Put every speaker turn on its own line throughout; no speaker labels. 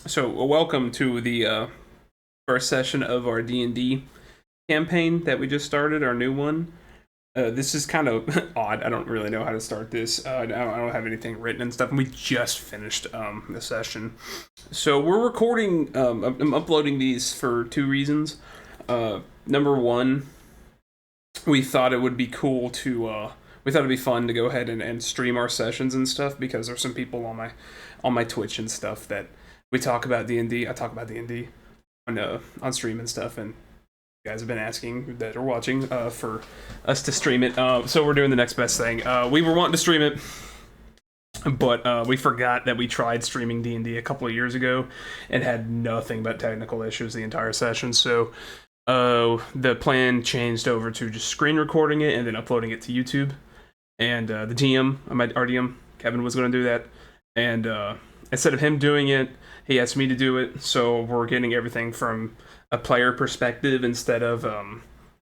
So, welcome to the first session of our D&D campaign that we just started, our new one. This is kind of odd. I don't really know how to start this. I don't have anything written and stuff. And we just finished the session. So, we're recording, I'm uploading these for two reasons. Number one, we thought it would be cool to, we thought it'd be fun to go ahead and stream our sessions and stuff because there's some people on my Twitch and stuff that we talk about D&D. I talk about D&D on stream and stuff, and you guys have been asking that are watching for us to stream it. So we're doing the next best thing. We were wanting to stream it, but we forgot that we tried streaming D&D a couple of years ago and had nothing but technical issues the entire session. So the plan changed over to just screen recording it and then uploading it to YouTube. And the GM, my RDM, Kevin, was going to do that. And instead of him doing it, he asked me to do it. So we're getting everything from a player perspective instead of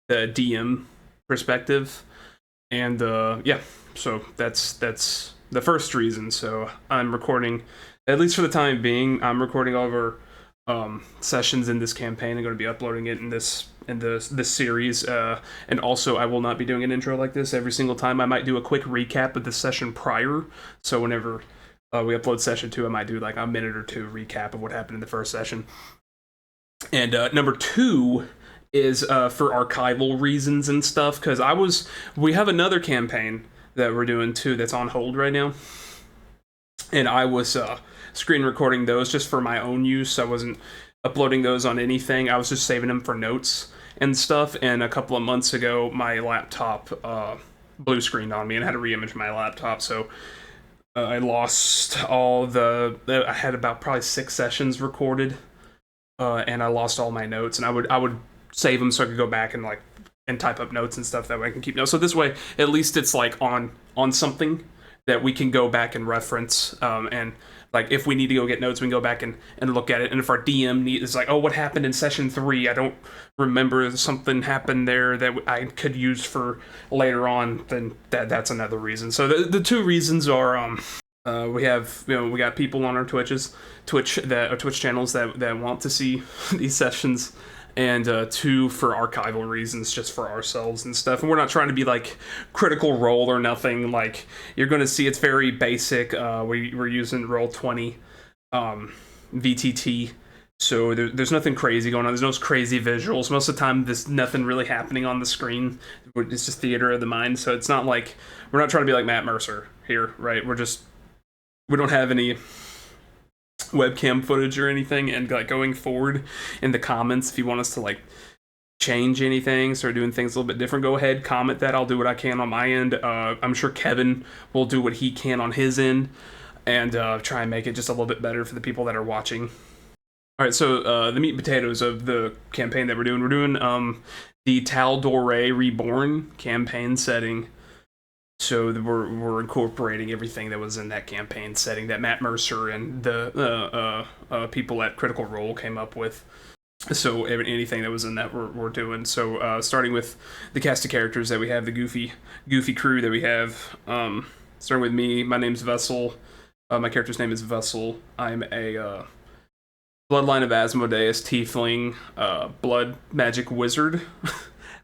the DM perspective. And yeah, so that's the first reason. So I'm recording, at least for the time being, I'm recording all of our sessions in this campaign. I'm going to be uploading it in this series, and also I will not be doing an intro like this every single time. I might do a quick recap of the session prior, so whenever we upload session 2, I might do like a minute or two recap of what happened in the first session. And number 2 is for archival reasons and stuff, because we have another campaign that we're doing too that's on hold right now, and I was screen recording those just for my own use. I wasn't uploading those on anything. I was just saving them for notes and stuff. And a couple of months ago, my laptop blue screened on me and I had to reimage my laptop. So I lost all I had about probably 6 sessions recorded, and I lost all my notes. And I would save them so I could go back and type up notes and stuff that way I can keep notes. So this way, at least it's like on something that we can go back and reference, and like if we need to go get notes, we can go back and look at it. And if our DM is like, oh, what happened in session 3? I don't remember, something happened there that I could use for later on, then that's another reason. So the two reasons are we got people on our Twitch channels that want to see these sessions, and 2, for archival reasons, just for ourselves and stuff. And we're not trying to be like Critical Role or nothing. Like, you're going to see it's very basic. We're using Roll20 VTT, so there's nothing crazy going on. There's no crazy visuals. Most of the time, there's nothing really happening on the screen. It's just theater of the mind. So it's not like, we're not trying to be like Matt Mercer here, right? We don't have any webcam footage or anything. And like, going forward in the comments, if you want us to like change anything, start doing things a little bit different, go ahead, comment that. I'll do what I can on my end. I'm sure Kevin will do what he can on his end, and try and make it just a little bit better for the people that are watching. All right, so the meat and potatoes of the campaign that we're doing the Tal'Dorei Reborn Campaign Setting. So we're incorporating everything that was in that campaign setting that Matt Mercer and the people at Critical Role came up with. So anything that was in that we're doing. So starting with the cast of characters that we have, the goofy crew that we have. Starting with me, my name's Vessel. My character's name is Vessel. I'm a bloodline of Asmodeus tiefling, blood magic wizard.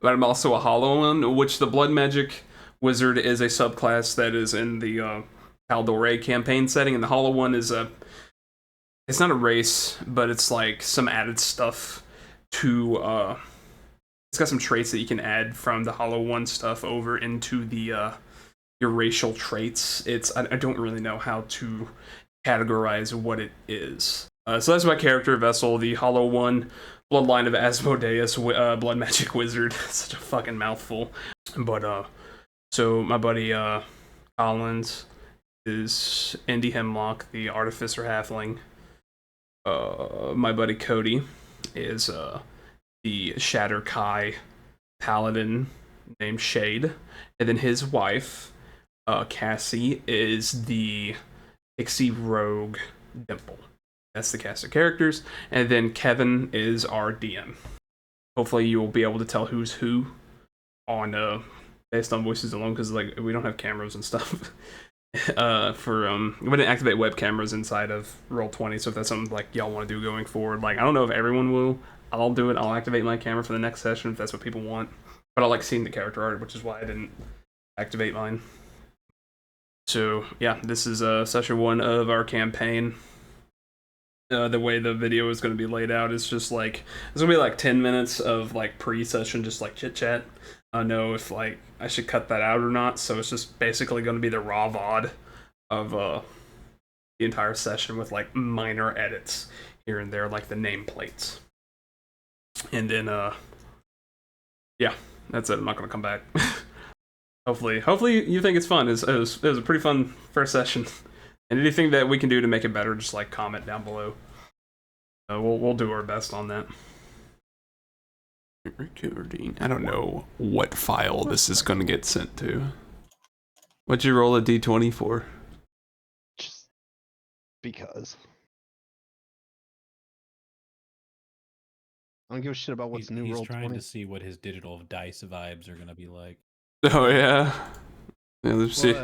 But I'm also a hollow one, which the blood magic wizard is a subclass that is in the Tal'Dorei campaign setting, and the hollow one is it's not a race, but it's like some added stuff to it's got some traits that you can add from the hollow one stuff over into the your racial traits. I don't really know how to categorize what it is. So that's my character, Vessel, the hollow one, bloodline of Asmodeus, blood magic wizard. Such a fucking mouthful. But so my buddy Collins is Indy Hemlock, the artificer halfling. My buddy Cody is the Shatter Kai paladin named Shade, and then his wife Cassie is the pixie rogue Dimple. That's the cast of characters, and then Kevin is our DM. Hopefully, you will be able to tell who's who on based on voices alone, because like we don't have cameras and stuff. we didn't activate web cameras inside of Roll20, so if that's something like y'all want to do going forward, like I don't know if everyone will. I'll do it. I'll activate my camera for the next session if that's what people want. But I like seeing the character art, which is why I didn't activate mine. So yeah, this is session 1 of our campaign. The way the video is going to be laid out is just like it's gonna be like 10 minutes of like pre-session, just like chit chat. I don't know if like I should cut that out or not. So it's just basically going to be the raw VOD of the entire session with like minor edits here and there, like the nameplates. And then yeah, that's it. I'm not going to come back. Hopefully you think it's fun. It was a pretty fun first session. And anything that we can do to make it better, just like comment down below. We'll do our best on that. Recording. I don't know what file this is going to get sent to. What'd you roll a d20 for?
Just because. I don't give a shit about what's new.
He's
Roll
trying
20.
to see what his digital dice vibes are gonna be like.
Oh yeah. Yeah, let's see.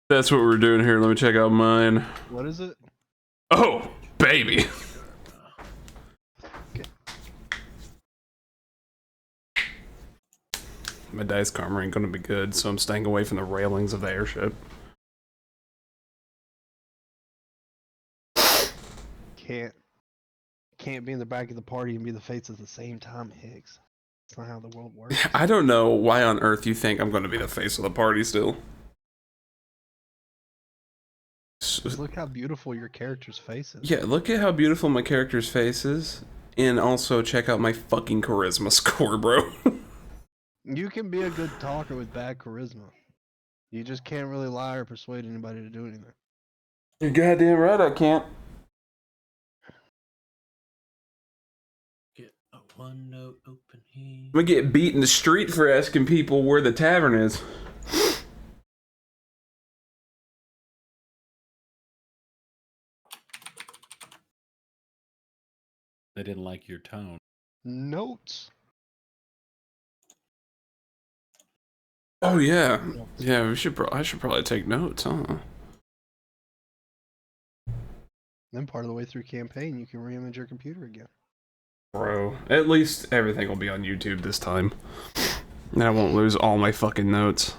That's what we're doing here. Let me check out mine.
What is it?
Oh, baby. My dice karma ain't gonna be good, so I'm staying away from the railings of the airship.
Can't be in the back of the party and be the face at the same time, Higgs. That's not how the world works.
I don't know why on earth you think I'm gonna be the face of the party still.
Just look how beautiful your character's face is.
Yeah, look at how beautiful my character's face is. And also check out my fucking charisma score, bro.
You can be a good talker with bad charisma. You just can't really lie or persuade anybody to do anything.
You're goddamn right I can't.
Get a OneNote open here.
I'm gonna get beat in the street for asking people where the tavern is.
They didn't like your tone.
Notes.
Oh yeah, yeah. I should probably take notes, huh?
Then part of the way through campaign, you can reimage your computer again.
Bro, at least everything will be on YouTube this time. And I won't lose all my fucking notes.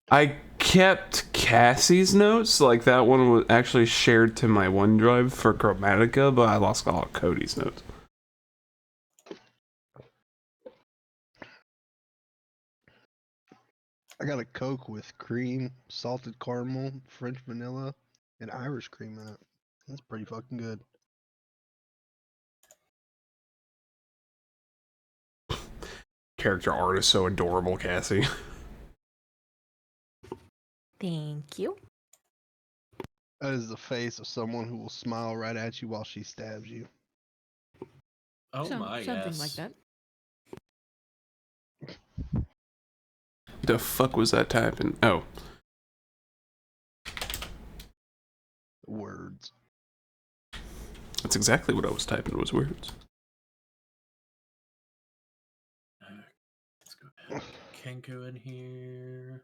I kept Cassie's notes, like that one was actually shared to my OneDrive for Chromatica, but I lost all of Cody's notes.
I got a Coke with cream, salted caramel, French vanilla, and Irish cream in it. That's pretty fucking good.
Character art is so adorable, Cassie.
Thank you.
That is the face of someone who will smile right at you while she stabs you.
Oh
Something
yes.
like that.
The fuck was that typing? Oh.
Words.
That's exactly what I was typing, was words.
Let's go ahead and get Kenku in here.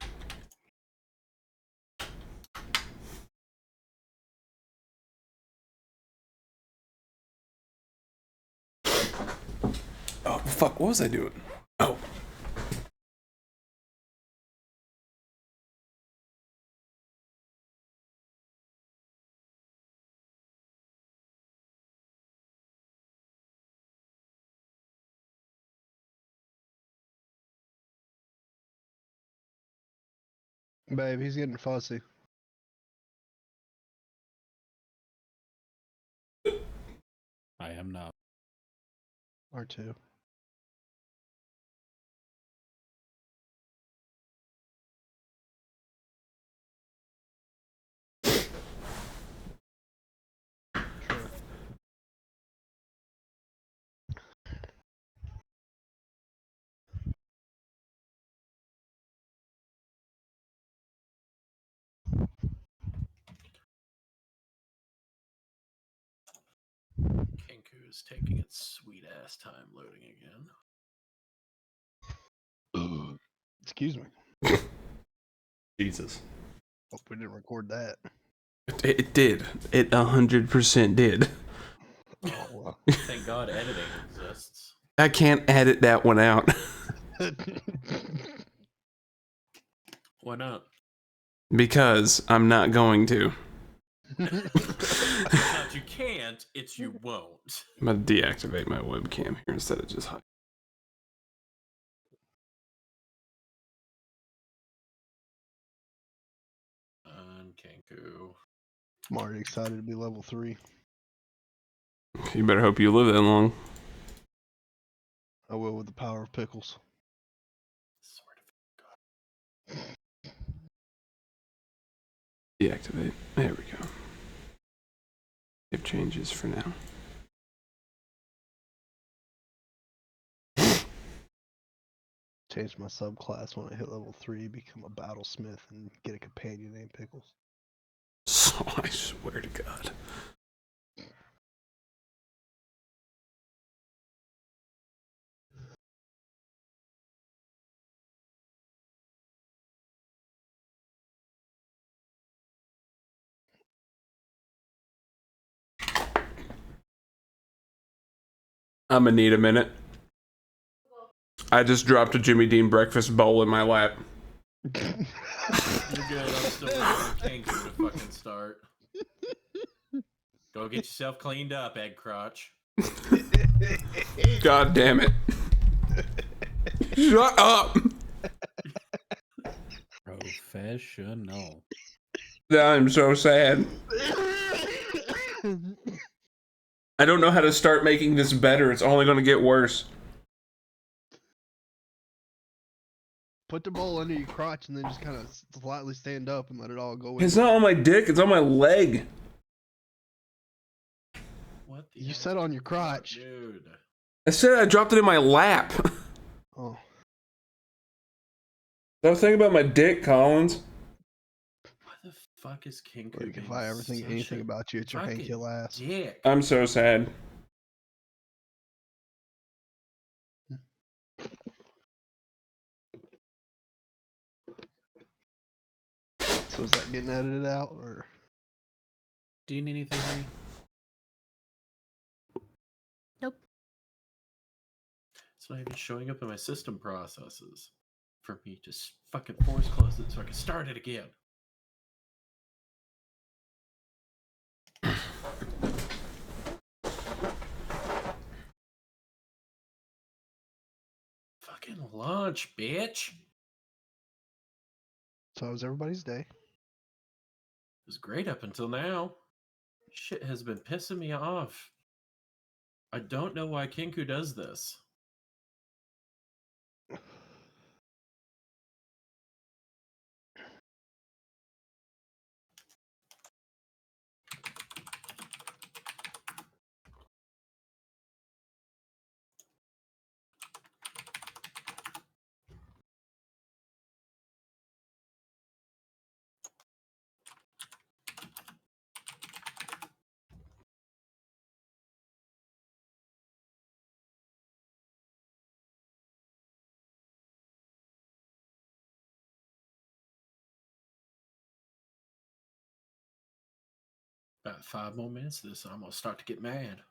Oh, fuck, what was I doing? Oh.
Babe, he's getting fussy.
I am not.
R2.
Kenku is taking its sweet ass time loading again.
Excuse me.
Jesus.
Hope we didn't record that.
It did. It 100% did.
Oh, well.
Thank God editing exists.
I can't edit that one out.
Why not?
Because I'm not going to.
It's not you can't, it's you won't.
I'm going to deactivate my webcam here instead of just hide.
Kenku.
I'm already excited to be level 3.
You better hope you live that long.
I will with the power of pickles.
Sort of.
Deactivate. There we go. Save changes for now.
Change my subclass when I hit level 3, become a battlesmith, and get a companion named Pickles.
So I swear to God. I'm gonna need a minute. I just dropped a Jimmy Dean breakfast bowl in my lap.
You're good, I'm still waiting for Kenku to fucking start. Go get yourself cleaned up, Egg Crotch.
God damn it. Shut up!
Professional.
I'm so sad. I don't know how to start making this better. It's only gonna get worse.
Put the bowl under your crotch and then just kind of slightly stand up and let it all go in.
It's not on my dick, it's on my leg.
What the
You
hell?
said on your crotch.
Dude.
I said I dropped it in my lap.
Oh.
I was thinking about my dick, Collins.
What the fuck is Kenku
Like, if
being
I ever think
such
anything
a
about you, it's your Hank
fucking
Hill ass.
dick?
I'm so sad.
So is that getting edited out, or?
Do you need anything, honey?
Nope.
It's not even showing up in my system processes for me to fucking force close it so I can start it again. Fucking launch, bitch. It
So how was everybody's day?
was great up until now. Shit has been pissing me off. I don't know why Kenku does this. About 5 more minutes of this, and I'm gonna start to get mad.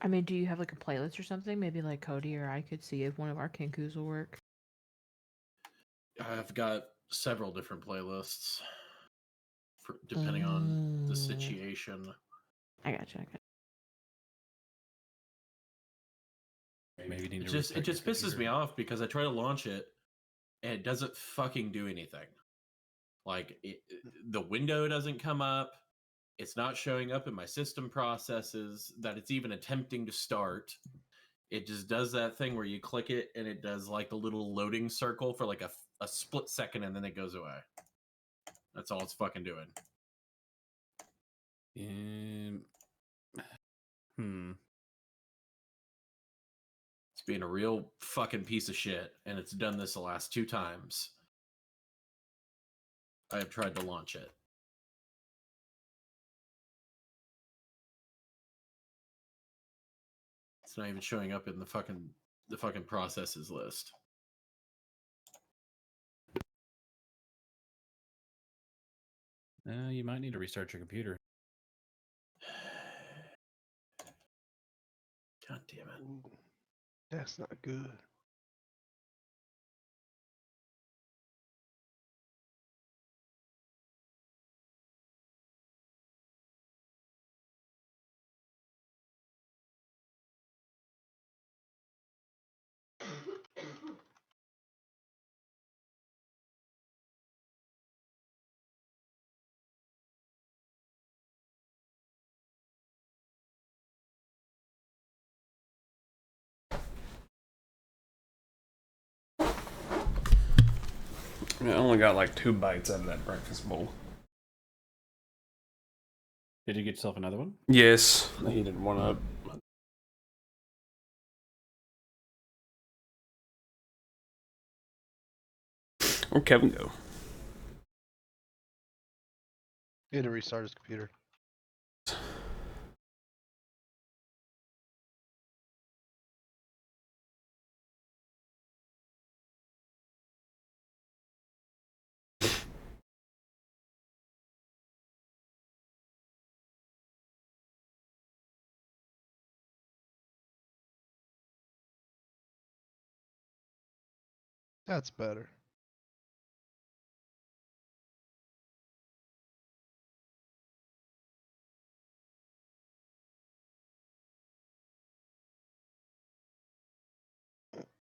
I mean, do you have like a playlist or something? Maybe like Cody or I could see if one of our Kenkus will work.
I've got several different playlists, depending on the situation.
I gotcha.
Maybe you need
It
to
just
restart your
pisses me
computer.
off because I try to launch it and it doesn't fucking do anything. Like the window doesn't come up. It's not showing up in my system processes that it's even attempting to start. It just does that thing where you click it and it does like the little loading circle for like a split second and then it goes away. That's all it's fucking doing. It's being a real fucking piece of shit, and it's done this the last 2 times. I have tried to launch it. It's It's not even showing up in the fucking processes list.
You might need to restart your computer.
God damn it.
Ooh, that's not good.
I only got like 2 bites out of that breakfast bowl.
Did you get yourself another one?
Yes, I heated one up. Where'd Kevin go?
He had to restart his computer. That's better.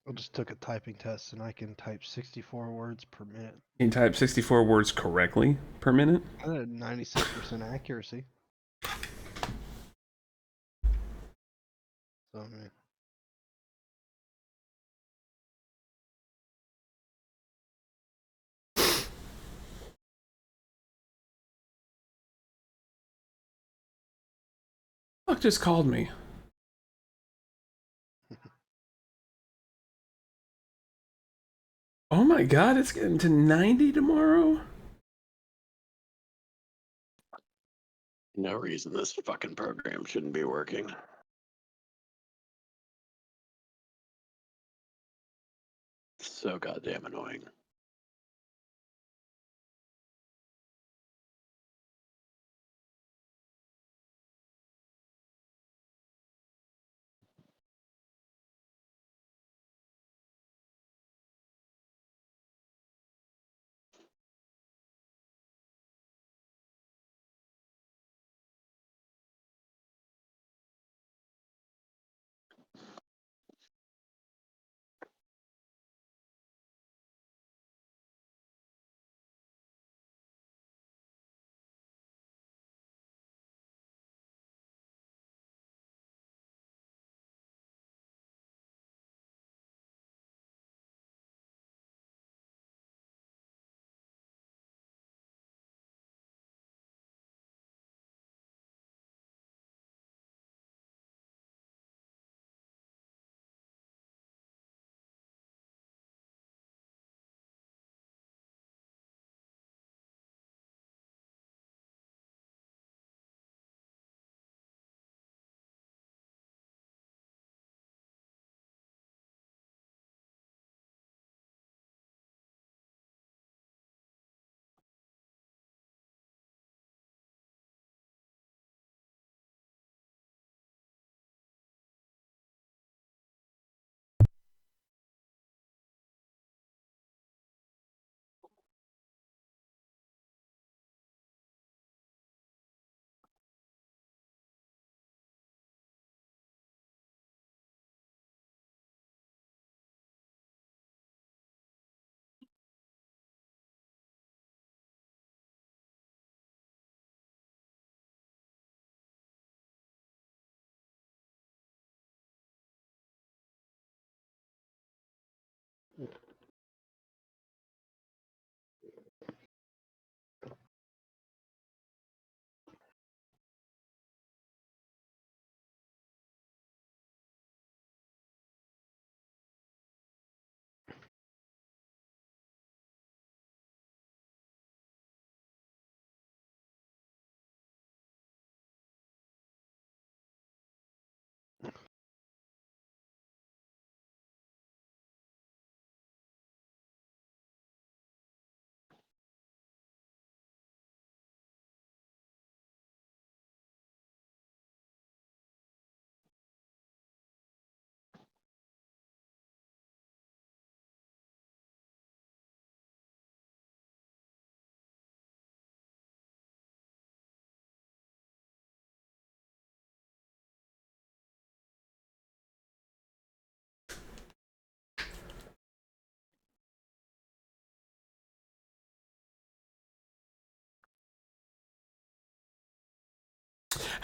I just took a typing test and I can type 64 words per minute.
You type 64 words correctly per minute?
I had 96% accuracy. So, I mean,
Fuck just called me. Oh my god, it's getting to 90 tomorrow?
No reason this fucking program shouldn't be working. So goddamn annoying.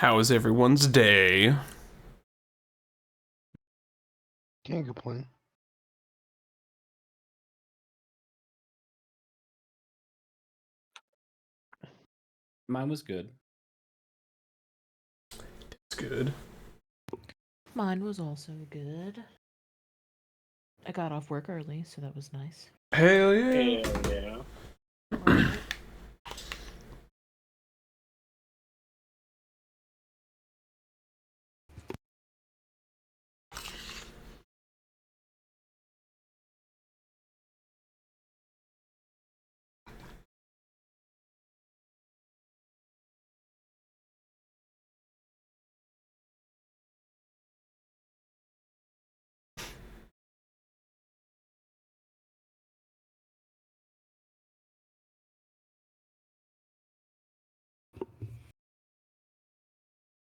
How is everyone's day?
Can't complain.
Mine was good.
It's good.
Mine was also good. I got off work early, so that was nice.
Hell yeah.
yeah.
Right.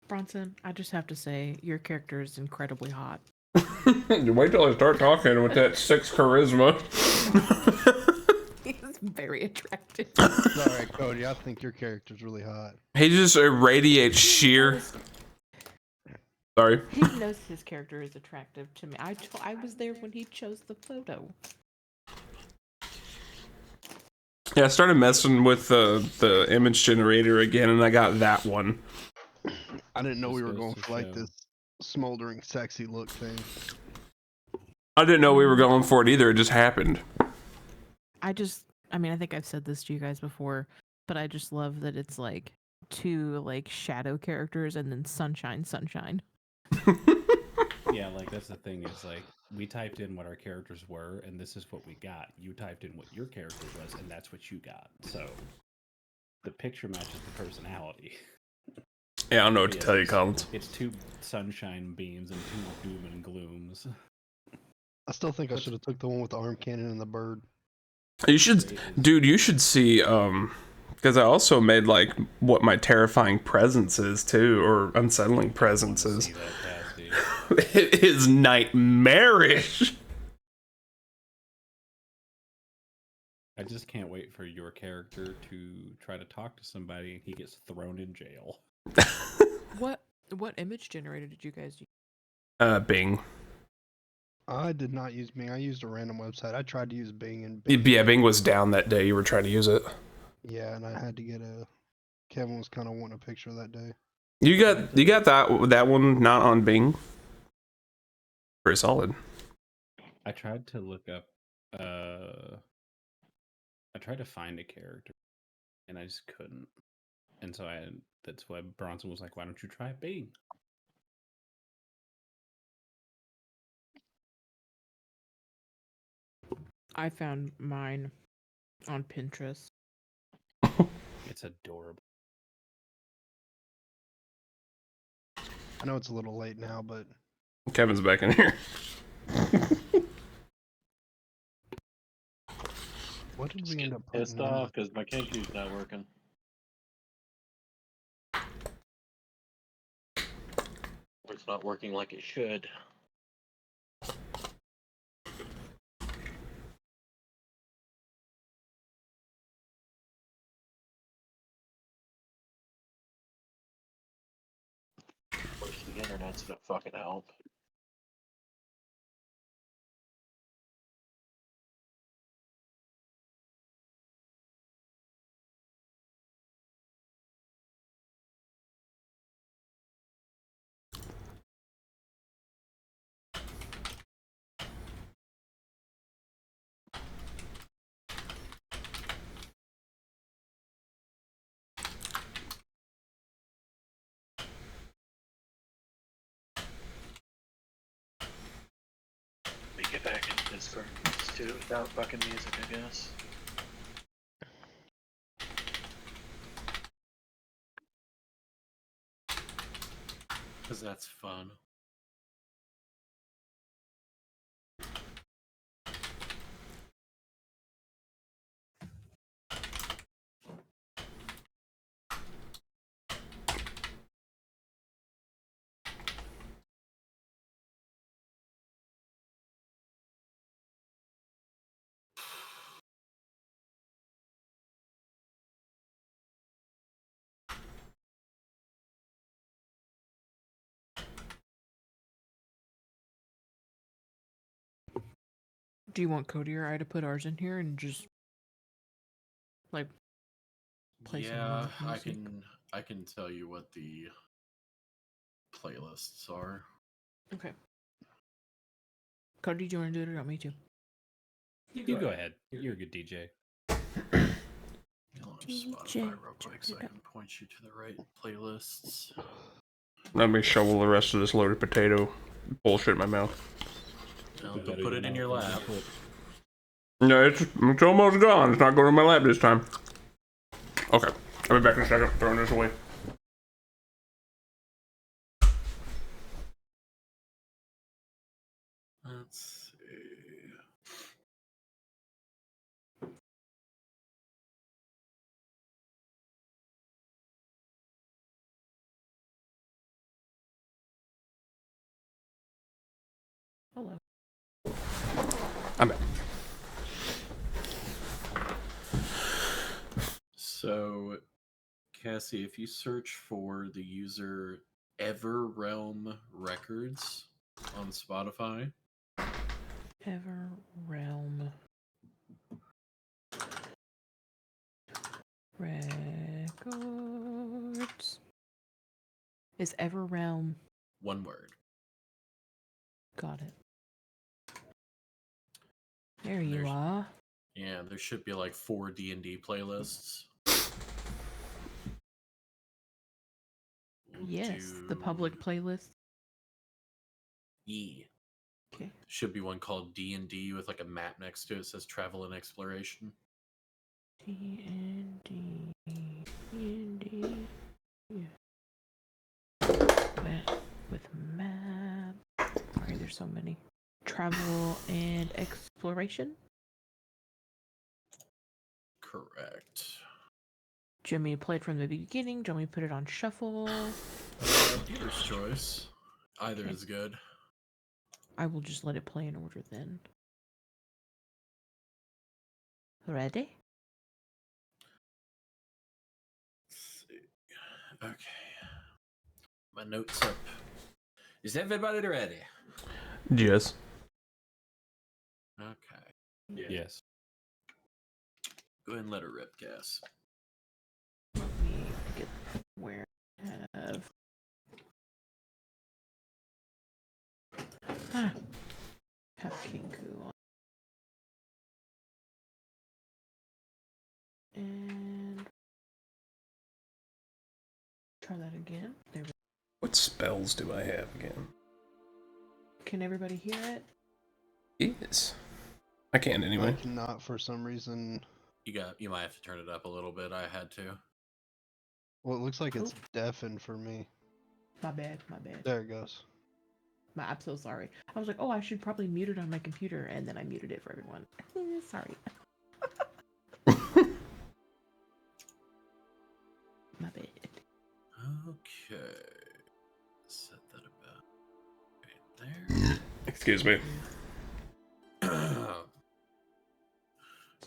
Bronson, I just have to say, your character is incredibly hot.
Wait till I start talking with that 6 charisma.
He's very attractive.
It's alright, Cody. I think your character's really hot.
He just irradiates sheer. Sorry.
He knows his character is attractive to me. I was there when he chose the photo.
Yeah, I started messing with the image generator again, and I got that one.
I didn't know
This
we were
goes
going
to
for like
show.
this smoldering sexy look thing.
I didn't know we were going for it either. It just happened.
I mean, I think I've said this to you guys before, but I just love that it's like 2 like shadow characters and then sunshine.
Yeah, like that's the thing is like we typed in what our characters were, and this is what we got. You typed in what your character was, and that's what you got. So the picture matches the personality.
Yeah, I don't know what to
Yeah,
tell you, Collins.
It's 2 sunshine beams and 2 doom and glooms.
I still think I should have took the one with the arm cannon and the bird.
You should, dude. You should see, because I also made like what my terrifying presence is too, or unsettling presence is.
See that, Cassie.
It is nightmarish.
I just can't wait for your character to try to talk to somebody and he gets thrown in jail.
What image generator did you guys use?
Bing.
I did not use Bing. I used a random website. I tried to use Bing and Bing.
Yeah, Bing was down that day you were trying to use it.
Yeah, and I had to get a. Kevin was kind of wanting a picture that day.
You got that one not on Bing. Pretty solid.
I tried to look up I tried to find a character and I just couldn't. And so that's why Bronson was like, why don't you try Bing?
I found mine on Pinterest.
It's adorable.
I know it's a little late now, but
Kevin's back in here.
what did
Just
we end
getting
up putting
pissed
in?
off because my Kenku's not working. Or it's not working like it should. Of course, the internet's gonna fucking help. Let me get back into Discord. Let's do it without fucking music, I guess.
Because that's fun.
Do you want Cody or I to put ours in here and just like play some
Yeah,
live music?
I can tell you what the playlists are.
Okay. Cody, do you want to do it or not me to?
You go ahead. You're a good DJ.
Hold on,
DJ,
Spotify real quick so I
turn it
can point you to the right playlists.
Let me shovel the rest of this loaded potato bullshit in my mouth.
Now,
Put
don't
that
put
in
it in
your
your
mouth,
lap.
don't put-
No, it's almost gone. It's not going to my lap this time. Okay, I'll be back in a second. Throwing this away.
Let's see.
Hello.
I'm back.
So, Cassie, if you search for the user Everrealm Records on Spotify,
Everrealm Records. Is Everrealm?
one word.
Got it. There you
There's-
are.
Yeah, there should be like 4 D&D playlists. We'll
Yes, the public
do
playlist.
E.
Okay.
Should be one called D&D with like a map next to it. It says travel and exploration.
D&D. D&D. Yeah. With map. Sorry, there's so many. Travel and exploration.
Correct.
Do you want me to play it from the beginning? Do you want me to put it on shuffle?
First choice. Either
Okay.
is good.
I will just let it play in order then. Ready?
Let's see. Okay. My notes up. Is everybody ready?
Yes.
Okay.
Yes.
Go ahead and let her rip, Cass.
Let me get where I have Kinku on. And try that again. There we go.
What spells do I have again?
Can everybody hear it?
Yes. I can anyway.
I cannot for some reason.
You might have to turn it up a little bit. I had to.
Well, it looks like it's deafened for me.
My bad, my bad.
There it goes.
I'm so sorry. I was like, oh, I should probably mute it on my computer, and then I muted it for everyone. Sorry. My bad.
Okay. Set that about right there.
Excuse me.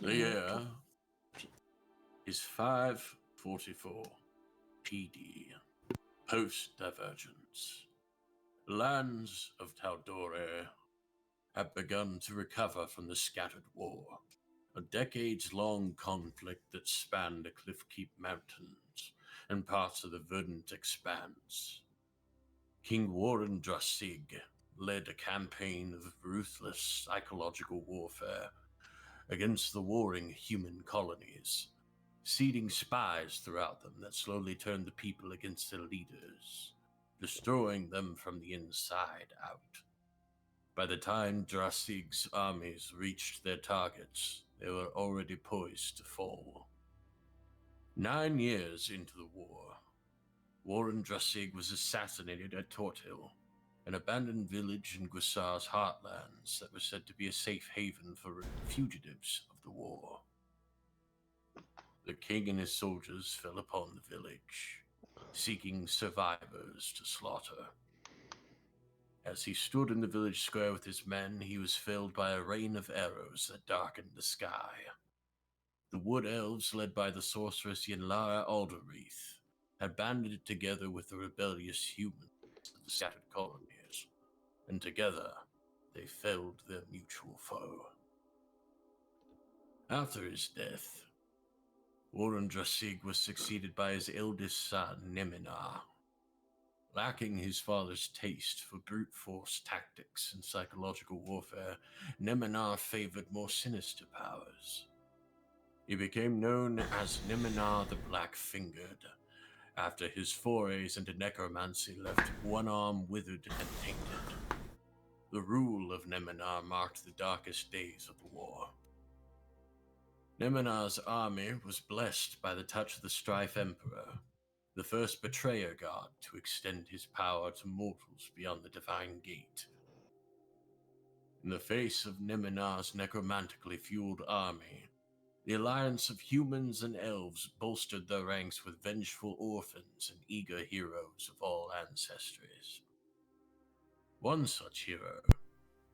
The year is 544 PD. Post-divergence. Lands of Tal'Dorei have begun to recover from the scattered war, a decades-long conflict that spanned the Cliffkeep Mountains and parts of the verdant expanse. King Warren Drassig led a campaign of ruthless psychological warfare against the warring human colonies, seeding spies throughout them that slowly turned the people against their leaders, destroying them from the inside out. By the time Drassig's armies reached their targets, they were already poised to fall. 9 years into the war, Warren Drassig was assassinated at Torthill, an abandoned village in Guisar's heartlands that was said to be a safe haven for fugitives of the war. The king and his soldiers fell upon the village, seeking survivors to slaughter. As he stood in the village square with his men, he was filled by a rain of arrows that darkened the sky. The wood elves, led by the sorceress Yenlara Alderreath, had banded together with the rebellious humans of the scattered colonies, and together they felled their mutual foe. After his death, Warren Drasig was succeeded by his eldest son, Neminar. Lacking his father's taste for brute force tactics and psychological warfare, Neminar favored more sinister powers. He became known as Neminar the Black-Fingered, after his forays into necromancy left one arm withered and tainted. The rule of Neminar marked the darkest days of the war. Neminar's army was blessed by the touch of the Strife Emperor, the first betrayer god to extend his power to mortals beyond the Divine Gate. In the face of Neminar's necromantically fueled army, the alliance of humans and elves bolstered their ranks with vengeful orphans and eager heroes of all ancestries. One such hero,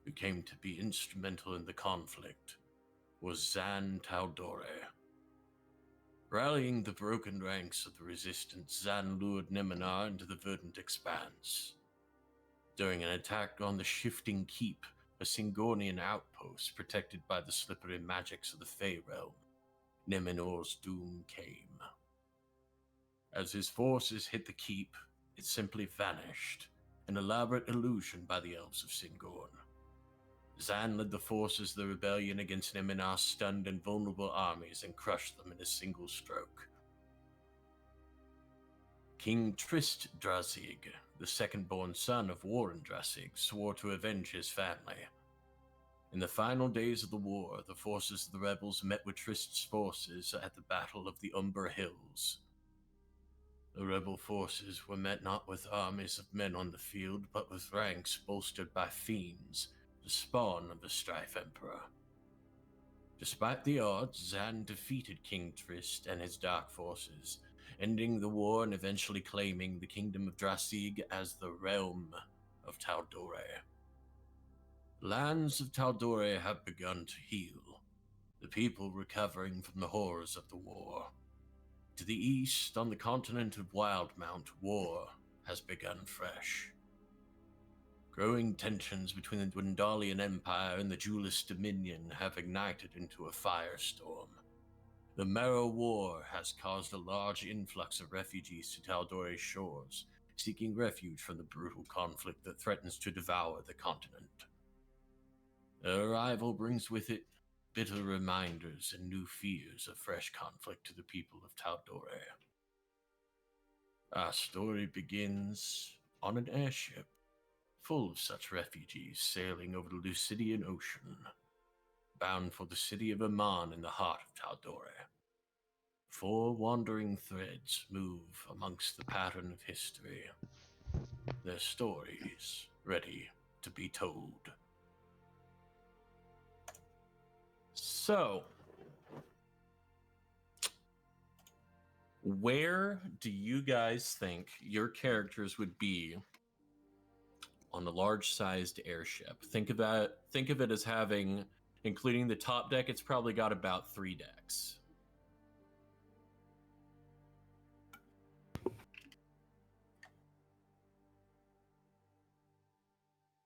who came to be instrumental in the conflict, was Zan Tal'Dorei. Rallying the broken ranks of the resistance, Zan lured Neminar into the verdant expanse. During an attack on the Shifting Keep, a Singornian outpost protected by the slippery magics of the Fey realm, Neminor's doom came. As his forces hit the keep, it simply vanished, an elaborate illusion by the elves of Singorn. Zan led the forces of the rebellion against Neminar's stunned and vulnerable armies and crushed them in a single stroke. King Trist Drasig, the second-born son of Warren Drasig, swore to avenge his family. In the final days of the war, the forces of the rebels met with Trist's forces at the Battle of the Umber Hills. The rebel forces were met not with armies of men on the field, but with ranks bolstered by fiends, the spawn of the Strife Emperor. Despite the odds, Zan defeated King Trist and his dark forces, ending the war and eventually claiming the kingdom of Drasig as the realm of Tal'Dorei. The lands of Tal'Dorei have begun to heal, the people recovering from the horrors of the war. To the east, on the continent of Wildmount, war has begun fresh. Growing tensions between the Dwendalian Empire and the Duelist Dominion have ignited into a firestorm. The Marrow War has caused a large influx of refugees to Tal'Dorei's shores, seeking refuge from the brutal conflict that threatens to devour the continent. Their arrival brings with it bitter reminders and new fears of fresh conflict to the people of Tal'Dorei. Our story begins on an airship, full of such refugees sailing over the Lucidian Ocean, bound for the city of Aman in the heart of Tal'Dorei. 4 wandering threads move amongst the pattern of history, their stories ready to be told. So, where do you guys think your characters would be on a large-sized airship? Think of it as having, including the top deck, it's probably got about 3 decks.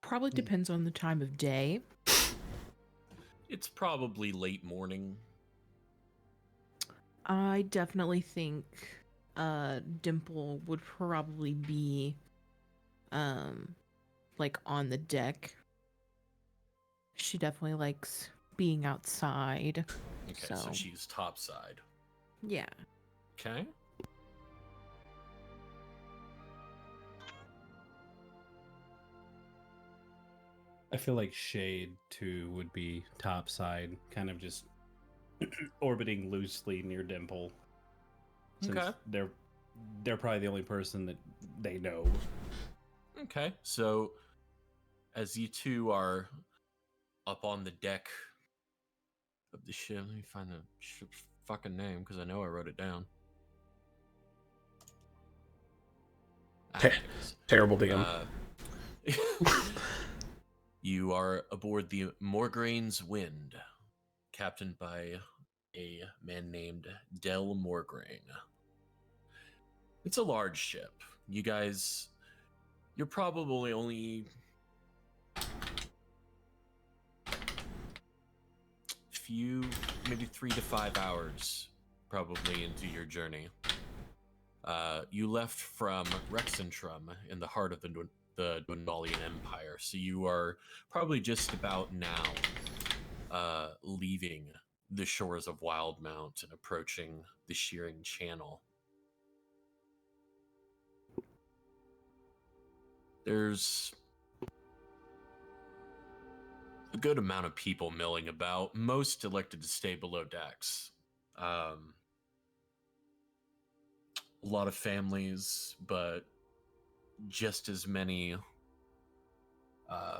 Probably depends on the time of day.
It's probably late morning.
I definitely think Dimple would probably be like on the deck. She definitely likes being outside.
Okay, so she's topside.
Yeah.
Okay.
I feel like Shade too would be topside, kind of just orbiting loosely near Dimple. Since
Okay.
they're probably the only person that they know.
Okay, so as you two are up on the deck of the ship, let me find the ship's fucking name because I know I wrote it down.
Terrible DM.
You are aboard the Morgraine's Wind, captained by a man named Del Morgraine. It's a large ship. You're probably only maybe 3 to 5 hours probably into your journey. You left from Rexentrum in the heart of the Dwendalian Empire, so you are probably just about now leaving the shores of Wildmount and approaching the Shearing Channel. There's a good amount of people milling about. Most elected to stay below decks. A lot of families, but just as many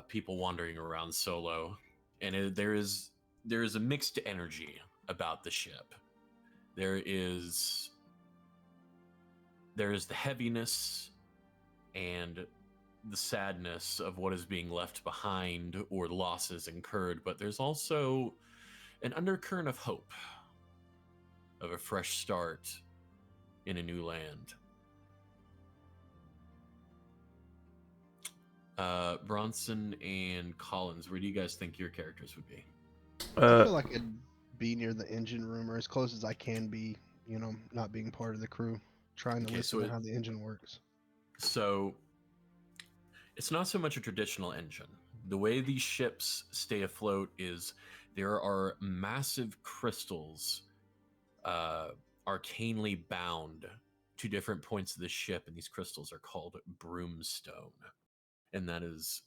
people wandering around solo. And there is a mixed energy about the ship. There is the heaviness and the sadness of what is being left behind or losses incurred, but there's also an undercurrent of hope, of a fresh start in a new land. Bronson and Collins, where do you guys think your characters would be?
I feel like I'd be near the engine room, or as close as I can be, not being part of the crew, trying to listen to how the engine works.
So it's not so much a traditional engine. The way these ships stay afloat is there are massive crystals arcanely bound to different points of the ship, and these crystals are called broomstone. And that is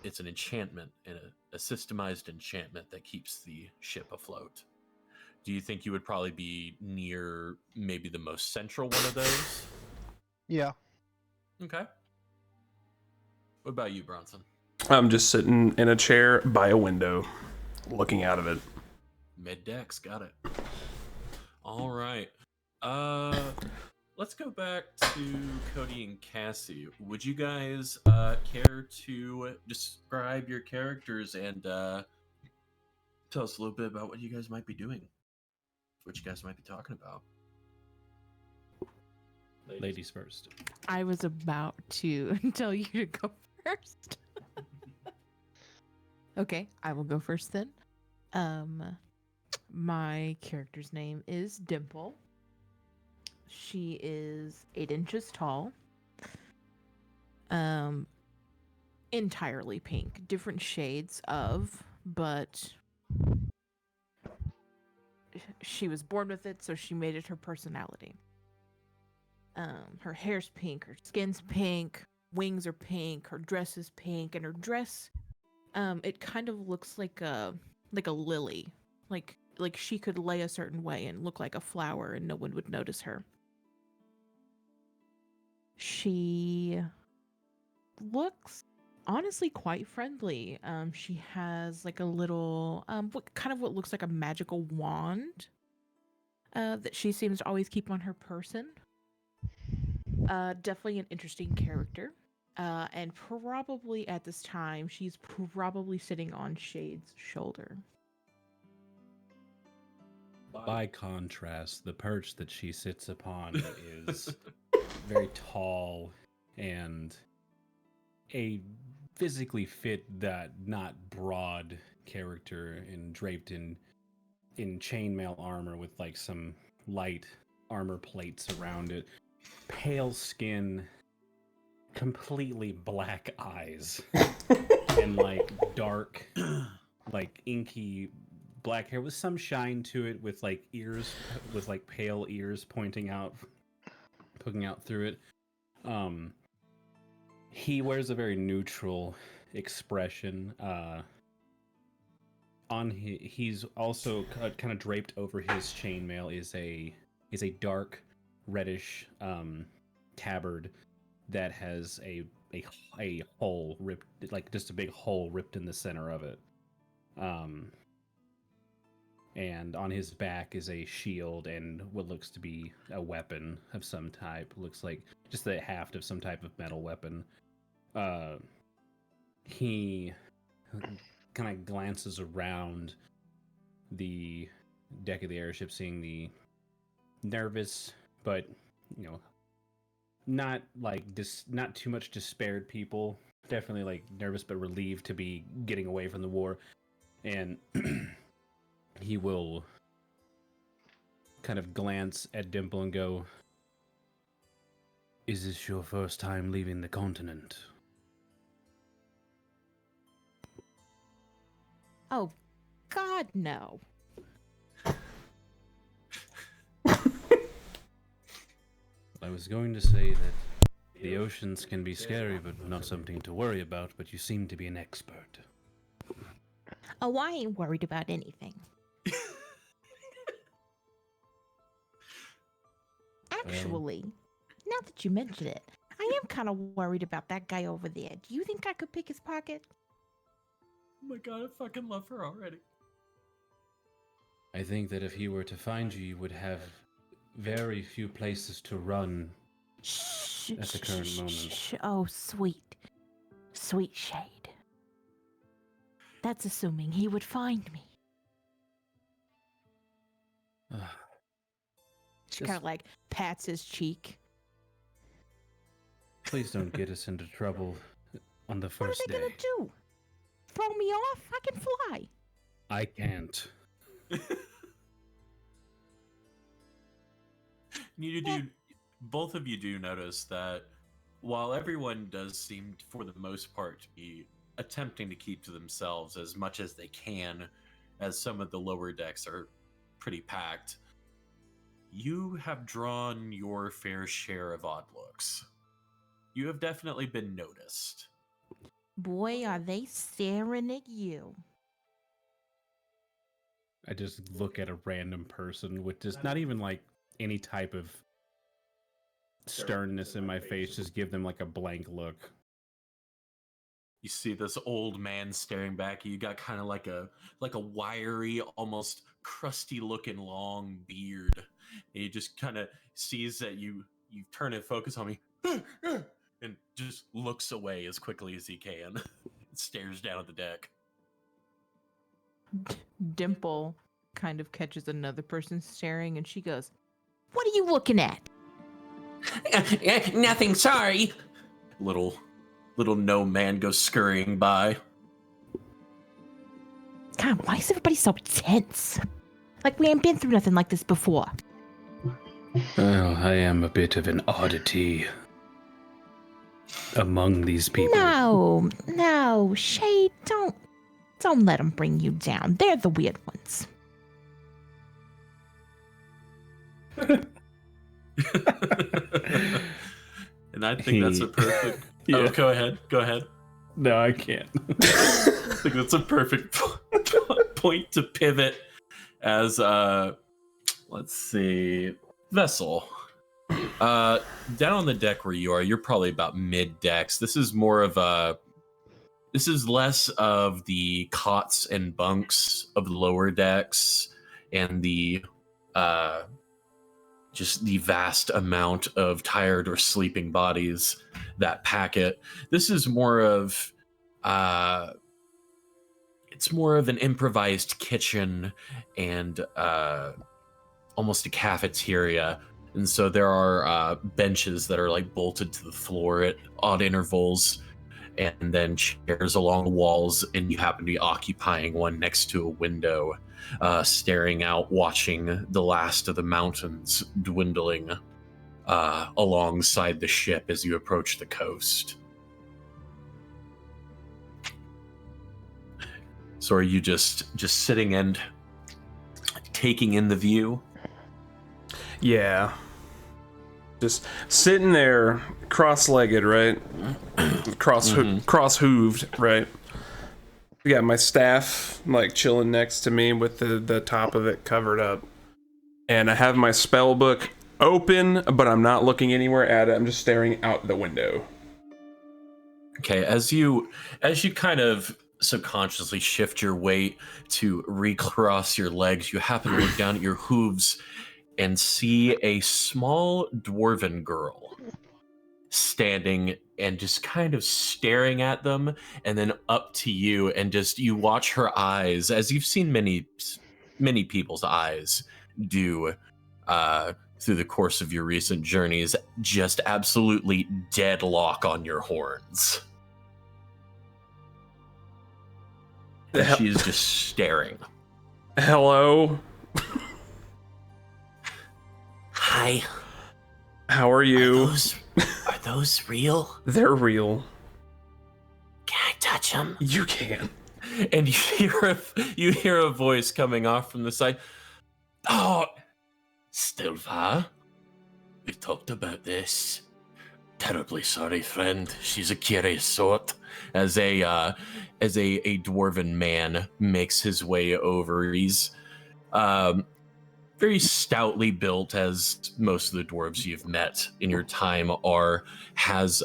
it's an enchantment, and a systemized enchantment that keeps the ship afloat. Do you think you would probably be near maybe the most central one of those?
Yeah.
Okay. What about you, Bronson?
I'm just sitting in a chair by a window, looking out of it.
Mid decks, got it. All right. Let's go back to Cody and Cassie. Would you guys care to describe your characters and tell us a little bit about what you guys might be doing? What you guys might be talking about?
Ladies first.
I was about to tell you to go first. Okay, I will go first then. My character's name is Dimple. She is 8 inches tall. Entirely pink. Different shades of, but she was born with it, so she made it her personality. Her hair's pink, her skin's pink, wings are pink, her dress is pink, and her dress, it kind of looks like a lily. Like she could lay a certain way and look like a flower and no one would notice her. She looks honestly quite friendly. She has like a little what looks like a magical wand that she seems to always keep on her person. Definitely an interesting character. And probably at this time, she's probably sitting on Shade's shoulder.
By contrast, the perch that she sits upon is very tall and a physically fit, that not broad character, and draped in chainmail armor with like some light armor plates around it. Pale skin, completely black eyes, and like dark, like inky black hair with some shine to it, with like ears, with like pale ears poking out through it. He wears a very neutral expression. He's also kind of draped over his chainmail is a dark reddish tabard that has a hole ripped, like just a big hole ripped in the center of it. And on his back is a shield and what looks to be a weapon of some type. Looks like just the haft of some type of metal weapon. He kind of glances around the deck of the airship, seeing the nervous, but not too much despaired people. Definitely like nervous but relieved to be getting away from the war. And he will kind of glance at Dimple and go, "Is this your first time leaving the continent?"
Oh, God, no.
I was going to say that the oceans can be scary, but not something to worry about, but you seem to be an expert.
Oh, I ain't worried about anything. Actually, now that you mention it, I am kind of worried about that guy over there. Do you think I could pick his pocket?
Oh my god, I fucking love her already.
I think that if he were to find you, you would have very few places to run
Shh,
at the current moment.
Oh, sweet. Sweet shade. That's assuming he would find me. She kind of like pats his cheek.
Please don't get us into trouble on the first day.
What are they gonna do? Throw me off? I can fly.
I can't.
You do, both of you do notice that while everyone does seem, for the most part, to be attempting to keep to themselves as much as they can, as some of the lower decks are pretty packed, you have drawn your fair share of odd looks. You have definitely been noticed.
Boy, are they staring at you.
I just look at a random person with just not even like any type of sternness in my face, just give them like a blank look.
You see this old man staring back at you. You got kind of like a wiry, almost crusty looking long beard. And he just kind of sees that you turn and focus on me and just looks away as quickly as he can. Stares down at the deck.
Dimple kind of catches another person staring and she goes, "What are you looking at?"
Nothing, sorry. Little gnome man goes scurrying by.
God, why is everybody so tense? Like we ain't been through nothing like this before.
Well, I am a bit of an oddity among these people.
No, Shade, don't let them bring you down. They're the weird ones.
And I think that's a perfect...
Yeah.
Oh, go ahead.
No, I can't.
I think that's a perfect point to pivot as, let's see, Vessel. Down on the deck where you are, you're probably about mid-decks. This is less of the cots and bunks of the lower decks and the, just the vast amount of tired or sleeping bodies that pack it. This is more of, it's more of an improvised kitchen and almost a cafeteria. And so there are benches that are like bolted to the floor at odd intervals, and then chairs along the walls, and you happen to be occupying one next to a window, staring out, watching the last of the mountains dwindling alongside the ship as you approach the coast. So are you just sitting and taking in the view?
Yeah. Just sitting there, cross-legged, right? Cross-hooved, right? I got my staff, like, chilling next to me with the top of it covered up. And I have my spell book open, but I'm not looking anywhere at it. I'm just staring out the window.
Okay, as you kind of subconsciously shift your weight to recross your legs, you happen to look down at your hooves and see a small dwarven girl standing and just kind of staring at them, and then up to you, and just you watch her eyes, as you've seen many people's eyes do through the course of your recent journeys, just absolutely deadlock on your horns. And she is just staring.
Hello.
Hi.
How are you?
Are those real?
They're real.
Can I touch them?
You can.
And you hear a voice coming off from the side. Oh,
Stilva, we talked about this. Terribly sorry, friend. She's a curious sort.
as a dwarven man makes his way over. He's very stoutly built, as most of the dwarves you've met in your time are. Has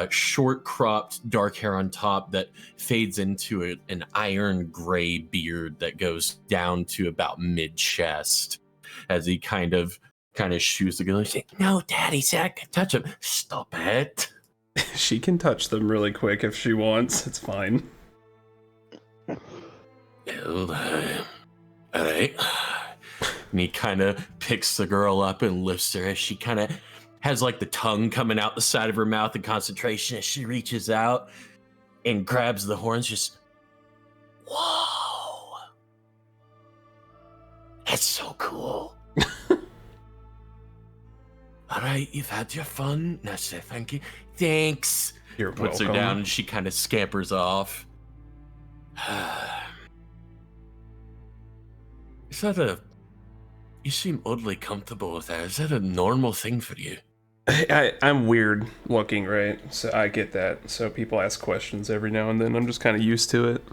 short cropped dark hair on top that fades into an iron gray beard that goes down to about mid chest, as he kind of shoos the girl.
No, Daddy said I could touch him. Stop it.
She can touch them really quick if she wants. It's fine.
Well, all right.
And he kind of picks the girl up and lifts her as she kind of has like the tongue coming out the side of her mouth in concentration as she reaches out and grabs the horns. Just,
Whoa. That's so cool. All right, you've had your fun. Now say thank you. Thanks.
You're
puts
welcome.
her down and she kind of scampers off.
Is that a... You seem oddly comfortable with that. Is that a normal thing for you?
I'm weird looking, right? So I get that. So people ask questions every now and then. I'm just kind of used to it.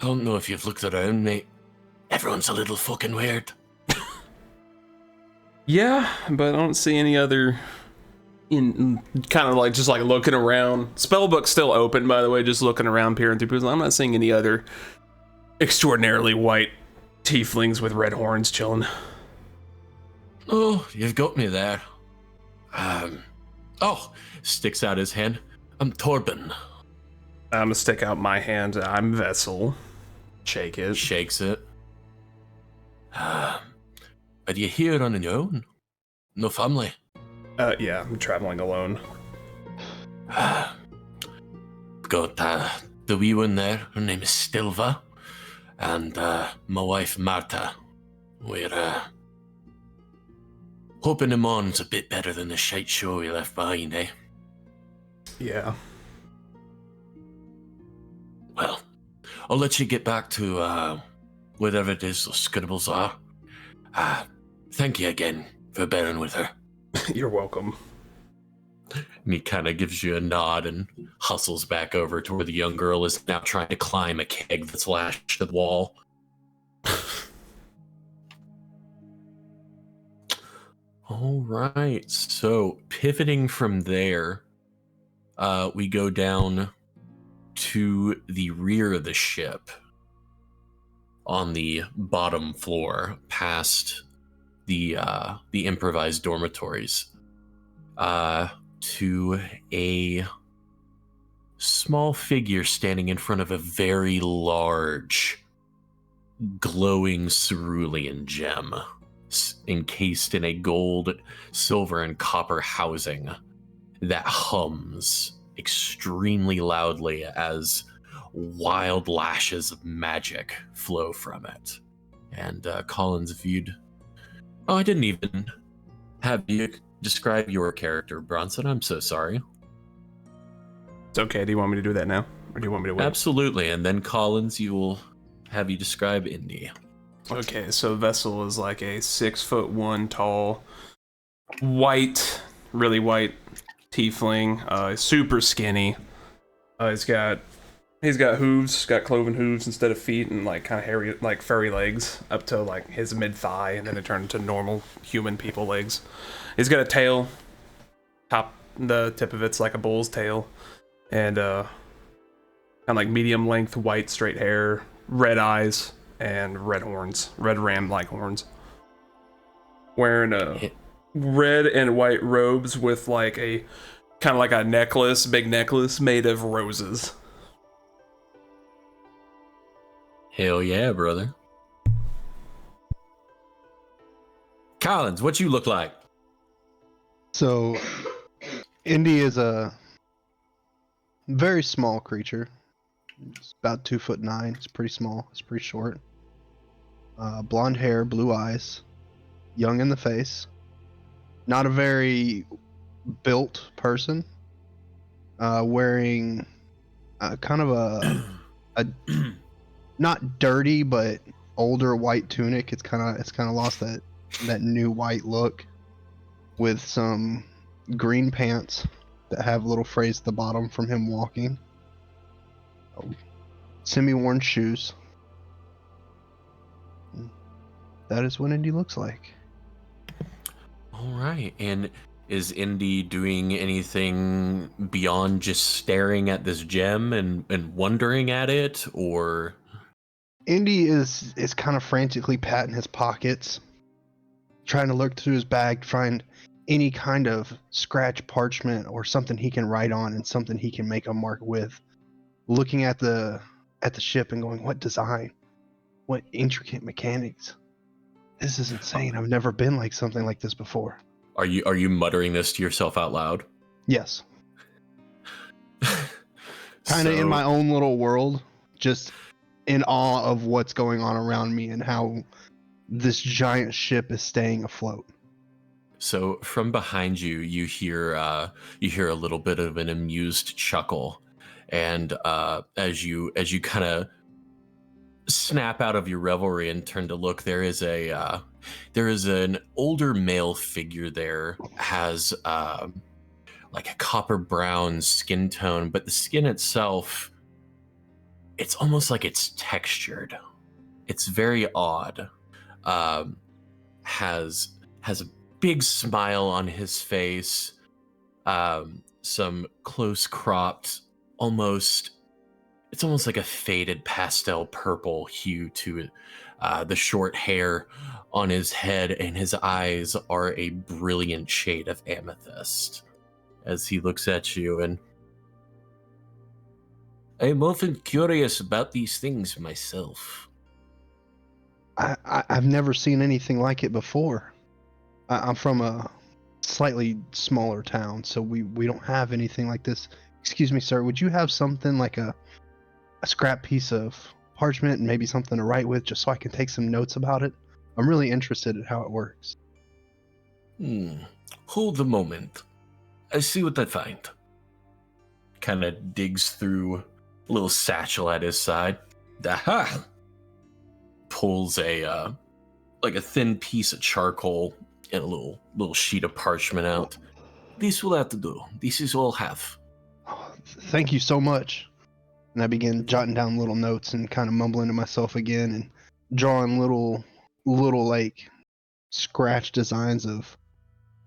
I don't know if you've looked around, mate. Everyone's a little fucking weird.
Yeah, but I don't see any other in kind of like just like looking around. Spellbook's still open, by the way, just looking around, peering through people. I'm not seeing any other extraordinarily white tieflings with red horns chilling.
Oh, you've got me there.
Sticks out his hand.
I'm Torben.
I'm gonna stick out my hand. I'm Vessel. Shake it.
Shakes it.
Are you here on your own? No family?
Yeah, I'm traveling alone.
Got the wee one there. Her name is Stilva. And my wife, Marta. We're hoping the Mon's a bit better than the shite show we left behind, eh?
Yeah.
Well, I'll let you get back to whatever it is those scribbles are. Thank you again for bearing with her.
You're welcome.
And he kind of gives you a nod and hustles back over to where the young girl is now trying to climb a keg that's lashed to the wall. All right, so pivoting from there, we go down to the rear of the ship on the bottom floor, past the improvised dormitories, to a small figure standing in front of a very large, glowing cerulean gem, encased in a gold, silver, and copper housing that hums extremely loudly as wild lashes of magic flow from it. And Collins viewed... Oh, I didn't even have you describe your character, Bronson. I'm so sorry.
It's okay. Do you want me to do that now? Or do you want me to wait?
Absolutely. And then Collins, you will have you describe Indy.
Okay, so Vessel is like a 6'1" tall, white, really white tiefling, super skinny. He's got hooves, got cloven hooves instead of feet, and like kind of hairy, like furry legs up to like his mid thigh, and then it turned into normal human people legs. He's got a tail. The tip of it's like a bull's tail, and kind of like medium length white straight hair, red eyes, and red horns, red ram-like horns. Wearing red and white robes with like a kind of like a necklace, big necklace made of roses.
Hell yeah, brother. Collins, what you look like?
So, Indy is a very small creature. It's about 2'9". It's pretty small. It's pretty short. Blonde hair, blue eyes, young in the face. Not a very built person. Wearing kind of a not dirty but older white tunic. It's kind of lost that new white look, with some green pants that have a little phrase at the bottom from him walking. Semi-worn shoes. That is what Indy looks like.
All right. And is Indy doing anything beyond just staring at this gem and wondering at it, or?
Indy is kind of frantically patting his pockets, trying to look through his bag to find any kind of scratch parchment or something he can write on and something he can make a mark with. Looking at the ship and going, what design? What intricate mechanics? This is insane. I've never been like something like this before.
Are you muttering this to yourself out loud?
Yes. Kind of in my own little world, just in awe of what's going on around me and how this giant ship is staying afloat.
So from behind you, you hear a little bit of an amused chuckle, and as you kind of snap out of your revelry and turn to look, there is an older male figure there, has like a copper brown skin tone, but the skin itself, it's almost like it's textured. It's very odd. Has a big smile on his face, some close cropped, it's almost like a faded pastel purple hue to it. The short hair on his head, and his eyes are a brilliant shade of amethyst as he looks at you. And I'm often curious about these things myself.
I've never seen anything like it before. I'm from a slightly smaller town, so we don't have anything like this. Excuse me, sir, would you have something like a scrap piece of parchment and maybe something to write with, just so I can take some notes about it? I'm really interested in how it works.
Hold a moment. I see what I find. Kind of digs through a little satchel at his side. Aha! Pulls a thin piece of charcoal and a little sheet of parchment out. This will have to do. This is all I have.
Oh, thank you so much. And I begin jotting down little notes and kind of mumbling to myself again and drawing little like scratch designs of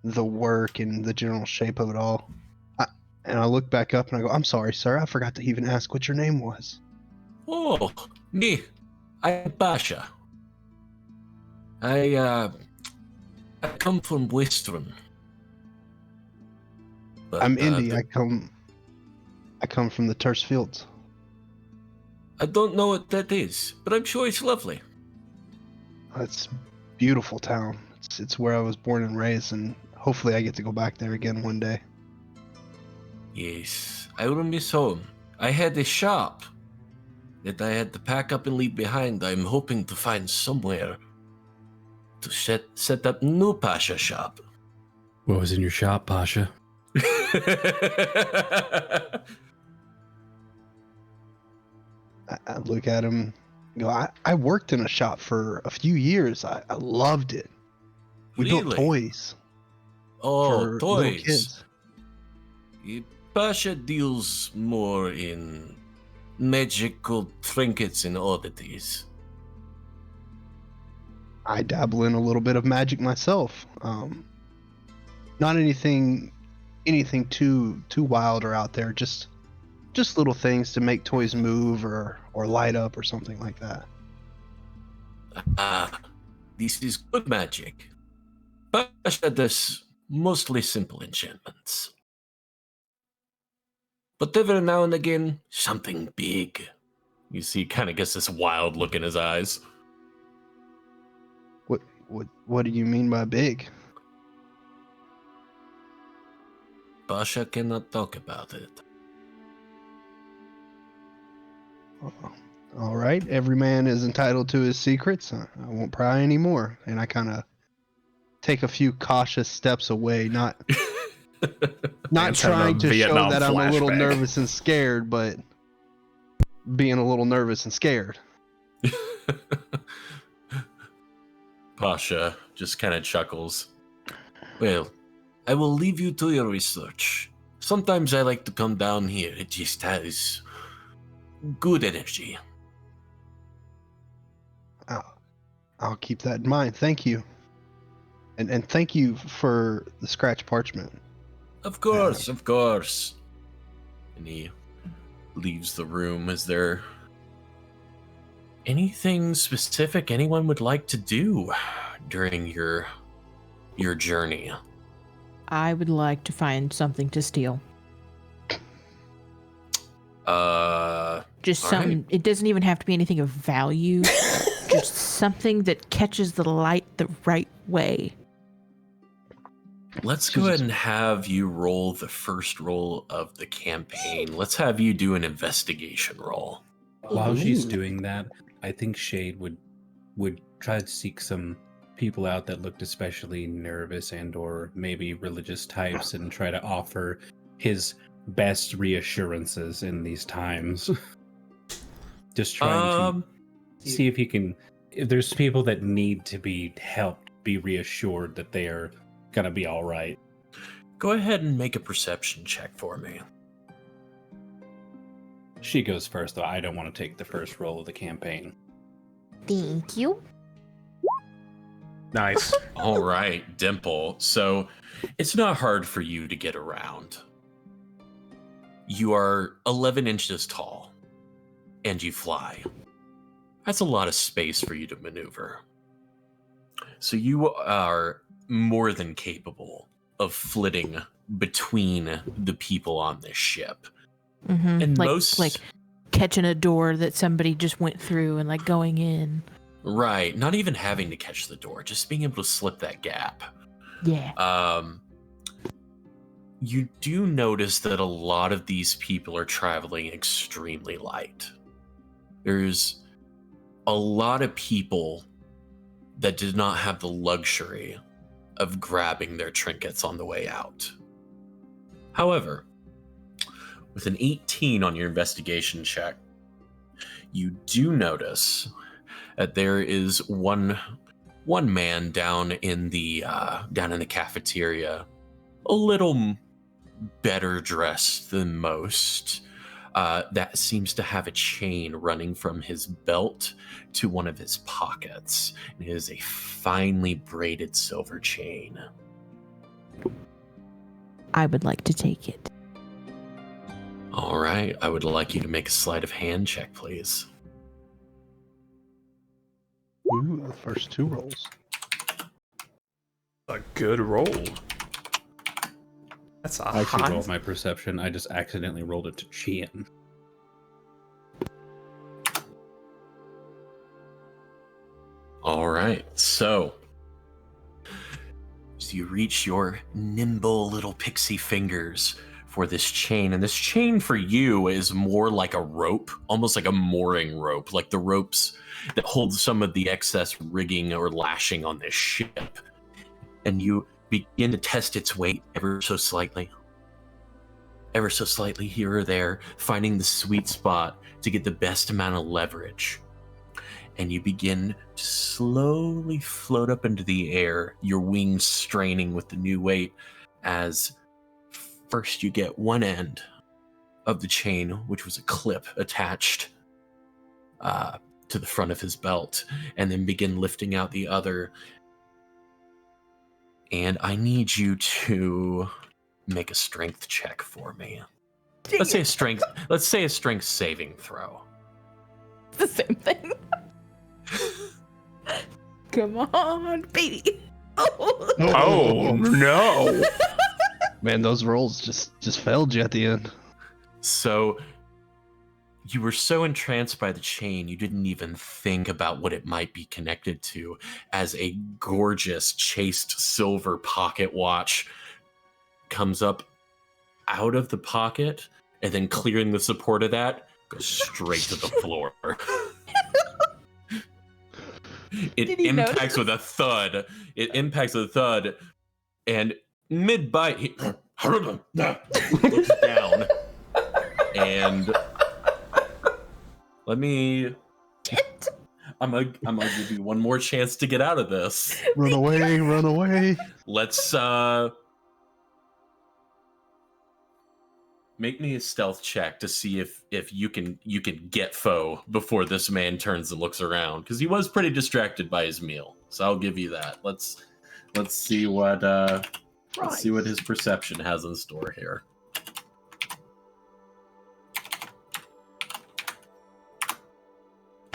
the work and the general shape of it all. And I look back up and I go, I'm sorry, sir. I forgot to even ask what your name was.
Oh, me. I'm Basha. I come from Western. But,
I'm Indy. I come from the Terse Fields.
I don't know what that is, but I'm sure it's lovely.
It's a beautiful town. It's where I was born and raised, and hopefully I get to go back there again one day.
Yes, I will miss home. I had a shop that I had to pack up and leave behind. I'm hoping to find somewhere to set up new Pasha shop.
What was in your shop, Pasha?
I look at him and go, I worked in a shop for a few years. I loved it. We built toys.
Oh,
for little
toys.
kids.
Pasha deals more in magical trinkets and oddities.
I dabble in a little bit of magic myself. Not anything too wild or out there. Just little things to make toys move or light up or something like that.
This is good magic. Pasha does mostly simple enchantments. But every now and again, something big. You see, kind of gets this wild look in his eyes.
What do you mean by big?
Pasha cannot talk about it.
All right, every man is entitled to his secrets. I won't pry anymore. And I kind of take a few cautious steps away, not
Man's having a
trying to show
Vietnam
that I'm a little
flashback.
nervous and scared, but being a little nervous and scared.
Pasha just kind of chuckles. Well, I will leave you to your research. Sometimes I like to come down here. It just has good energy.
I'll keep that in mind. Thank you. And thank you for the scratch parchment.
Of course, of course. And he leaves the room. Is there anything specific anyone would like to do during your journey?
I would like to find something to steal. Just
all
something.
right.
It doesn't even have to be anything of value. Just something that catches the light the right way.
Let's go ahead and have you roll the first roll of the campaign. Let's have you do an investigation roll.
While she's
Ooh.
doing that, I think Shade would try to seek some people out that looked especially nervous and or maybe religious types and try to offer his best reassurances in these times. Just trying to see if he can, if there's people that need to be helped be reassured that they are gonna be all right.
Go ahead and make a perception check for me.
She goes first, though. I don't want to take the first roll of the campaign.
Thank you.
Nice.
All right, Dimple. So it's not hard for you to get around. You are 11 inches tall, and you fly. That's a lot of space for you to maneuver. So you are more than capable of flitting between the people on this ship.
Mm-hmm.
And
like catching a door that somebody just went through and like going in.
Right, not even having to catch the door, just being able to slip that gap.
Yeah.
You do notice that a lot of these people are traveling extremely light. There's a lot of people that did not have the luxury of grabbing their trinkets on the way out. However, with an 18 on your investigation check, you do notice that there is one man down in the cafeteria, a little better dressed than most, that seems to have a chain running from his belt to one of his pockets. It is a finely braided silver chain.
I would like to take it.
All right, I would like you to make a sleight of hand check, please.
Ooh, the first two rolls.
A good roll. That's a
I actually
high.
rolled my perception. I just accidentally rolled it to Chian.
All right, so you reach your nimble little pixie fingers for this chain, and this chain for you is more like a rope, almost like a mooring rope, like the ropes that hold some of the excess rigging or lashing on this ship. And you begin to test its weight ever so slightly here or there, finding the sweet spot to get the best amount of leverage. And you begin to slowly float up into the air, your wings straining with the new weight, as first you get one end of the chain, which was a clip attached to the front of his belt, and then begin lifting out the other. And I need you to make a strength check for me. Let's say a strength saving throw.
It's the same thing. Come on, baby.
Oh no!
Man, those rolls just failed you at the end.
So you were so entranced by the chain, you didn't even think about what it might be connected to, as a gorgeous chased silver pocket watch comes up out of the pocket, and then clearing the support of that, goes straight to the floor. It
Did he
impacts
notice?
with a thud. It impacts with a thud, and mid-bite, he looks down. And let me... I'm gonna give you one more chance to get out of this.
Run away, run away.
Let's make me a stealth check to see if you can get foe before this man turns and looks around, because he was pretty distracted by his meal. So I'll give you that. Let's see what let's see what his perception has in store here.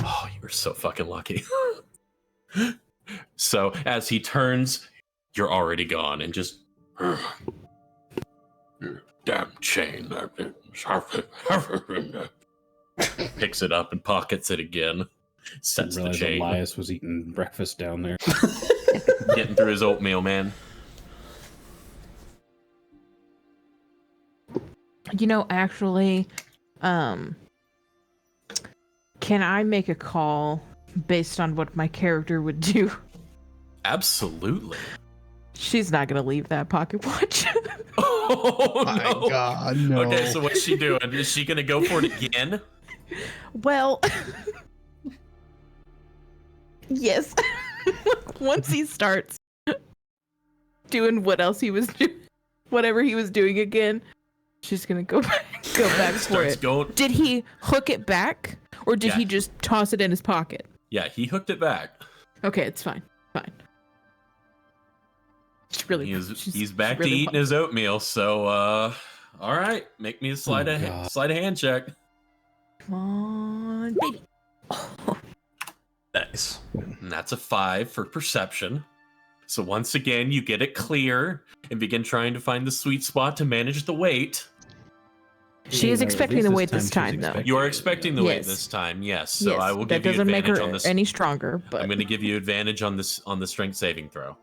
Oh, you were so fucking lucky. So as he turns, you're already gone, and just damn chain. Picks it up and pockets it again. Sets the
Realize
chain.
Elias was eating breakfast down there.
Getting through his oatmeal, man.
You know, actually, can I make a call based on what my character would do?
Absolutely.
She's not gonna leave that pocket watch.
Oh
My
no.
God, no.
Okay, so what's she doing? Is she gonna go for it again?
Well, yes. Once he starts doing whatever he was doing again, she's gonna go back for
Starts
it.
going.
Did he hook it back, or did
Yeah.
he just toss it in his pocket?
Yeah, he hooked it back.
Okay, it's fine. Fine. It's really.
He's back
really
to eating his oatmeal. So, all right, make me a sleight of hand check.
Come on, baby. Oh.
Nice.
And that's a 5 for perception. So once again, you get it clear and begin trying to find the sweet spot to manage the weight.
She is expecting the weight this time, though.
You are expecting the weight
Yes.
this time, yes. So
Yes,
I will
that
give you
doesn't make
advantage
her
on this.
any stronger. But
I'm going to give you advantage on the strength saving throw.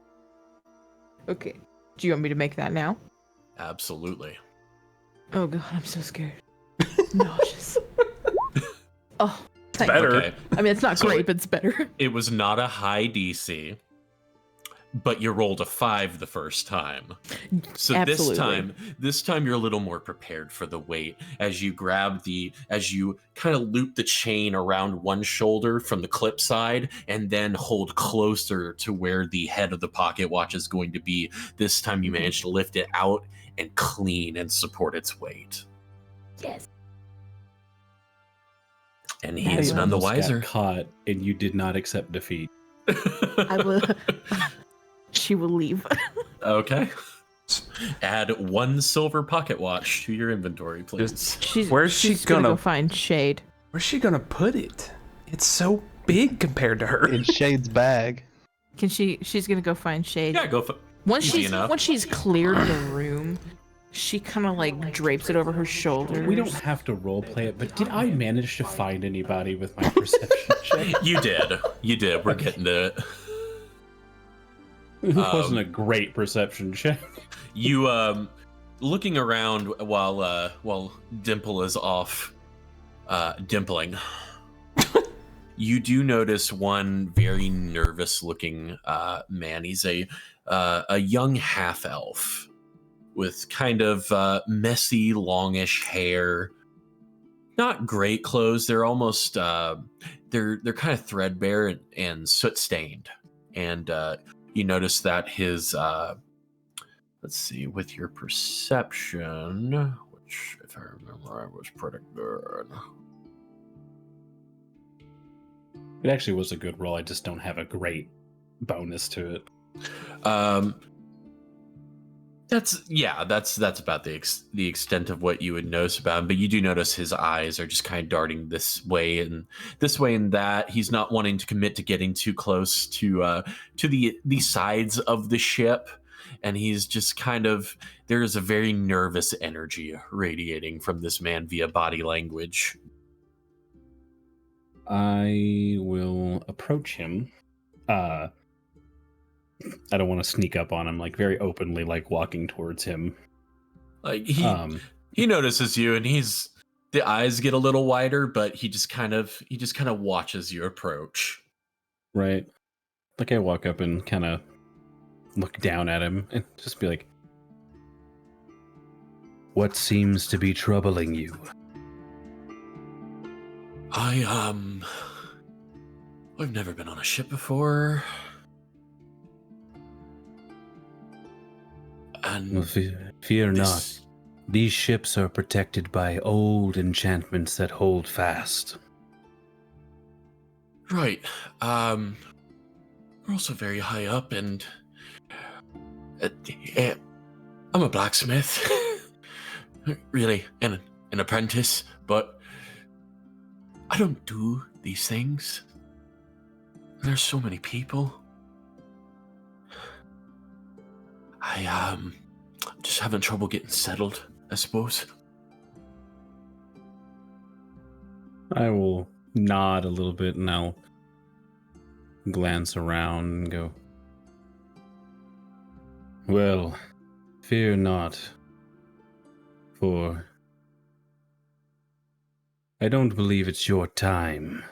okay. Do you want me to make that now?
Absolutely.
Oh god, I'm so scared. Nauseous. Oh, thank
better.
you.
Okay.
I mean, it's not
So-
great, but it's better.
It was not a high DC, but you rolled a 5 the first time. So
Absolutely.
this time you're a little more prepared for the weight as you kind of loop the chain around one shoulder from the clip side and then hold closer to where the head of the pocket watch is going to be. This time you manage to lift it out and clean and support its weight.
Yes.
And
Now
he is
you
none the
almost got
wiser.
caught, and you did not accept defeat.
I will. She will leave.
Okay. Add 1 silver pocket watch to your inventory, please.
Where's she
she's gonna
gonna
go find Shade?
Where's she gonna put it? It's so big compared to her.
In Shade's bag.
Can she? She's gonna go find Shade.
Yeah, go for
Once
easy enough.
she's cleared the room, she kind of like drapes it over her shoulders.
We don't have to roleplay it, but did I manage to find anybody with my perception check?
You did. We're getting to it.
It wasn't a great perception check.
You looking around while Dimple is off dimpling. You do notice one very nervous looking man. He's a young half elf with kind of messy, longish hair. Not great clothes. They're almost they're kind of threadbare and soot stained. And you notice that his let's see, with your perception, which if I remember I was pretty good.
It actually was a good roll. I just don't have a great bonus to it.
That's about the extent of what you would notice about him. But you do notice his eyes are just kind of darting this way and that. He's not wanting to commit to getting too close to the sides of the ship, and he's just kind of, there is a very nervous energy radiating from this man via body language.
I will approach him. I don't want to sneak up on him, like very openly, like walking towards him.
Like he notices you, and he's the eyes get a little wider, but he just kind of watches you approach.
Right. Like I walk up and kind of look down at him and just be like, "What seems to be troubling you?"
I've never been on a ship before. And
Well, fear not. These ships are protected by old enchantments that hold fast.
Right. We're also very high up, and I'm a blacksmith. Really, an apprentice, but I don't do these things. There's so many people. I'm just having trouble getting settled, I suppose.
I will nod a little bit and I'll glance around and go, "Well, fear not, for I don't believe it's your time.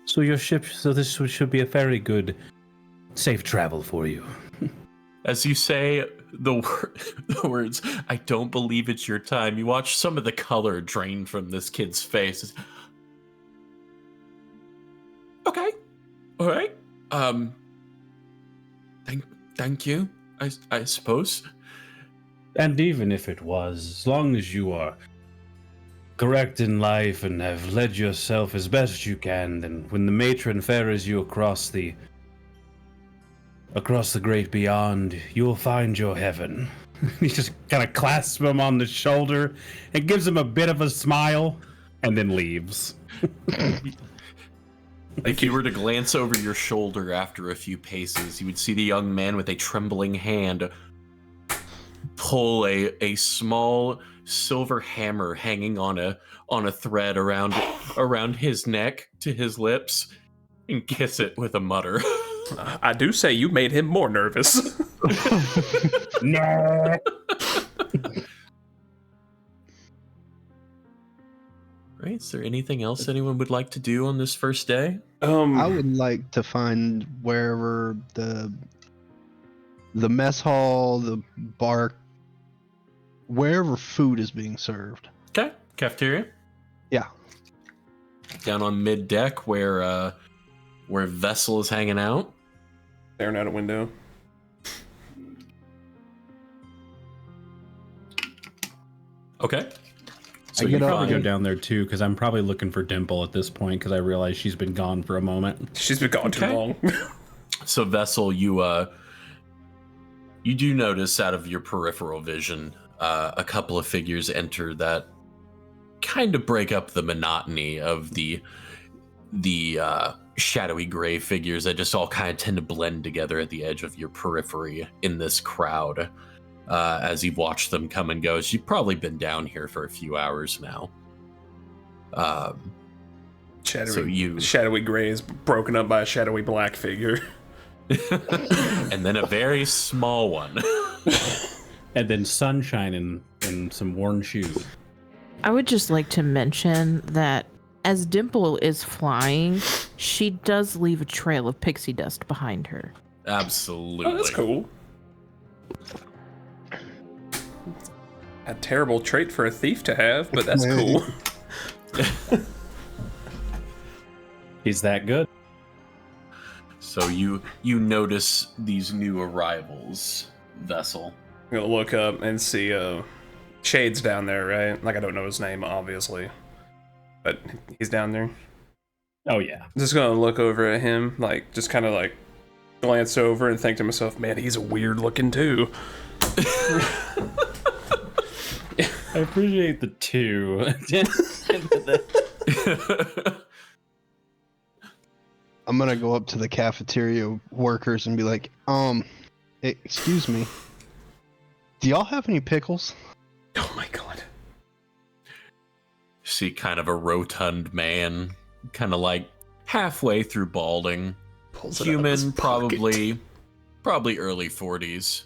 So this should be a very good, safe travel for you."
As you say the words, "I don't believe it's your time," you watch some of the color drain from this kid's face. Okay. All right. Thank you, I suppose.
And even if it was, as long as you are correct in life and have led yourself as best you can, then when the matron ferries you across the great beyond, you'll find your heaven. He just kind of clasps him on the shoulder and gives him a bit of a smile and then leaves.
If you were to glance over your shoulder after a few paces, you would see the young man with a trembling hand pull a small silver hammer hanging on a thread around his neck to his lips and kiss it with a mutter.
I do say you made him more nervous.
No.
Right, is there anything else anyone would like to do on this first day?
I would like to find wherever the mess hall, the bar, wherever food is being served.
Okay, cafeteria.
Yeah.
Down on mid deck where Vessel is hanging out.
Staring out a window.
Okay.
So you probably go down there too, because I'm probably looking for Dimple at this point, because I realize she's been gone for a moment.
She's been gone too long.
So Vessel, you do notice out of your peripheral vision a couple of figures enter that kind of break up the monotony of the shadowy gray figures that just all kind of tend to blend together at the edge of your periphery in this crowd. As you've watched them come and go, as you've probably been down here for a few hours now.
Shadowy gray is broken up by a shadowy black figure.
And then a very small one.
And then sunshine and some worn shoes.
I would just like to mention that as Dimple is flying, she does leave a trail of pixie dust behind her.
Absolutely.
Oh, that's cool. A terrible trait for a thief to have, but that's cool.
He's that good.
So you notice these new arrivals, Vessel.
I'm gonna look up and see Shade's down there, right? Like, I don't know his name, obviously, but he's down there.
Oh yeah.
I'm just gonna look over at him, like, just kind of like glance over and think to myself, man, he's weird looking too.
I appreciate the two.
I'm gonna go up to the cafeteria workers and be like, excuse me, do y'all have any pickles?
Oh my god.
See kind of a rotund man, kind of like halfway through balding.
Pulls it out of his
Human,
pocket.
probably early 40s.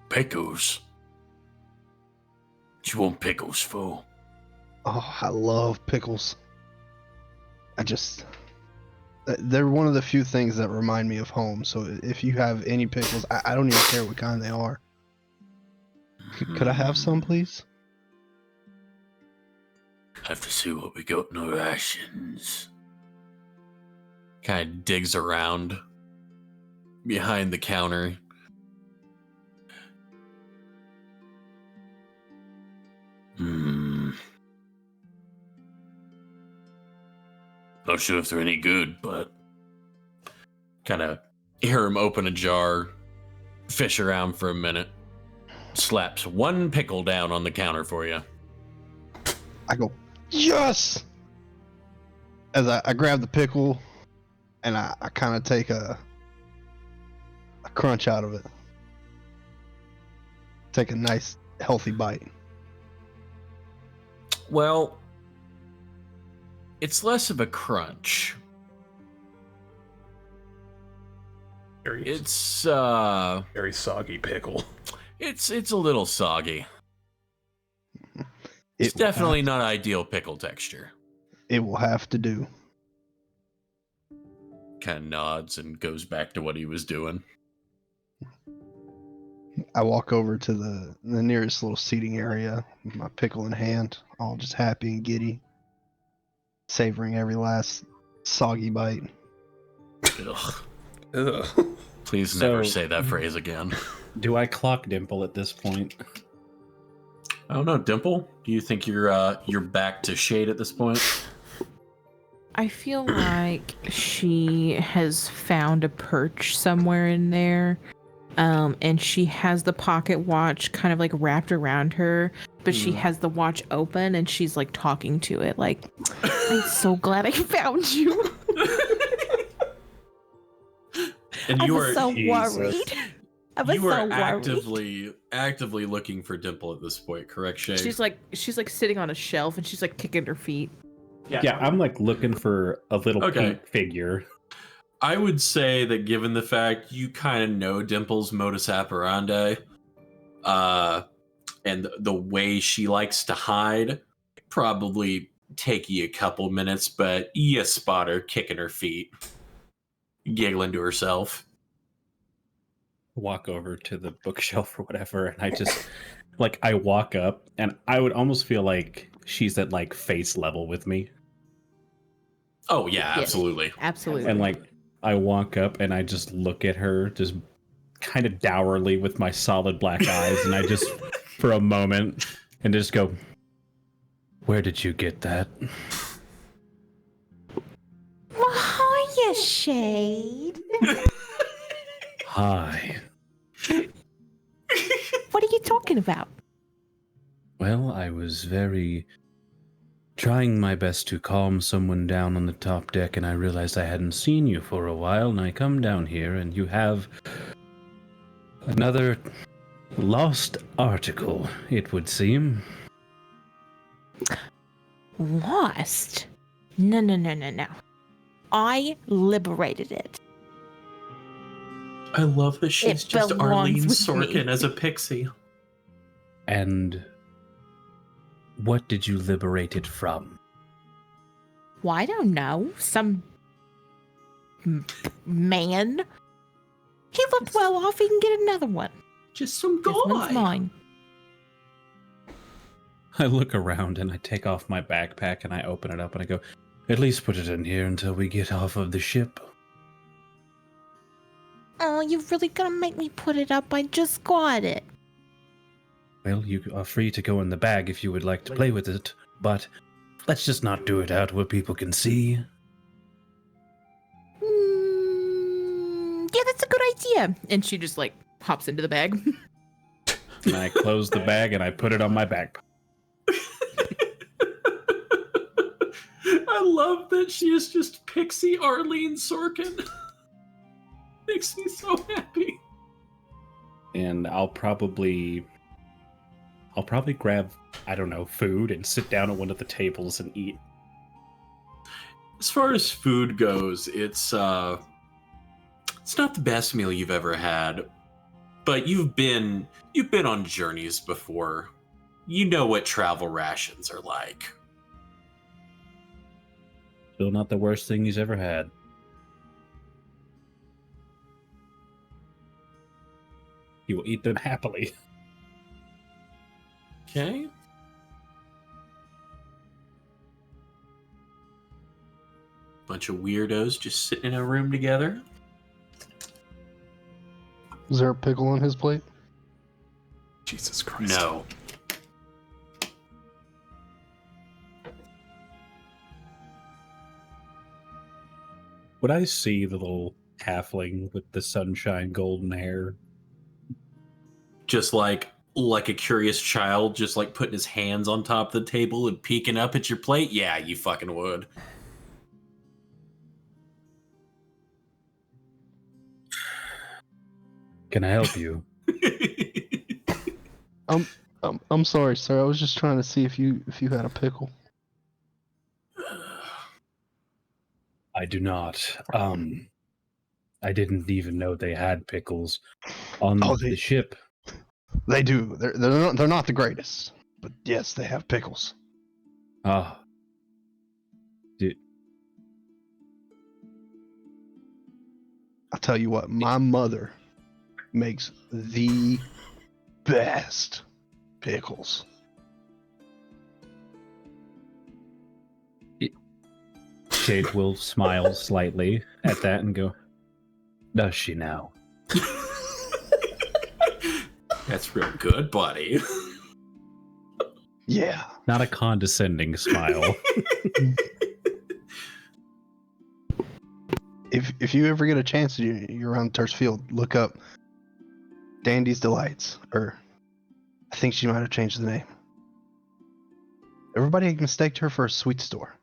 Pickles? What you want pickles for?
Oh, I love pickles. They're one of the few things that remind me of home. So if you have any pickles, I don't even care what kind they are. Could I have some, please?
Have to see what we got in our rations. Kind of digs around behind the counter. Not sure if they're any good, but kind of hear him open a jar, fish around for a minute, slaps one pickle down on the counter for you.
I go, yes! As I grab the pickle and I kind of take a crunch out of it. Take a nice, healthy bite.
Well, it's less of a crunch. It's
very soggy pickle.
It's a little soggy. It's definitely not ideal pickle texture.
It will have to do.
Kind of nods and goes back to what he was doing.
I walk over to the nearest little seating area with my pickle in hand, all just happy and giddy, savoring every last soggy bite.
Ugh.
Ugh.
Please never say that phrase again.
Do I clock Dimple at this point?
I don't know, Dimple. Do you think you're back to shade at this point?
I feel like she has found a perch somewhere in there. And she has the pocket watch kind of like wrapped around her, but she has the watch open and she's like talking to it like, I'm so glad I found you.
And
I
you
was
are
so
Jesus.
worried. I was
you are
so worried.
actively looking for Dimple at this point, correct, Shay?
She's like sitting on a shelf and she's like kicking her feet.
Yeah, I'm like looking for a little pink figure.
I would say that given the fact you kind of know Dimple's modus operandi, and the way she likes to hide, probably take you a couple minutes, but you spot her kicking her feet, giggling to herself.
Walk over to the bookshelf or whatever, and I just like I walk up, and I would almost feel like she's at like face level with me,
Oh yeah, absolutely.
Absolutely.
and like I walk up and I just look at her, just kind of dourly with my solid black eyes, and I just for a moment and just go, "Where did you get that?"
Well, hiya, Shade.
Hi.
What are you talking about?
Well, I was trying my best to calm someone down on the top deck, and I realized I hadn't seen you for a while, and I come down here, and you have another lost article, it would seem.
Lost? No. I liberated it.
I love that she's
It
just
belongs
Arlene
with
Sorkin
me.
as a pixie.
And what did you liberate it from?
Well, I don't know. Some man. He looked well off. He can get another one.
Just some
This one's mine.
I look around and I take off my backpack and I open it up and I go, at least put it in here until we get off of the ship.
Oh, you really gonna make me put it up? I just got it.
Well, you are free to go in the bag if you would like to play with it, but let's just not do it out where people can see.
Yeah, that's a good idea. And she just like hops into the bag.
And I close the bag and I put it on my backpack.
I love that she is just pixie Arlene Sorkin. Makes me so happy.
And I'll probably grab, I don't know, food and sit down at one of the tables and eat.
As far as food goes, it's not the best meal you've ever had, but you've been on journeys before. You know what travel rations are like.
Still not the worst thing he's ever had. He will eat them happily.
Okay. Bunch of weirdos just sitting in a room together.
Is there a pickle on his plate?
Jesus Christ.
No.
Would I see the little halfling with the sunshine golden hair?
Just like a curious child, just like putting his hands on top of the table and peeking up at your plate? Yeah, you fucking would.
Can I help you?
I'm sorry, sir. I was just trying to see if you had a pickle.
I do not. I didn't even know they had pickles on the ship.
They do. They're not the greatest, but yes, they have pickles.
Ah.
I'll tell you what, my mother makes the best pickles.
Jade will smile slightly at that and go, does she now?
That's real good, buddy.
Yeah.
Not a condescending smile.
If you ever get a chance, you're around Turffield, look up Dandy's Delights, or I think she might have changed the name. Everybody mistaked her for a sweet store.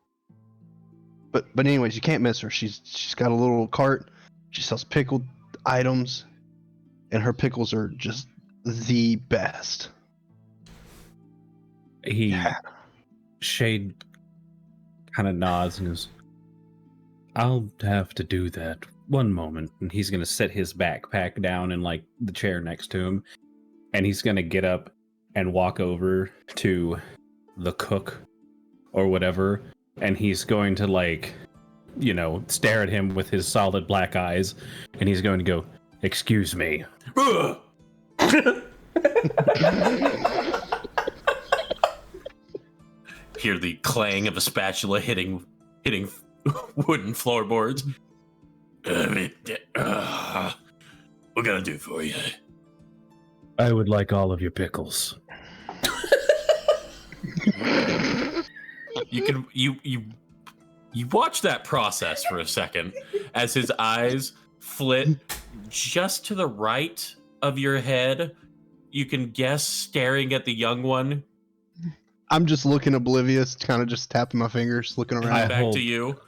But anyways, you can't miss her. She's got a little cart. She sells pickled items, and her pickles are just the best.
Shade kind of nods and goes, I'll have to do that. One moment. And he's going to set his backpack down in like the chair next to him. And he's going to get up and walk over to the cook or whatever. And he's going to like, stare at him with his solid black eyes. And he's going to go, excuse me.
Hear the clang of a spatula hitting wooden floorboards. What can I do for you?
I would like all of your pickles.
You watch that process for a second as his eyes flit just to the right of your head. You can guess, staring at the young one.
I'm just looking oblivious, kind of just tapping my fingers, looking around.
Back to you.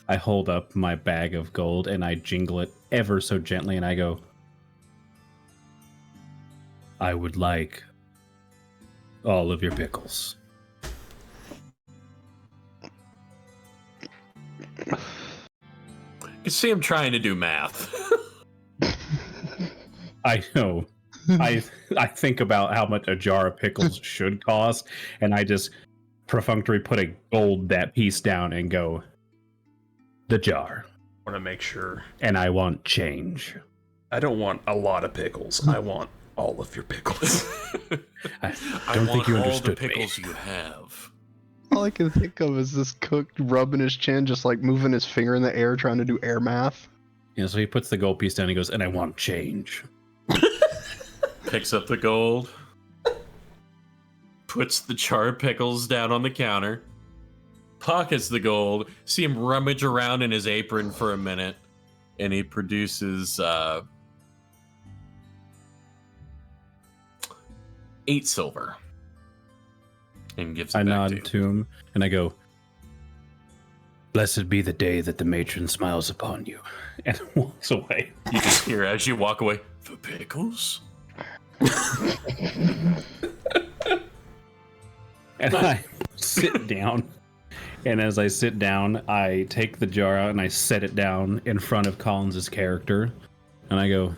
I hold up my bag of gold and I jingle it ever so gently and I go, I would like all of your pickles.
You see him trying to do math.
I know. I think about how much a jar of pickles should cost, and I just perfunctorily put a gold that piece down and go, the jar.
I want to make sure.
And I want change.
I don't want a lot of pickles. I want all of your pickles.
I don't think you understood
all the pickles you have.
All I can think of is this cook rubbing his chin, just like moving his finger in the air, trying to do air math.
Yeah, so he puts the gold piece down and he goes, and I want change.
Picks up the gold. Puts the charred pickles down on the counter. Pockets the gold. See him rummage around in his apron for a minute. And he produces 8 silver. And gives it
I
back
nod
to you.
to him and I go, blessed be the day that the matron smiles upon you. And walks away.
You just hear as you walk away, the pickles?
And I sit down. And as I sit down, I take the jar out and I set it down in front of Collins's character. And I go,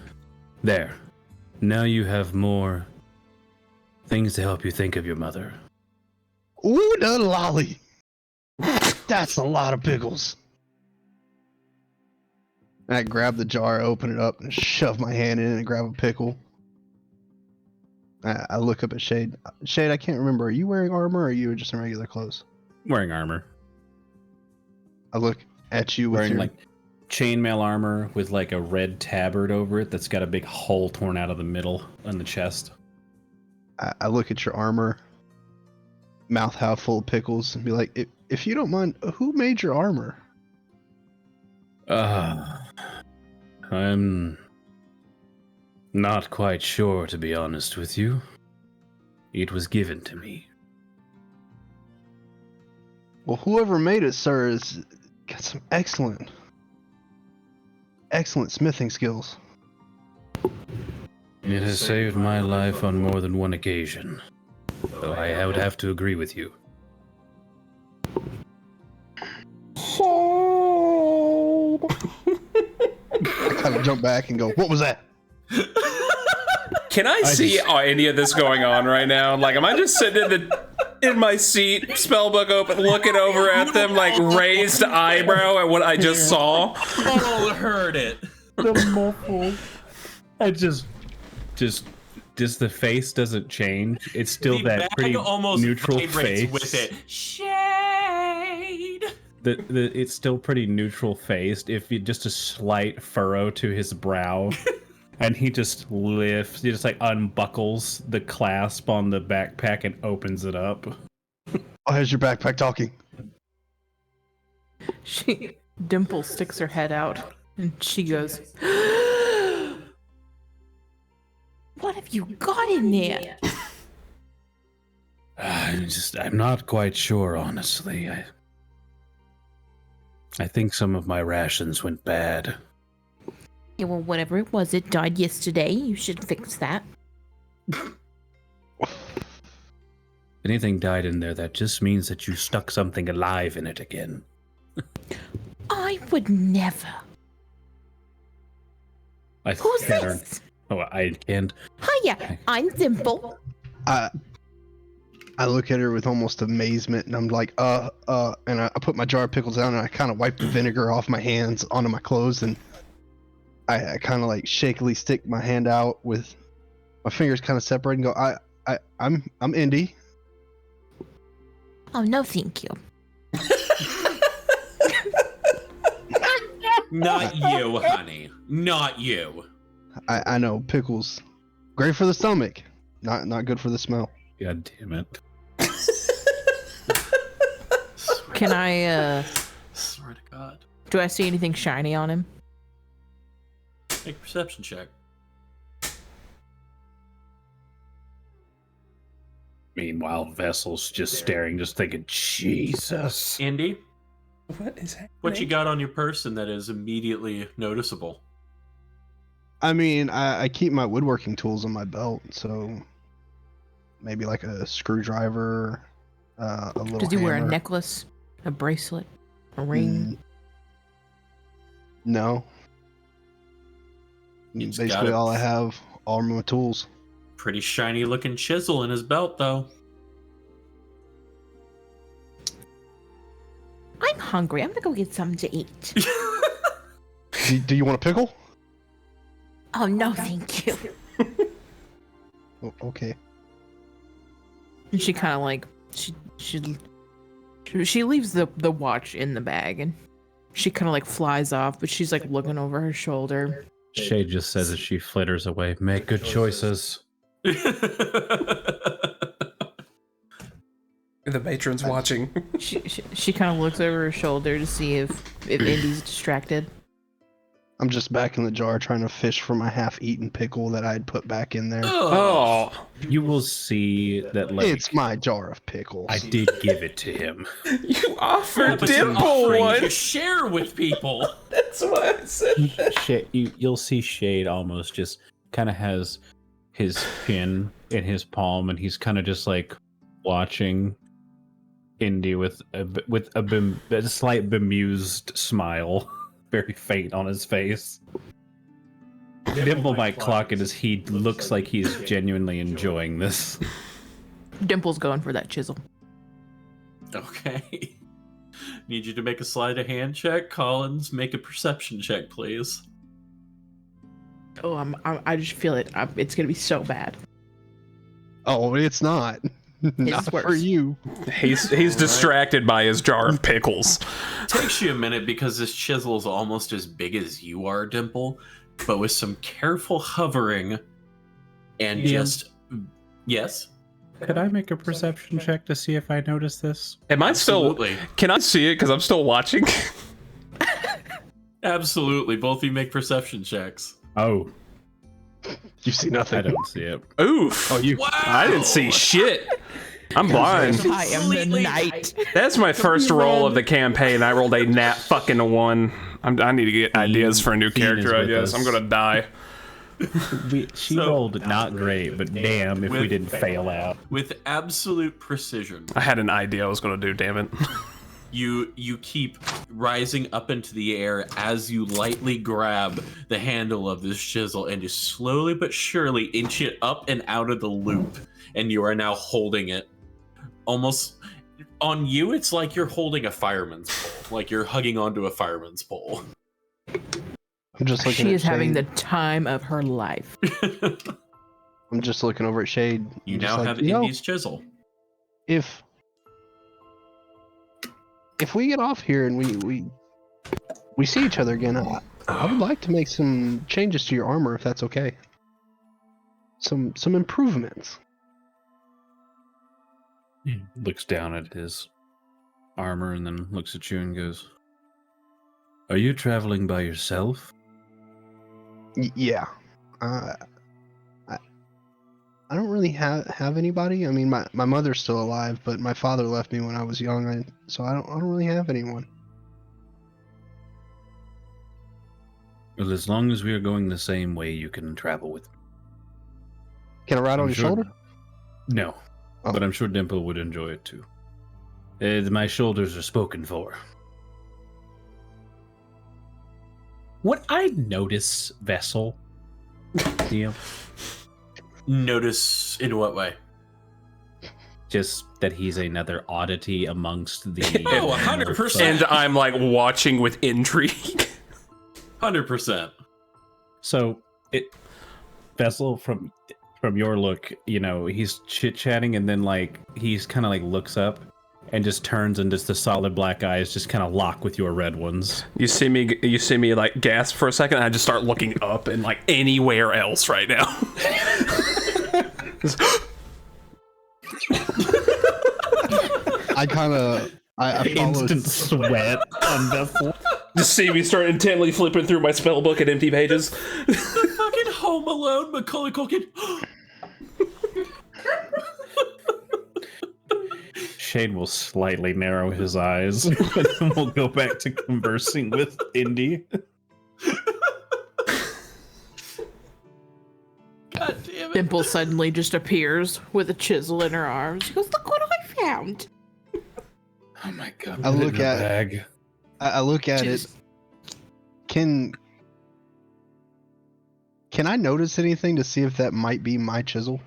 there. Now you have more things to help you think of your mother.
Ooh, the lolly. That's a lot of pickles. And I grab the jar, open it up, and shove my hand in and grab a pickle. I look up at Shade. Shade, I can't remember. Are you wearing armor or are you just in regular clothes?
Wearing armor.
I look at you with
Wearing
your...
like chainmail armor with like a red tabard over it that's got a big hole torn out of the middle on the chest.
I look at your armor, mouth half full of pickles, and be like, if you don't mind, who made your armor?
I'm not quite sure, to be honest with you. It was given to me.
Well, whoever made it, sir, has got some excellent smithing skills.
It has saved my life on more than one occasion, though I would have to agree with you.
I kind of jump back and go, what was that?
Can I see any of this going on right now? Like, am I just sitting in my seat, spellbook open, looking over at them, like raised eyebrow at what I just saw?
All heard it.
The muffle. I just the face doesn't change. It's still
The
that
bag
pretty
almost
neutral
vibrates
face.
with it. Shade.
It's still pretty neutral faced. If you just a slight furrow to his brow, and he just lifts, he just like unbuckles the clasp on the backpack and opens it up.
Oh, here's your backpack talking.
Dimple sticks her head out and she goes, "What have you got in there?"
I'm not quite sure, honestly. I think some of my rations went bad.
Yeah, well, whatever it was, it died yesterday. You should fix that.
Anything died in there, that just means that you stuck something alive in it again.
I would never. Who's this?
Oh, I can't.
Hiya, I'm Dimple.
I look at her with almost amazement, and I'm like, and I put my jar of pickles down, and I kind of wipe the vinegar off my hands onto my clothes, and I kind of like shakily stick my hand out with my fingers kind of separated and go, I'm Indy.
Oh, no, thank you.
Not you, honey. Not you.
I know, pickles, great for the stomach, not good for the smell.
God damn it.
Can I,
Swear to God.
do I see anything shiny on him?
Make a perception check.
Meanwhile, Vessel's just staring, just thinking, Jesus.
Indy,
What is happening?
what you got on your person that is immediately noticeable?
I mean, I keep my woodworking tools on my belt, so maybe like a screwdriver, a little
Does he wear a
hammer.
necklace, a bracelet, a ring?
No.
He's got
Basically,
it.
all I have, all my tools.
Pretty shiny looking chisel in his belt, though.
I'm hungry. I'm gonna go get something to eat.
Do you want a pickle?
Oh, no, thank you.
Oh, okay.
And she kind of like, she leaves the watch in the bag and she kind of like flies off, but she's like looking over her shoulder.
Shay just says as she flitters away, make good choices.
The matron's watching.
She kind of looks over her shoulder to see if Indy's distracted.
I'm just back in the jar trying to fish for my half-eaten pickle that I had put back in there.
Oh,
You will see that, like,
It's my jar of pickles.
I did give it to him.
you offered
But you're
Dimple
offering
one.
to share with people.
That's why I said that.
You'll see Shade almost just kind of has his pin in his palm, and he's kind of just like watching Indy with a slight bemused smile, very faint on his face. Dimple might clock it as he looks like he's genuinely enjoying this.
Dimple's going for that chisel.
Okay. Need you to make a sleight of hand check. Collins, make a perception check, please.
Oh, I just feel it. It's gonna be so bad.
Oh, it's not. Not for
worse.
you.
He's
Alright.
distracted by his jar of pickles.
Takes you a minute because this chisel is almost as big as you are, Dimple, but with some careful hovering and
Yeah.
just... Yes?
Could I make a perception check to see if I notice this?
Am I
Absolutely.
still? Can I see it? Because I'm still watching.
Absolutely. Both of you make perception checks.
Oh,
You see nothing.
I don't see it.
Oof!
Oh, you.
Wow!
I didn't see shit. I'm blind.
I am the knight.
That's my first roll of the campaign. I rolled a nat fucking 1. I need to get ideas for a new
Fiend is
character. I
with
guess
us.
I'm gonna die.
She
So-
rolled not great, but damn if we
With-
didn't fail out.
With absolute precision,
I had an idea I was gonna do. Damn it.
you keep rising up into the air as you lightly grab the handle of this chisel and just slowly but surely inch it up and out of the loop, and you are now holding it. Almost on you, it's like you're holding a fireman's pole, like you're hugging onto a fireman's pole.
I'm just looking
She
at
is having the
Shade.
time of her life.
I'm just looking over at Shade.
You
I'm just
now
like,
have
you know,
Indy's chisel.
if we get off here and we see each other again, I would like to make some changes to your armor if that's okay. Some improvements.
He looks down at his armor and then looks at you and goes, "Are you traveling by yourself?"
Yeah. I don't really have anybody. I mean, my mother's still alive, but my father left me when I was young, so I don't really have anyone.
Well, as long as we are going the same way, you can travel with me.
Can I ride on
I'm
your
sure-
shoulder?
No,
Oh.
but I'm sure Dimple would enjoy it too. My shoulders are spoken for. Would I notice Vessel? Yeah.
Notice in what way?
Just that he's another oddity amongst the.
Oh, 100%.
And I'm like watching with intrigue.
100%.
So Vessel, from your look, you know, he's chit chatting and then like he's kind of like looks up and just turns and just the solid black eyes just kind of lock with your red ones.
You see me like gasp for a second, and I just start looking up and like anywhere else right now.
I follow.
Instant sweat on Vessel.
Just see me start intently flipping through my spell book at empty pages.
The fucking Home Alone Macaulay Culkin.
Shane will slightly narrow his eyes, and then we'll go back to conversing with Indy.
God damn it.
Dimple suddenly just appears with a chisel in her arms. She goes, "Look what I found!"
Oh my god!
I
put it
look
in a
at-
bag.
I look at it. Can I notice anything to see if that might be my chisel?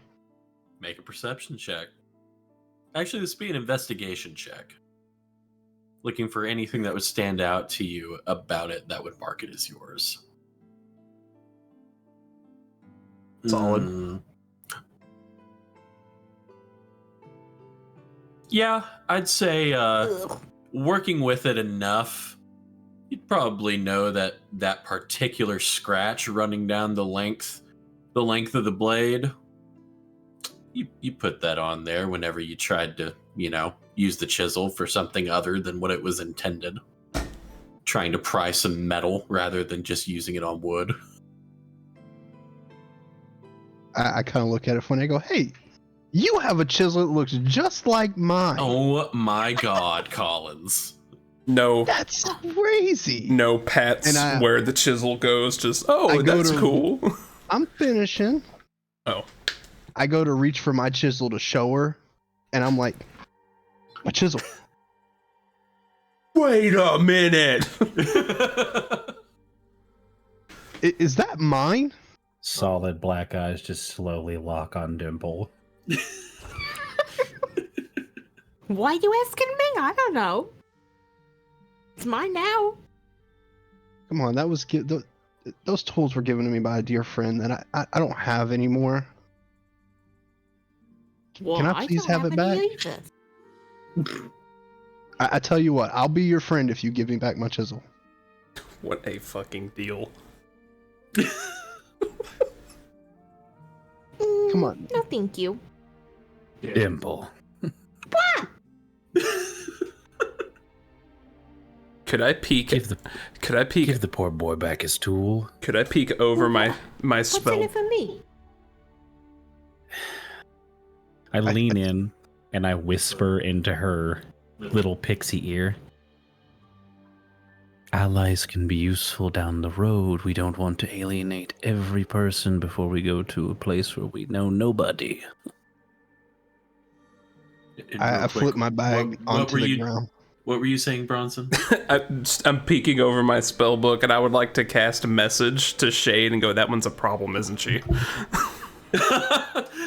Make a perception check. Actually, this would be an investigation check. Looking for anything that would stand out to you about it that would mark it as yours.
Solid.
Yeah, I'd say working with it enough, you'd probably know that that particular scratch running down the length of the blade, you put that on there whenever you tried to, use the chisel for something other than what it was intended. Trying to pry some metal rather than just using it on wood.
I kind of look at it funny. I go, "Hey, you have a chisel that looks just like mine."
Oh my god, Collins.
No
That's crazy.
pets
And I-
where the chisel goes. Just
I go
that's
to-
cool.
I'm finishing.
Oh.
I go to reach for my chisel to show her, and I'm like, "My chisel."
Wait a minute.
Is that mine?
Solid black eyes just slowly lock on Dimple.
Why you asking me? I don't know. It's mine now.
Come on, that was those tools were given to me by a dear friend that I don't have anymore.
Well,
Can I please
don't
have it back?
any either.
I tell you what, I'll be your friend if you give me back my chisel.
What a fucking deal.
Come on.
No, thank you.
Dimple.
Could I peek?
Give the
Could I peek?
give the poor boy back his tool.
Could I peek over my
What's in
spell?
it for me?
I lean in and I whisper into her little pixie ear. Allies can be useful down the road. We don't want to alienate every person before we go to a place where we know nobody.
And
I
real
flip
quick,
my bag onto the ground.
What were you saying, Bronson?
I'm peeking over my spell book, and I would like to cast a message to Shade and go, "That one's a problem, isn't she?"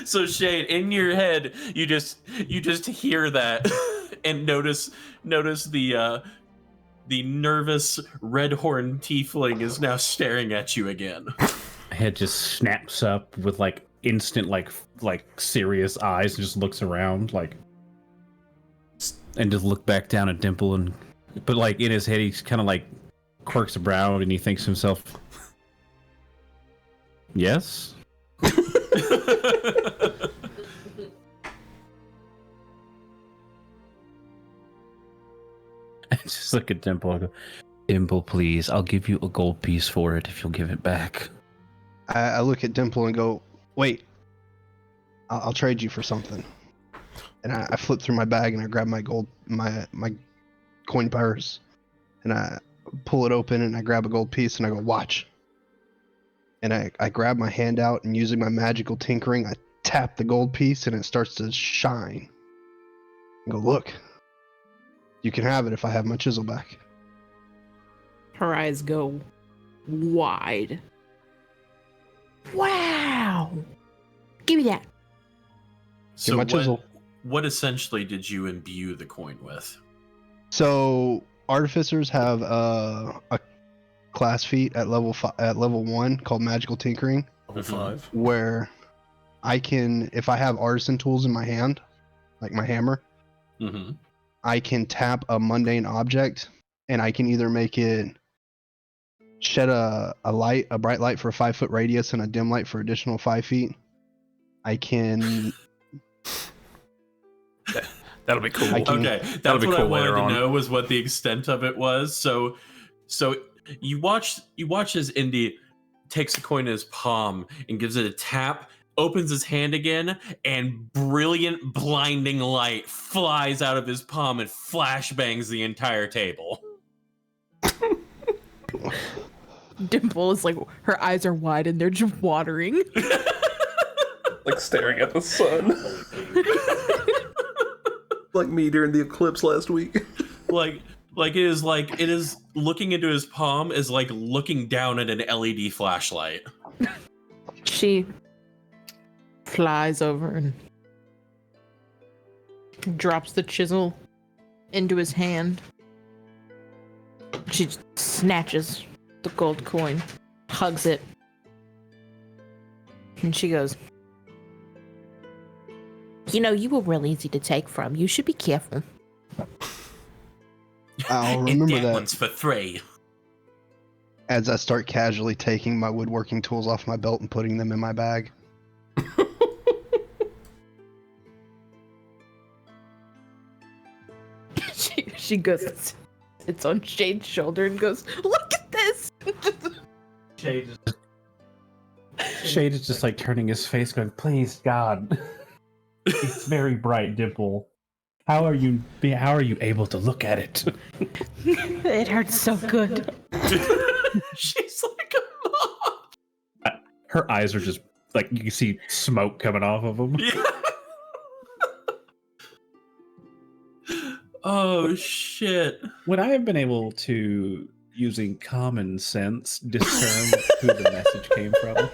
So Shade, in your head, you just hear that and notice the nervous red-horned tiefling is now staring at you again.
My head just snaps up with like instant like serious eyes and just looks around like and just look back down at Dimple and but like in his head he's kind of like quirks a brow and he thinks to himself, yes. I just look at Dimple and go, Dimple, please, I'll give you a gold piece for it if you'll give it back.
I look at Dimple and go, wait, I'll trade you for something. And I flip through my bag and I grab my coin purse and I pull it open and I grab a gold piece and I go, watch. And I grab my hand out and using my magical tinkering, I tap the gold piece and it starts to shine. I go, look, you can have it if I have my chisel back.
Her eyes go wide. Wow! Give me that.
So
my chisel.
what essentially did you imbue the coin with?
So artificers have a class feat at level 1 called magical tinkering,
Level 5.
where I can, if I have artisan tools in my hand, like my hammer,
Mm-hmm.
I can tap a mundane object and I can either make it shed a bright light for a 5-foot radius and a dim light for additional 5 feet. I can
That'll be cool.
Okay,
That'll
that's
be
what I
cool
wanted
later
to
on.
know was what the extent of it was. So you watch as Indy takes the coin in his palm and gives it a tap, opens his hand again, and brilliant blinding light flies out of his palm and flashbangs the entire table.
Dimple is like, her eyes are wide and they're just watering.
Like staring at the sun. Like me during the eclipse last week.
It is looking into his palm is like looking down at an LED flashlight.
She flies over and drops the chisel into his hand. She snatches the gold coin, hugs it, and she goes, "You know, you were real easy to take from. You should be careful."
I'll
And
remember
that
that
one's for 3.
as I start casually taking my woodworking tools off my belt and putting them in my bag.
She goes, it's on Shade's shoulder and goes, "Look at this!"
Shade is just like turning his face, going, "Please, God." It's very bright, Dimple. How are you able to look at it?
It hurts so good.
She's like a mom.
Her eyes are just like you can see smoke coming off of them.
Yeah. Oh shit.
Would I have been able to, using common sense, discern who the message came from?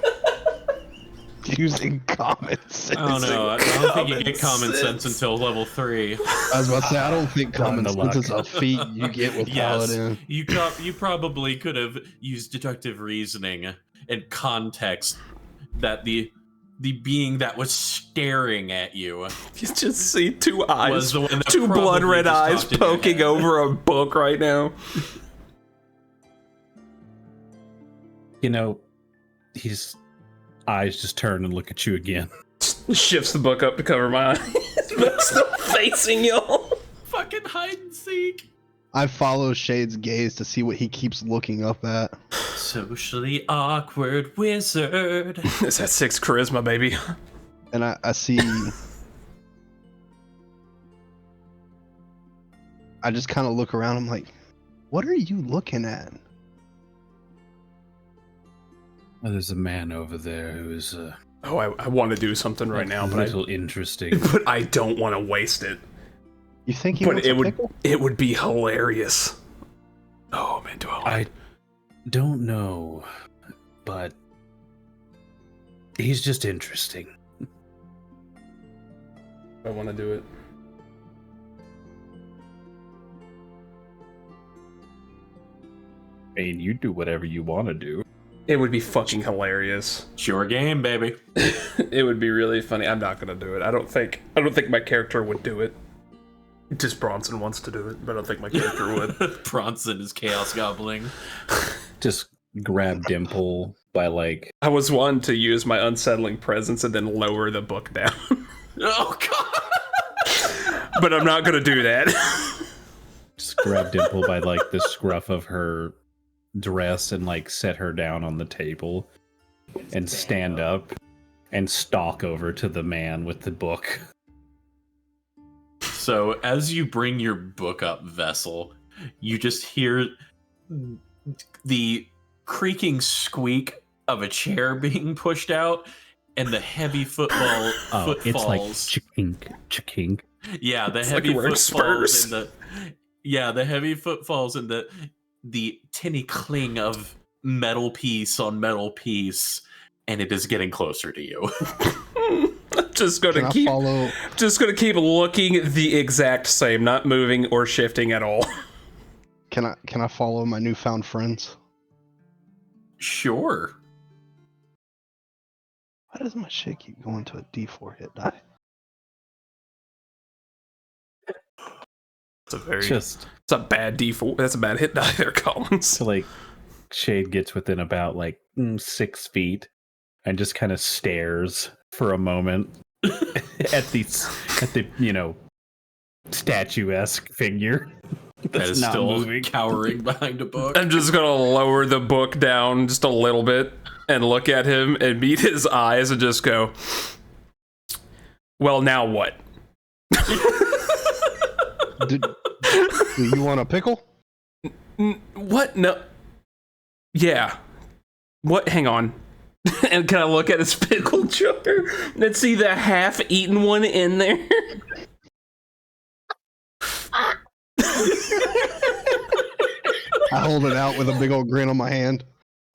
using common sense.
I don't know. I don't think you
Common
get common sense
sense.
until level 3.
I was about to say, I don't think common
the
sense
luck.
is a feat you get with
Yes,
Paladin.
you probably could have used deductive reasoning and context that the being that was staring at you
You just see two eyes,
was the one that
two blood
probably
red
just
eyes
talked in your
poking
head.
over a book right now.
You know, his eyes just turn and look at you again.
Shifts the book up to cover my eyes, but still facing y'all.
Fucking hide and seek.
I follow Shade's gaze to see what he keeps looking up at.
Socially awkward wizard.
It's that 6 charisma, baby.
And I see... I just kind of look around. I'm like, what are you looking at?
Oh, there's a man over there who's
Oh, I want to do something right now,
a
but
little interesting.
but I don't want to waste it.
You think he
But
wants a pickle?
it would be hilarious. Oh man, do I?
I don't know, but he's just interesting.
I want to do it.
I mean, you do whatever you want to do.
It would be fucking hilarious.
It's your game, baby.
It would be really funny. I'm not gonna do it. I don't think my character would do it. Just Bronson wants to do it, but I don't think my character would.
Bronson is chaos gobbling.
Just grab Dimple by like
I was one to use my unsettling presence and then lower the book down.
Oh god.
But I'm not gonna do that.
just grab Dimple by like the scruff of her dress and like set her down on the table and stand up and stalk over to the man with the book.
So as you bring your book up, Vessel, you just hear the creaking squeak of a chair being pushed out and the heavy footfalls.
It's like chink, chink.
Yeah, the
It's like
heavy
wearing
footfalls
spurs.
and the heavy footfalls and the tinny cling of metal piece on metal piece, and it is getting closer to you.
I'm just
Can
gonna
I
keep
follow?
just gonna keep looking the exact same, not moving or shifting at all.
Can I follow my newfound friends?
Sure.
Why does my shit keep going to a D4 hit die?
It's a very
Just
it's a bad D4. That's a bad hit die there, Collins.
so like Shade gets within about like 6 feet and just kind of stares for a moment at the statuesque figure
That is
not
still
moving.
cowering behind a book.
I'm just gonna lower the book down just a little bit and look at him and meet his eyes and just go, well, now what?
Do you want a pickle?
What? No. Yeah. What? Hang on. And can I look at his pickle jar and see the half-eaten one in there?
I hold it out with a big old grin on my hand,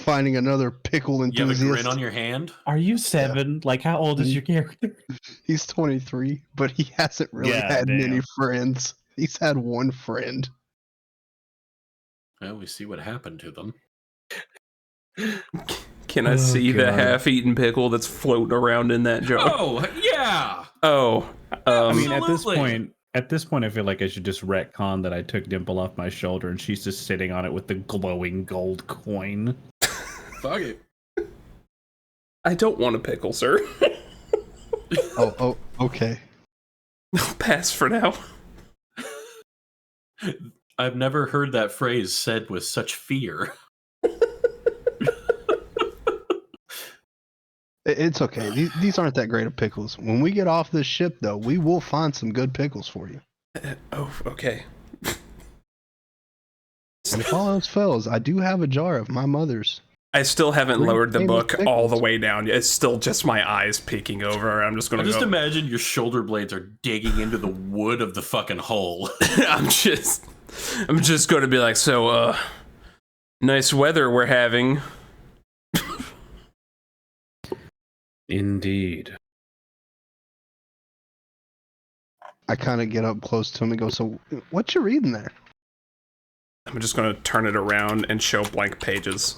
finding another pickle
You have a
enthusiast.
grin on your hand?
Are you 7? Like, how old is your character?
He's 23, but he hasn't really
God
had
damn.
many friends. He's had one friend.
Well, we see what happened to them.
Can I
Oh,
see the
God.
half-eaten pickle that's floating around in that jar?
Oh, yeah!
Oh.
I mean, at this
Absolutely.
point, I feel like I should just retcon that I took Dimple off my shoulder and she's just sitting on it with the glowing gold coin.
Fuck it.
I don't want a pickle, sir.
Oh, okay.
Pass for now.
I've never heard that phrase said with such fear.
It's okay. These aren't that great of pickles. When we get off this ship, though, we will find some good pickles for you.
Oh, okay.
And if all else fails, I do have a jar of my mother's.
I still haven't
Green
lowered the
famous
book all the
pickles.
way down. It's still just my eyes peeking over. I'm just
I
gonna
just
go.
imagine your shoulder blades are digging into the wood of the fucking hole.
I'm just gonna be like, so, nice weather we're having.
Indeed.
I kind of get up close to him and go, "So, what you reading there?"
I'm just gonna turn it around and show blank pages.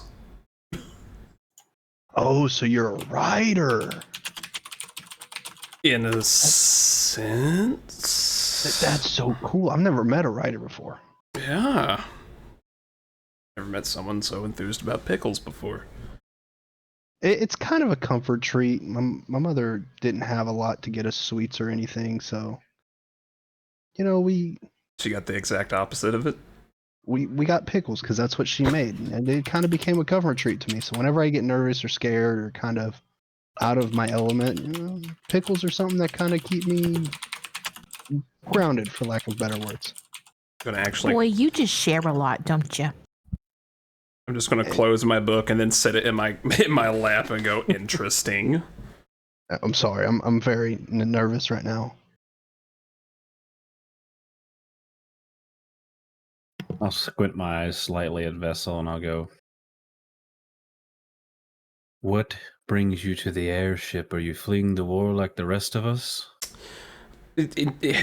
Oh, so you're a writer.
In a sense.
That's so cool. I've never met a writer before.
Yeah. Never met someone so enthused about pickles before.
It's kind of a comfort treat. My mother didn't have a lot to get us sweets or anything, so we
She got the exact opposite of it.
we got pickles because that's what she made, and it kind of became a comfort treat to me. So whenever I get nervous or scared or kind of out of my element, pickles are something that kind of keep me grounded, for lack of better words.
Gonna actually.
Boy, you just share a lot, don't you?
I'm just gonna close my book and then set it in my lap and go, interesting.
I'm sorry. I'm very nervous right now.
I'll squint my eyes slightly at Vessel and I'll go, "What brings you to the airship? Are you fleeing the war like the rest of us?"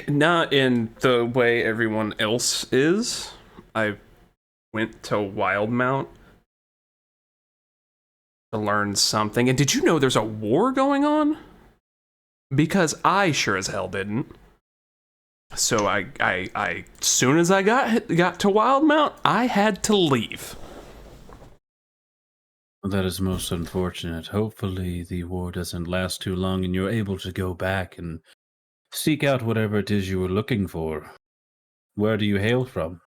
Not in the way everyone else is. I went to Wildmount to learn something. And did you know there's a war going on? Because I sure as hell didn't. So I soon as I got to Wildmount, I had to leave.
That is most unfortunate. Hopefully the war doesn't last too long and you're able to go back and seek out whatever it is you were looking for. Where do you hail from?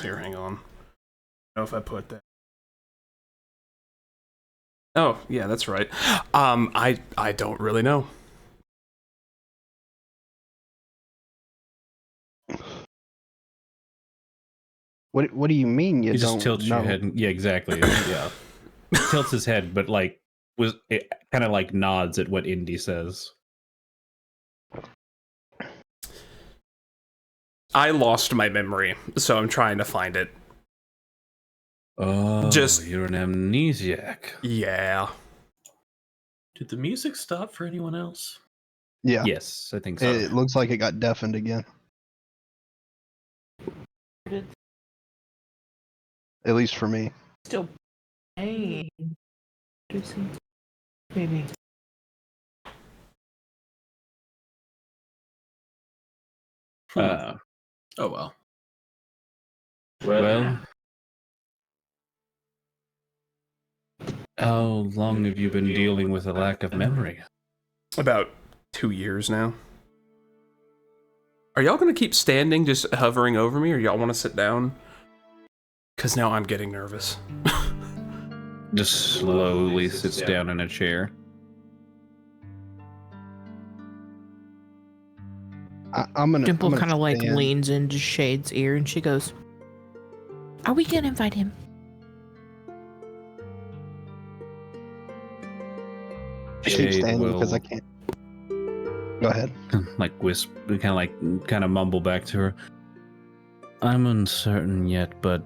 Here, hang on. I don't know if I put that. Oh, yeah, that's right. I don't really know.
What do you mean you
He
don't
just tilts
know?
your head. Yeah, exactly. Yeah. Tilts his head, but it kind of like nods at what Indy says.
I lost my memory, so I'm trying to find it.
Oh,
Just-
you're an amnesiac.
Yeah.
Did the music stop for anyone else?
Yeah.
Yes, I think so.
It looks like it got deafened again. At least for me.
Still. Hey. Maybe.
Oh well.
Well, how long have you been dealing with a lack of memory?
About 2 years now. Are y'all gonna keep standing, just hovering over me, or y'all want to sit down? Because now I'm getting nervous.
Just slowly sits down in a chair.
I'm gonna.
Dimple
I'm gonna
kind of like
stand.
leans into Shade's ear and she goes, "Are we gonna invite him?"
I keep
Shade
standing because I
will-
can't. Go ahead.
Like whisper, kind of mumble back to her. I'm uncertain yet, but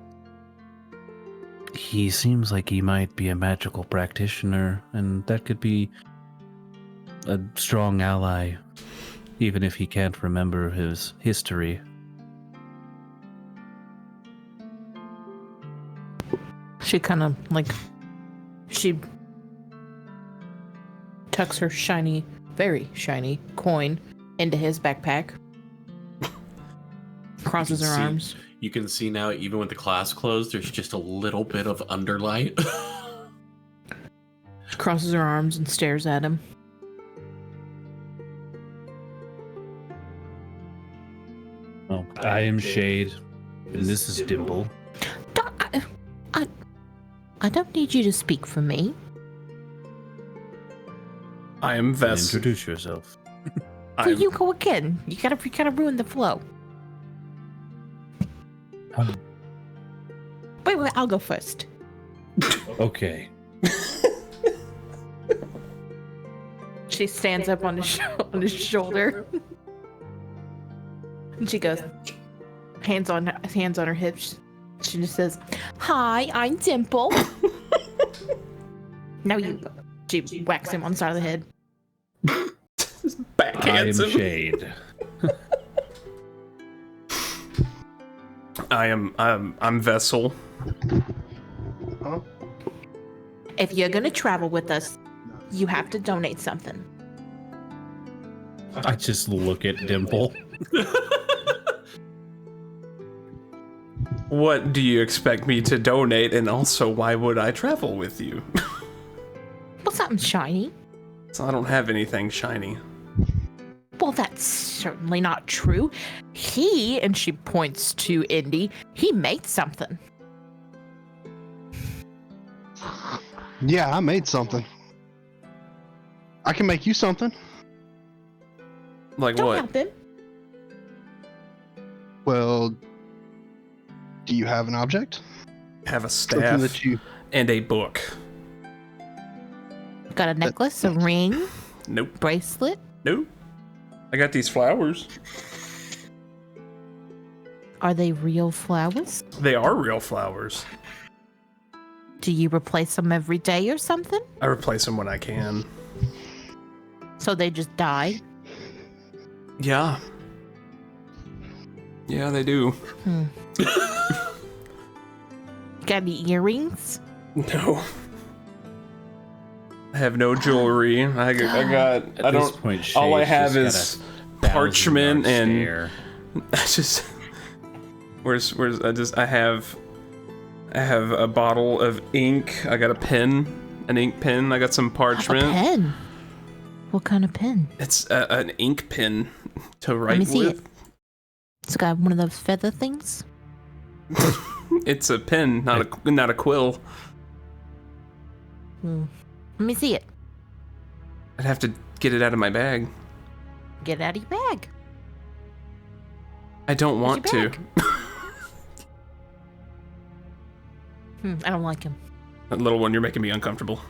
he seems like he might be a magical practitioner, and that could be a strong ally, even if he can't remember his history.
She kind of she tucks her shiny, very shiny coin into his backpack. Crosses her arms.
You can see now, even with the class closed, there's just a little bit of underlight.
Crosses her arms and stares at him.
Oh, I am Shade, and this is Dimple.
I don't need you to speak for me.
I am Vess.
Introduce yourself.
Well, you go again. You gotta ruin the flow. Wait, I'll go first.
Okay.
She stands up on his shoulder. And she goes, hands on her hips. She just says, "Hi, I'm Dimple." No, you. She whacks him on the side of the head.
Just
I
backhands
am
him.
Shade.
I'm Vessel.
Huh?
If you're gonna travel with us, you have to donate something.
I just look at Dimple.
What do you expect me to donate, and also why would I travel with you?
Well, something shiny.
So I don't have anything shiny.
Well, that's certainly not true. He, and she points to Indy, he made something.
Yeah, I made something. I can make you something.
Like
Don't
what?
help him.
Well, do you have an object?
Have a
Something
staff
that you.
and a book.
Got a necklace, a ring,
Nope.
bracelet.
Nope. I got these flowers.
Are they real flowers?
They are real flowers.
Do you replace them every day or something?
I replace them when I can.
So they just die?
Yeah. Yeah, they do.
Got any earrings?
No. I have no jewelry. I got.
At
I
this
don't.
point,
all I
Shade's
have
just
is
got a
parchment
1,000-yard
and.
stare.
I just. Where's I have a bottle of ink. I got a pen, an ink pen. I got some
A
parchment.
pen? What kind of pen?
It's an ink pen to write
Let me see
with.
it. It's got one of those feather things.
It's a pen, not a quill.
Let me see it.
I'd have to get it out of my bag.
Get it out of your bag.
I don't want
your
to.
I don't like him.
That little one, you're making me uncomfortable.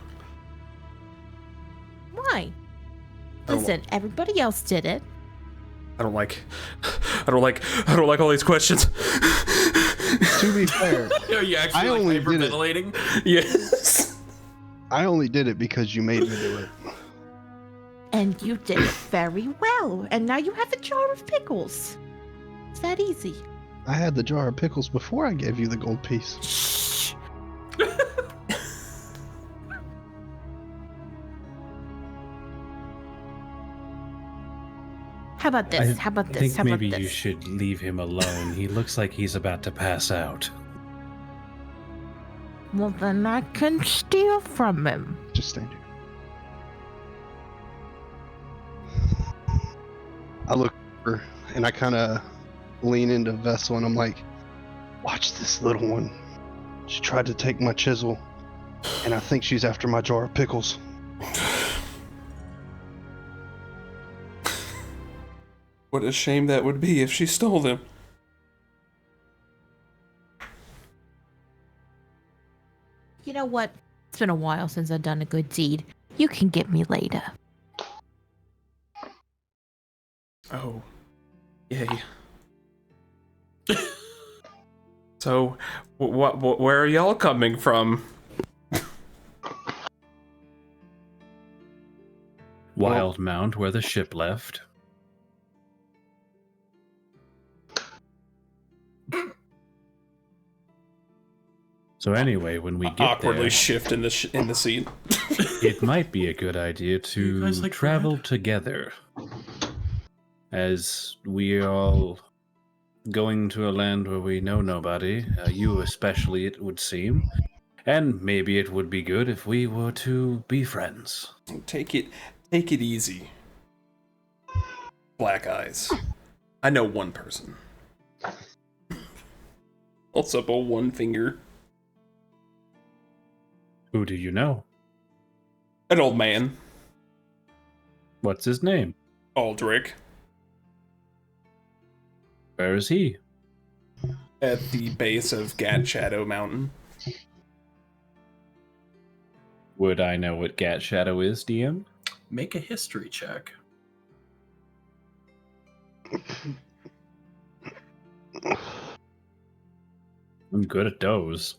Why?
I don't
Listen, everybody else did it.
I don't like all these questions.
To be fair,
Are you actually
I only did it.
hyperventilating?
Yes.
I only did it because you made me do it.
And you did it very well. And now you have a jar of pickles. It's that easy.
I had the jar of pickles before I gave you the gold piece.
Shh. How about this? How about
I
this?
think
How about
maybe
this?
you should leave him alone. He looks like he's about to pass out.
Well, then I can steal from him.
Just stand here. I look over and I kind of lean into Vessel and I'm like, watch this little one. She tried to take my chisel and I think she's after my jar of pickles.
What a shame that would be if she stole them.
You know what? It's been a while since I've done a good deed. You can get me later.
Oh. Yay. So, where are y'all coming from?
Wildmount, where the ship left. So anyway, when we get
Awkwardly
there,
shift in the seat.
it might be a good idea
You
to
guys like
travel
bread?
together. As we are all going to a land where we know nobody, you especially, it would seem. And maybe it would be good if we were to be friends.
Take it easy. Black eyes. I know one person. Holds up a one finger.
Who do you know?
An old man.
What's his name?
Aldrich.
Where is he?
At the base of Gat Shadow Mountain.
Would I know what Gat Shadow is, DM?
Make a history check.
I'm good at those.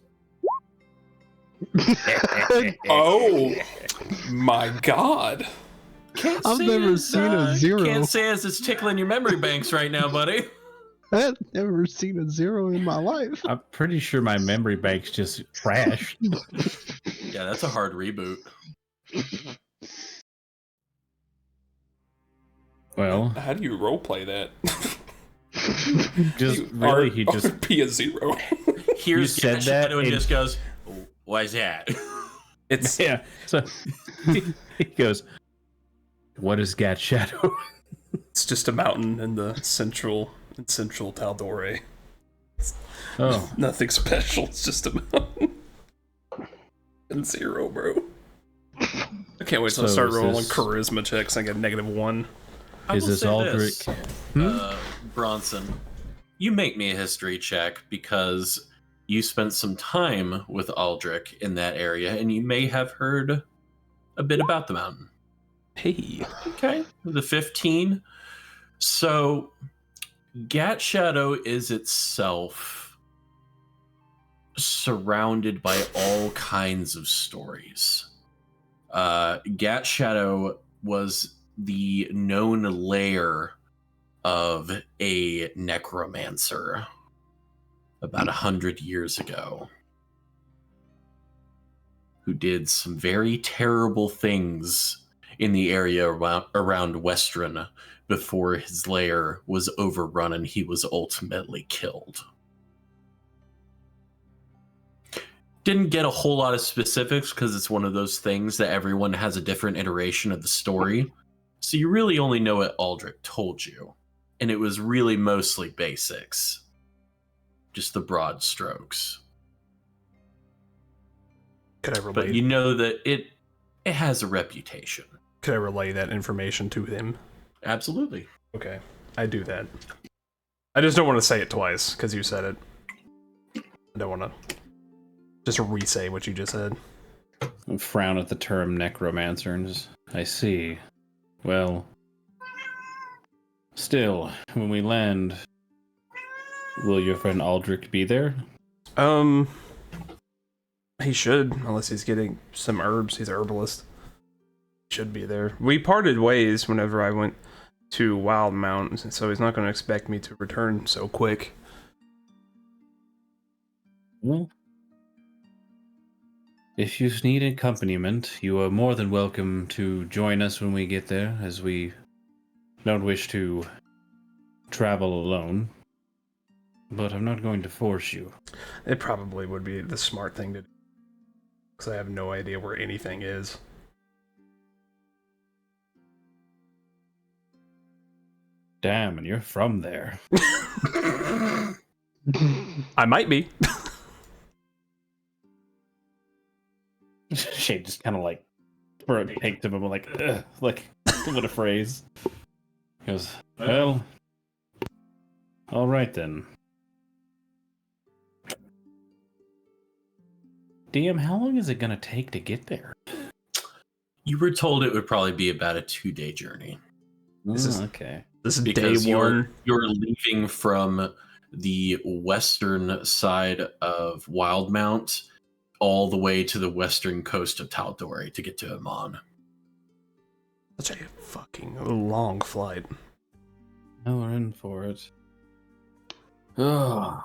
Oh my god.
Can't
I've
say
never
as,
seen a zero.
Can't say as it's tickling your memory banks right now, buddy.
I've never seen a zero in my life.
I'm pretty sure my memory bank's just crashed.
Yeah, that's a hard reboot.
Well,
How do you roleplay that?
just
You
really,
are-
he just
RP a zero.
Here's
said
Gat
that
Shadow and
in-
just goes, "Why's that?"
It's
yeah. So he goes, "What is Gat Shadow?"
it's just a mountain in the central Tal'Dorei.
Oh,
Nothing special. It's just a mountain. And zero, bro. I can't wait till I
So
start
is
rolling
this-
charisma checks. I get -1.
I
is
will
this
say
Aldrich?
this, Bronson, you make me a history check because you spent some time with Aldrich in that area, and you may have heard a bit about the mountain.
Hey.
Okay, the 15. So, Gat Shadow is itself surrounded by all kinds of stories. Gat Shadow was the known lair of a necromancer about 100 years ago who did some very terrible things in the area around Western before his lair was overrun and he was ultimately killed. Didn't get a whole lot of specifics because it's one of those things that everyone has a different iteration of the story. So you really only know what Aldrich told you. And it was really mostly basics. Just the broad strokes.
Could I relay?
But you know that it has a reputation.
Could I relay that information to him?
Absolutely.
Okay, I do that. I just don't want to say it twice because you said it. I don't want to just re-say what you just said.
I frown at the term necromancer and just, I see. Well, still, when we land, will your friend Aldrich be there?
He should, unless he's getting some herbs. He's a herbalist. Should be there. We parted ways whenever I went to Wild Mountains, and so he's not going to expect me to return so quick.
Well, if you need accompaniment, you are more than welcome to join us when we get there, as we don't wish to travel alone. But I'm not going to force you.
It probably would be the smart thing to do, because I have no idea where anything is.
Damn, and you're from there.
I might be.
Shade just kind of like takes him and like, ugh, like, what a phrase. He goes, well, all right then. DM, how long is it gonna take to get there?
You were told it would probably be about a 2-day journey.
This is-
okay.
This is
Because
day one.
you're leaving from the western side of Wildmount all the way to the western coast of Tal'Dorei to get to Amon.
Such a fucking long flight.
Now we're in for it. Oh.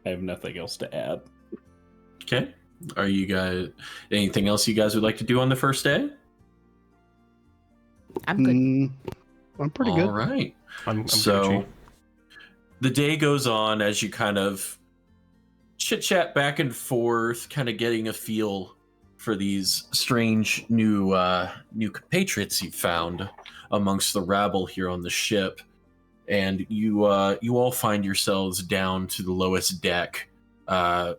I have nothing else to add.
Okay. Are you guys anything else you guys would like to do on the first day?
I'm good.
I'm pretty good.
All right.
I'm
So
Gucci.
the day goes on as you kind of chit chat back and forth, kind of getting a feel for these strange new compatriots you found amongst the rabble here on the ship, and you all find yourselves down to the lowest deck, kind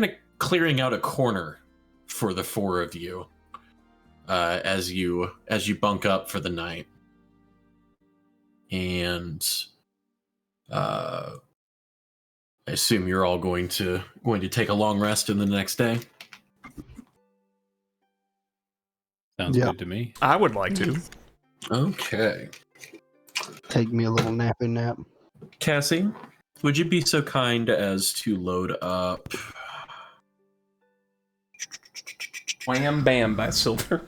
of clearing out a corner for the four of you as you bunk up for the night. And I assume you're all going to take a long rest in the next day.
Sounds
Yeah.
good to me.
I would like to.
Okay.
Take me a little nappy nap.
Cassie,
Would you be so kind as to load up?
Wham Bam by Silver.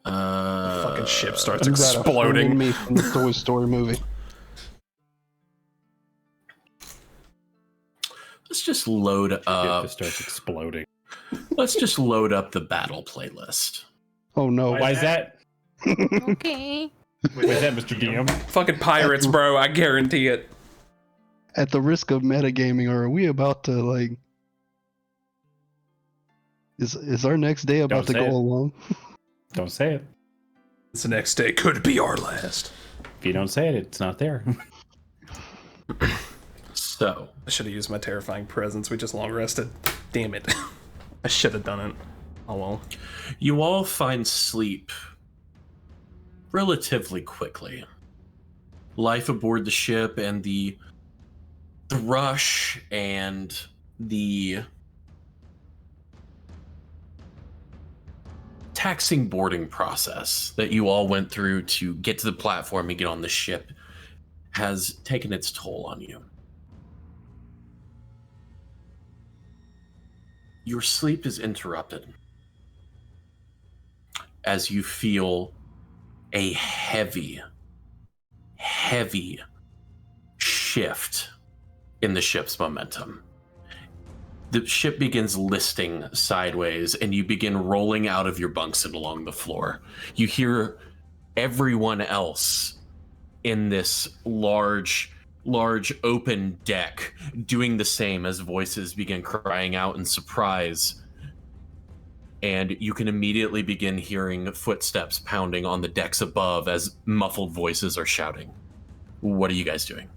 Fucking ship starts
You got a
exploding.
me from the Toy Story movie.
Let's just load up.
It starts exploding.
Let's just load up the battle playlist.
Oh no!
Why is that?
Okay.
Why is that, Mr. DM?
Fucking pirates, bro. I guarantee it.
At the risk of metagaming, are we about to like? Is our next day about to
Don't
go
say it.
along?
Don't say it.
It's the next day. Could be our last.
If you don't say it, it's not there.
So,
I should have used my terrifying presence. We just long rested. Damn it. I should have done it. Oh well.
you all find sleep relatively quickly. Life aboard the ship and the rush and the taxing boarding process that you all went through to get to the platform and get on the ship has taken its toll on you. Your sleep is interrupted as you feel a heavy shift in the ship's momentum. The ship begins listing sideways and you begin rolling out of your bunks and along the floor. You hear everyone else in this large open deck doing the same as voices begin crying out in surprise. And you can immediately begin hearing footsteps pounding on the decks above as muffled voices are shouting. What are you guys doing?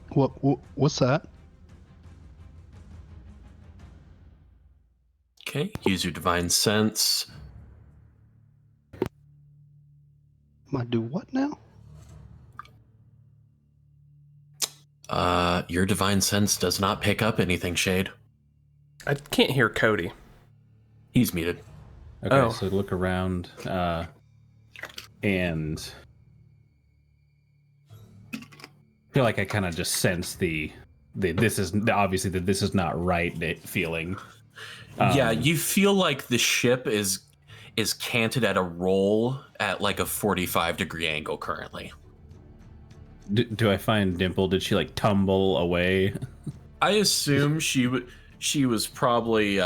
What's that?
Okay, use your divine sense.
I do what now?
Your divine sense does not pick up anything, Shade.
I can't hear Cody.
He's muted.
Okay,
Oh.
so look around, and feel like I kind of just sense the this is obviously that this is not right feeling.
Yeah, you feel like the ship is canted at a roll at like a 45-degree angle currently.
Do I find Dimple? Did she like tumble away?
I assume she was probably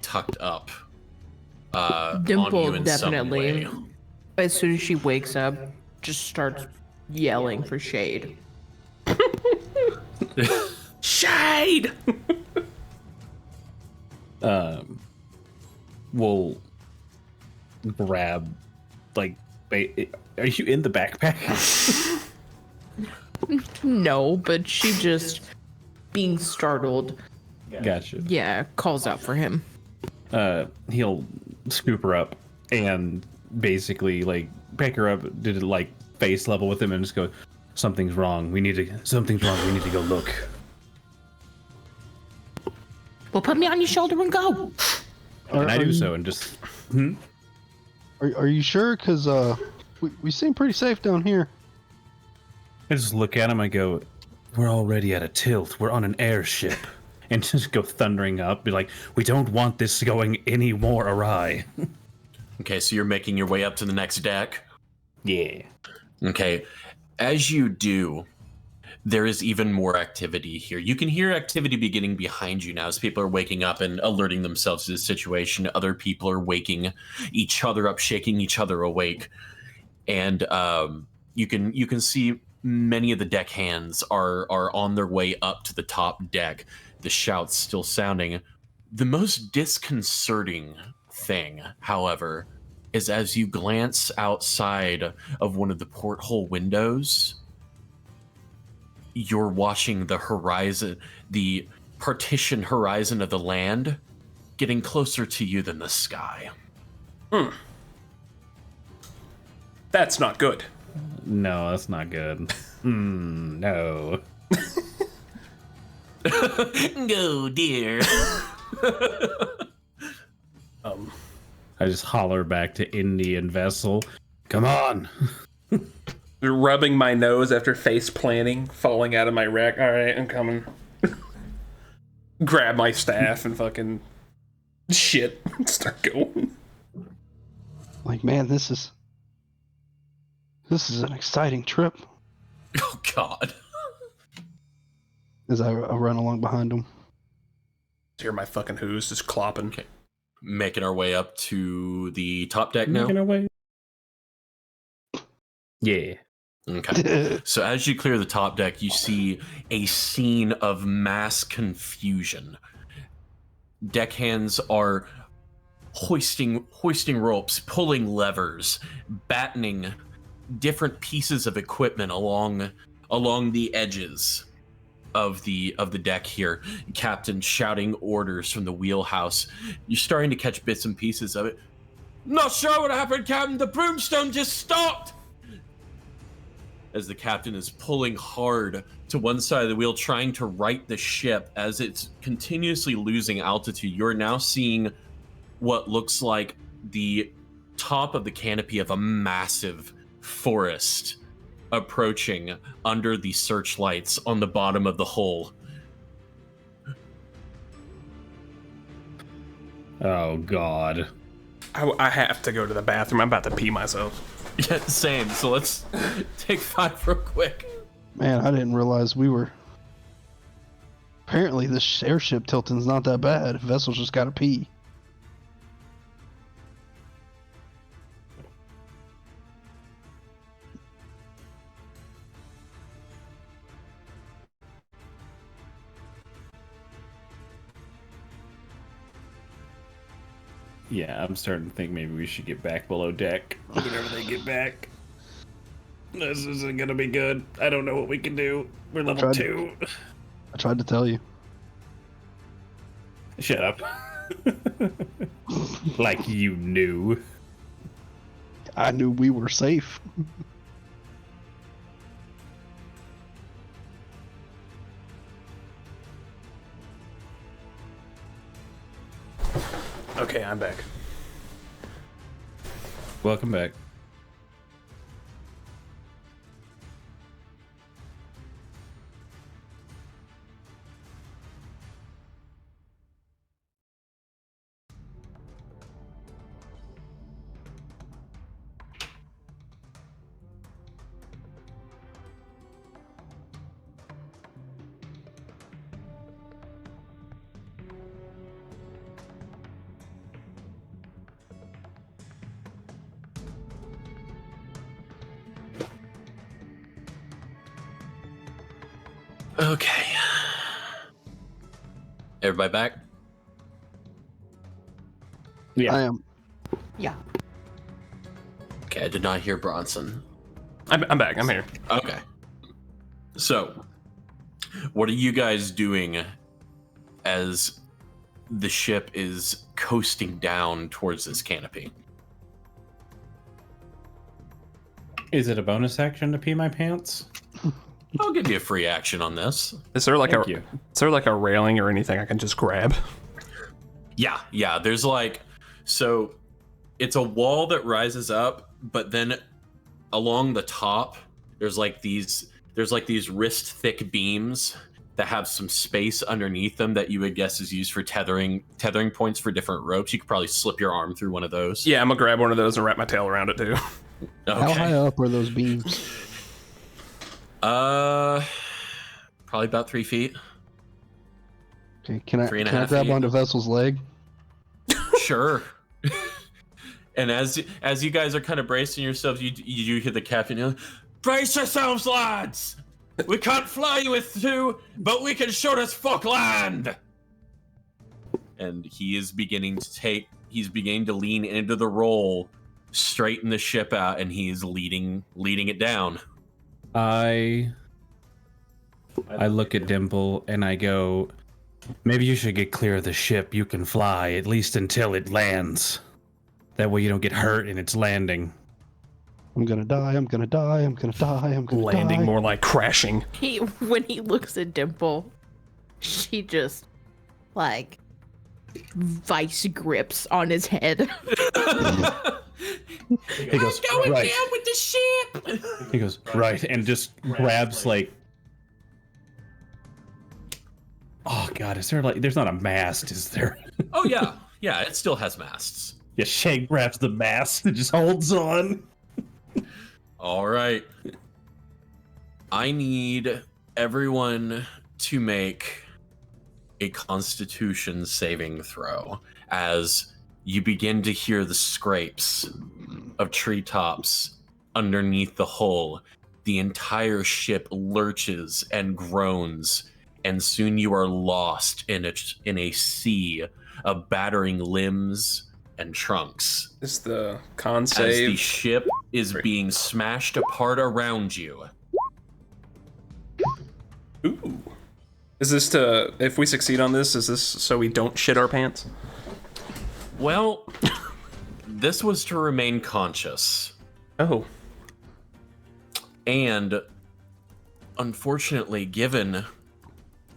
tucked up. On
Dimple
you in
definitely.
some way.
As soon as she wakes up, just starts yelling for shade.
Shade!
We'll grab like. Are you in the backpack?
No, but she just, being startled,
Gotcha.
yeah, calls out for him.
He'll scoop her up and basically like pick her up, did it like face level with him, and just go, something's wrong. We need to go look.
Well, put me on your shoulder and go.
And I do so, and just
Are you sure? Because we seem pretty safe down here.
I just look at him. I go, we're already at a tilt. We're on an airship. And just go thundering up, be like, we don't want this going any more awry.
Okay, so you're making your way up to the next deck.
Yeah.
Okay, as you do, there is even more activity here. You can hear activity beginning behind you now as people are waking up and alerting themselves to the situation. Other people are waking each other up, shaking each other awake, and you can see many of the deck hands are on their way up to the top deck. The shouts still sounding. The most disconcerting thing, however, is as you glance outside of one of the porthole windows, you're watching the horizon, the partition horizon of the land, getting closer to you than the sky.
That's not good.
No, that's not good. No.
Go, dear.
I just holler back to Indian Vessel, come on.
rubbing my nose after face planting, falling out of my wreck. All right, I'm coming. Grab my staff and fucking shit. Start going.
Like, man, this is an exciting trip.
Oh God.
As I run along behind him.
Hear my fucking hooves just clopping.
Okay. Making our way up to the top deck now.
Making our way. Yeah.
Okay. So as you clear the top deck, you see a scene of mass confusion. Deckhands are hoisting ropes, pulling levers, battening different pieces of equipment along the edges of the deck here. Captain shouting orders from the wheelhouse. You're starting to catch bits and pieces of it. Not sure what happened, Captain. The broomstone just stopped. As the captain is pulling hard to one side of the wheel, trying to right the ship as it's continuously losing altitude. You're now seeing what looks like the top of the canopy of a massive forest approaching under the searchlights on the bottom of the hull.
Oh, God.
I have to go to the bathroom. I'm about to pee myself.
Yeah, same. So let's take 5 real quick.
Man, I didn't realize we were... Apparently this airship tilting's not that bad. Vessel's just gotta pee.
Yeah, I'm starting to think maybe we should get back below deck whenever they get back. This isn't gonna be good. I don't know what we can do. We're level 2.
I tried to tell you.
Shut up. Like you knew.
I knew we were safe.
Okay, I'm back.
Welcome back.
Okay. Everybody back?
Yeah.
I am.
Yeah.
Okay, I did not hear Bronson.
I'm back. I'm here.
Okay. So, what are you guys doing as the ship is coasting down towards this canopy?
Is it a bonus action to pee my pants?
I'll give you a free action on this.
Is there like
Thank you.
is there like a railing or anything I can just grab?
Yeah. There's so it's a wall that rises up, but then along the top, there's these wrist thick beams that have some space underneath them that you would guess is used for tethering points for different ropes. You could probably slip your arm through one of those.
Yeah, I'm gonna grab one of those and wrap my tail around it too.
Okay.
How high up are those beams?
Probably about 3 feet.
Okay, can I
3.5
grab
feet.
onto Vessel's leg?
Sure. And as you guys are kind of bracing yourselves, you hear the captain yell, "Brace yourselves, lads! We can't fly with 2, but we can short as fuck land!" And he's beginning to lean into the roll, straighten the ship out, and he's leading it down.
I look at Dimple and I go, maybe you should get clear of the ship. You can fly, at least until it lands. That way you don't get hurt in its landing.
I'm gonna die, I'm gonna die, I'm gonna die, I'm gonna
Landing
die.
more like crashing.
When he looks at Dimple, she just vice grips on his head.
He goes,
I'm going
right.
down with the ship.
He goes, right, and just grabs like. Oh God, is there like? There's not a mast, is there?
Oh yeah, yeah. It still has masts.
Yeah, Shay grabs the mast and just holds on.
All right. I need everyone to make a Constitution saving throw as you begin to hear the scrapes of treetops underneath the hull. The entire ship lurches and groans, and soon you are lost in a sea of battering limbs and trunks.
Is the con
As
save?
the ship is being smashed apart around you.
Ooh. Is this to, if we succeed on this, is this so we don't shit our pants?
Well, this was to remain conscious.
Oh.
And unfortunately, given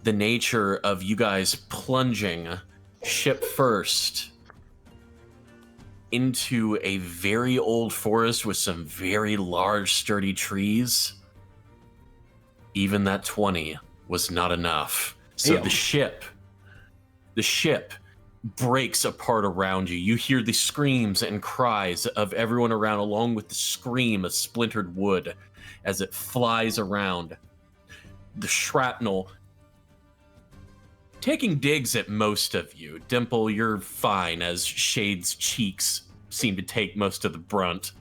the nature of you guys plunging ship first into a very old forest with some very large, sturdy trees, even that 20 was not enough. So
Damn.
the ship breaks apart around you. You hear the screams and cries of everyone around, along with the scream of splintered wood as it flies around. The shrapnel taking digs at most of you. Dimple, you're fine, as Shade's cheeks seem to take most of the brunt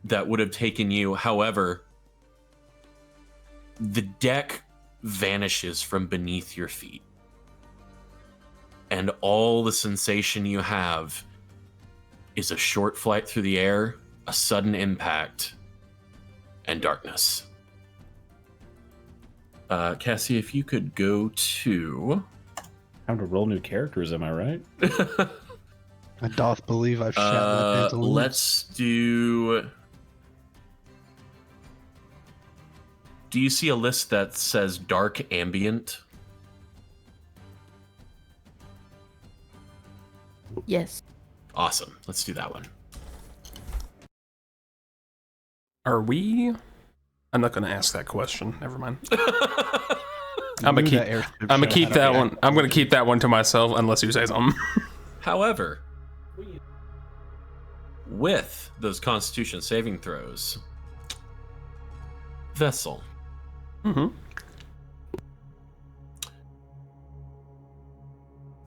that would have taken you. However, the deck vanishes from beneath your feet, and all the sensation you have is a short flight through the air, a sudden impact, and darkness. Cassie, if you could go to...
Time to roll new characters, am I right?
I doth believe I've shat my pantaloons.
Let's do... Do you see a list that says Dark Ambient?
Yes.
Awesome. Let's do that one.
Are we? I'm not going to ask that question. Never mind.
You
I'm gonna
knew
keep.
that airship
I'm gonna
show
keep
had a
that
back-
one. I'm gonna keep that one to myself unless you say something.
However, with those Constitution saving throws, Vessel,
Mm-hmm.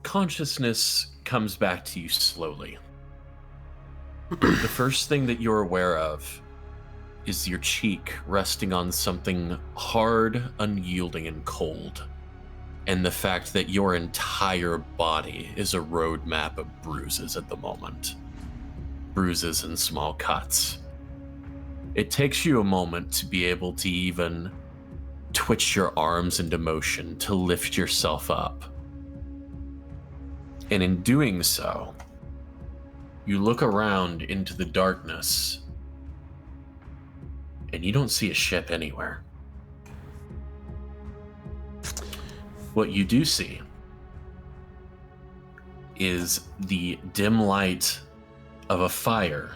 consciousness comes back to you slowly. The first thing that you're aware of is your cheek resting on something hard, unyielding, and cold, and the fact that your entire body is a roadmap of bruises at the moment. Bruises and small cuts. It takes you a moment to be able to even twitch your arms into motion to lift yourself up. And in doing so, you look around into the darkness and you don't see a ship anywhere. What you do see is the dim light of a fire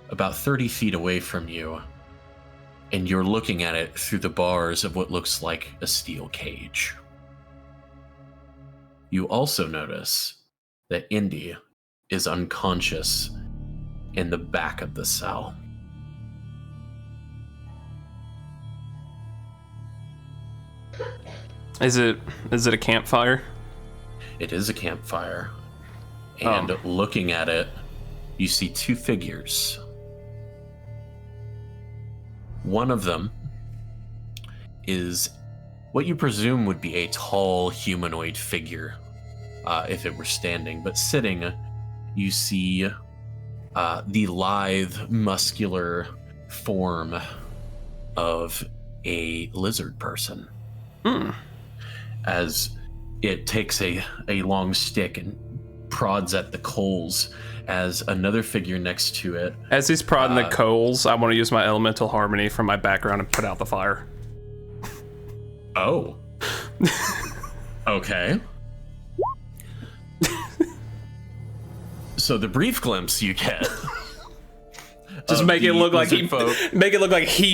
about 30 feet away from you, and you're looking at it through the bars of what looks like a steel cage. You also notice that Indy is unconscious in the back of the cell.
Is it a campfire?
It is a campfire. And looking at it, you see two figures. One of them is what you presume would be a tall humanoid figure, if it were standing, but sitting, you see the lithe, muscular form of a lizard person. As it takes a long stick and prods at the coals, as another figure next to it.
As he's prodding the coals, I want to use my elemental harmony from my background and put out the fire.
Oh. So the brief glimpse you get.
Just make it look like he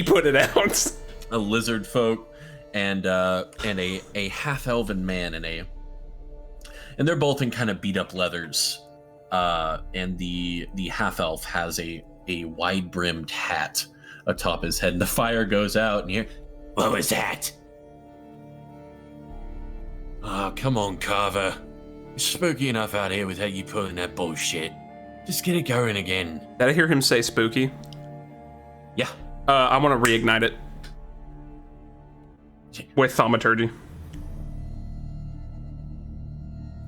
put it out.
A lizard folk and a half elven man and they're both in kind of beat up leathers. And the half elf has a wide brimmed hat atop his head, and the fire goes out, and you hear, "What was that?" "Oh, come on, Carver. It's spooky enough out here without you pulling that bullshit. Just get it going again."
Did I hear him say spooky?
Yeah.
I want to reignite it with thaumaturgy.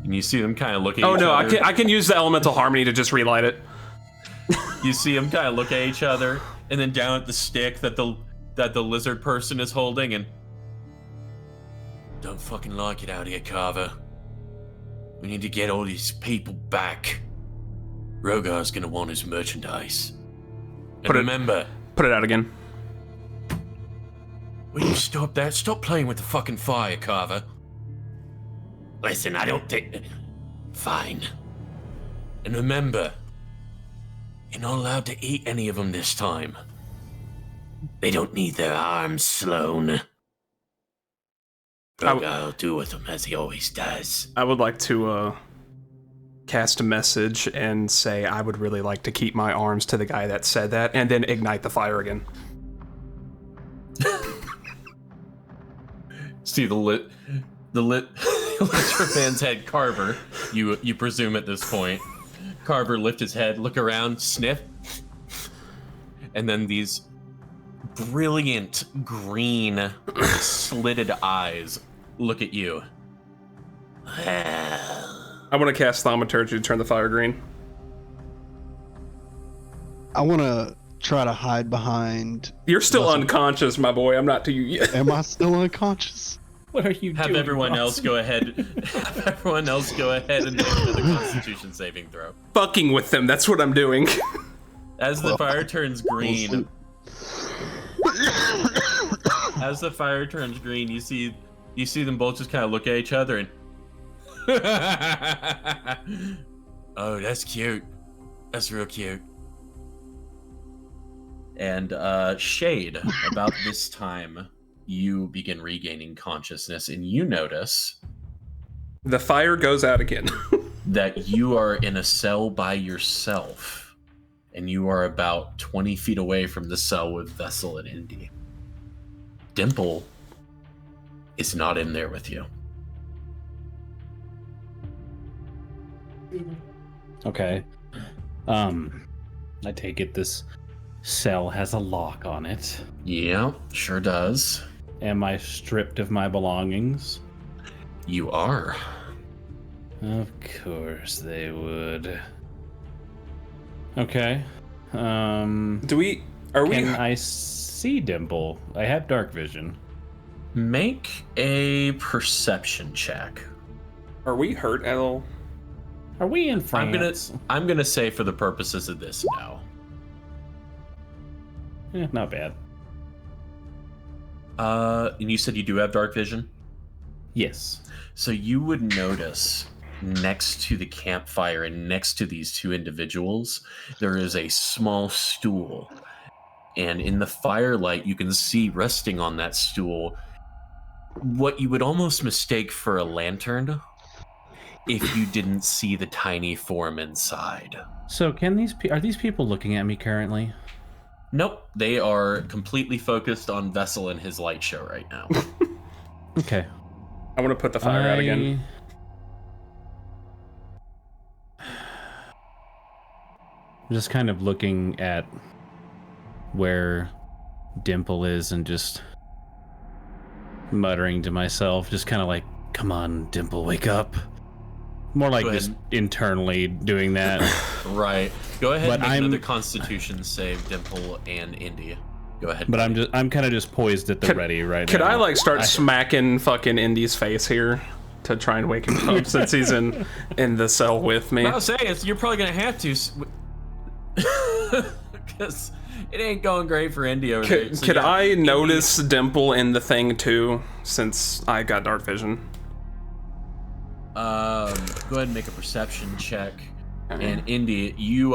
And you see them kind of looking.
Oh no, I can use the elemental harmony to just relight it.
You see them kind of look at each other, and then down at the stick that the lizard person is holding, and don't fucking like it out here, Carver. We need to get all these people back. Rogar's gonna want his merchandise. And remember,
put it out again.
Will you stop that? Stop playing with the fucking fire, Carver. Listen, I don't think... Fine. And remember, you're not allowed to eat any of them this time. They don't need their arms, Sloane. Rogar will do with them as he always does.
I would like to cast a message and say I would really like to keep my arms to the guy that said that, and then ignite the fire again.
See the lit man's head, Carver. You presume at this point. Carver lift his head, look around, sniff, and then these brilliant green slitted eyes look at you.
I want to cast thaumaturgy to turn the fire green.
I want to try to hide behind...
You're still unconscious, my boy. I'm not to you yet.
Am I still unconscious?
What are you doing?
Have everyone else go ahead. Have everyone else go ahead and make another Constitution saving throw.
Fucking with them. That's what I'm doing.
As the fire turns green... As the fire turns green, you see them both just kind of look at each other and... Oh, that's cute. That's real cute. And Shade, about this time, you begin regaining consciousness, and you notice
the fire goes out again.
that you are in a cell by yourself, and you are about 20 feet away from the cell with Vessel and Indy. Dimple is not in there with you.
Okay. I take it this cell has a lock on it.
Yeah, sure does.
Am I stripped of my belongings?
You are.
Of course they would. Okay.
Can
I see Dimple? I have dark vision.
Make a perception check.
Are we hurt at all?
Are we in France?
I'm gonna say for the purposes of this now.
Not bad.
And you said you do have dark vision?
Yes.
So you would notice next to the campfire and next to these two individuals, there is a small stool. And in the firelight, you can see resting on that stool what you would almost mistake for a lantern if you didn't see the tiny form inside.
So are these people looking at me currently?
Nope, they are completely focused on Vessel and his light show right now.
Okay.
I want to put the fire out again.
I'm just kind of looking at where Dimple is and just muttering to myself, just kind of like, come on, Dimple, wake up. More like just internally doing that.
Right. Go ahead and make another
I'm
Constitution save, Dimple and Indy. Go ahead.
But I'm kind of just poised at the ready right now.
Could I like start smacking fucking Indy's face here to try and wake him up since he's in the cell with me?
I'll say you're probably gonna have to, because it ain't going great for Indy over there. So
could I notice Dimple in the thing too, since I got dark vision?
Go ahead and make a perception check. And Indy, you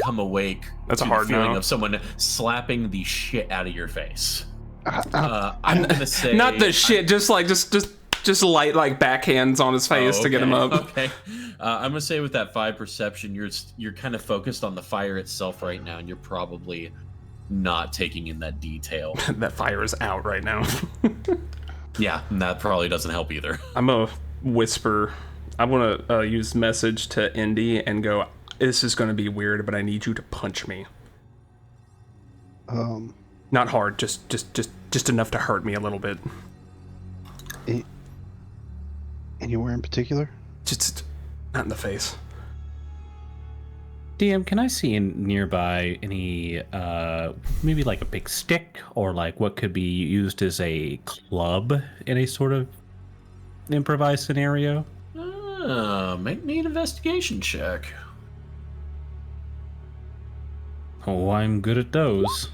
come awake
That's a
to
hard
the feeling
no.
of someone slapping the shit out of your face.
I-
I'm gonna say
Not the shit, just light like backhands on his face to get him up.
Okay. I'm gonna say with that 5 perception, you're kind of focused on the fire itself right now, and you're probably not taking in that detail.
That fire is out right now.
Yeah, and that probably doesn't help either.
I'm a whisper. I want to use message to Indy and go, this is going to be weird, but I need you to punch me. Not hard, just enough to hurt me a little bit.
Anywhere in particular?
Just not in the face.
DM, can I see in nearby any, maybe like a big stick or like what could be used as a club in a sort of improvised scenario?
Make me an investigation check.
Oh, I'm good at those.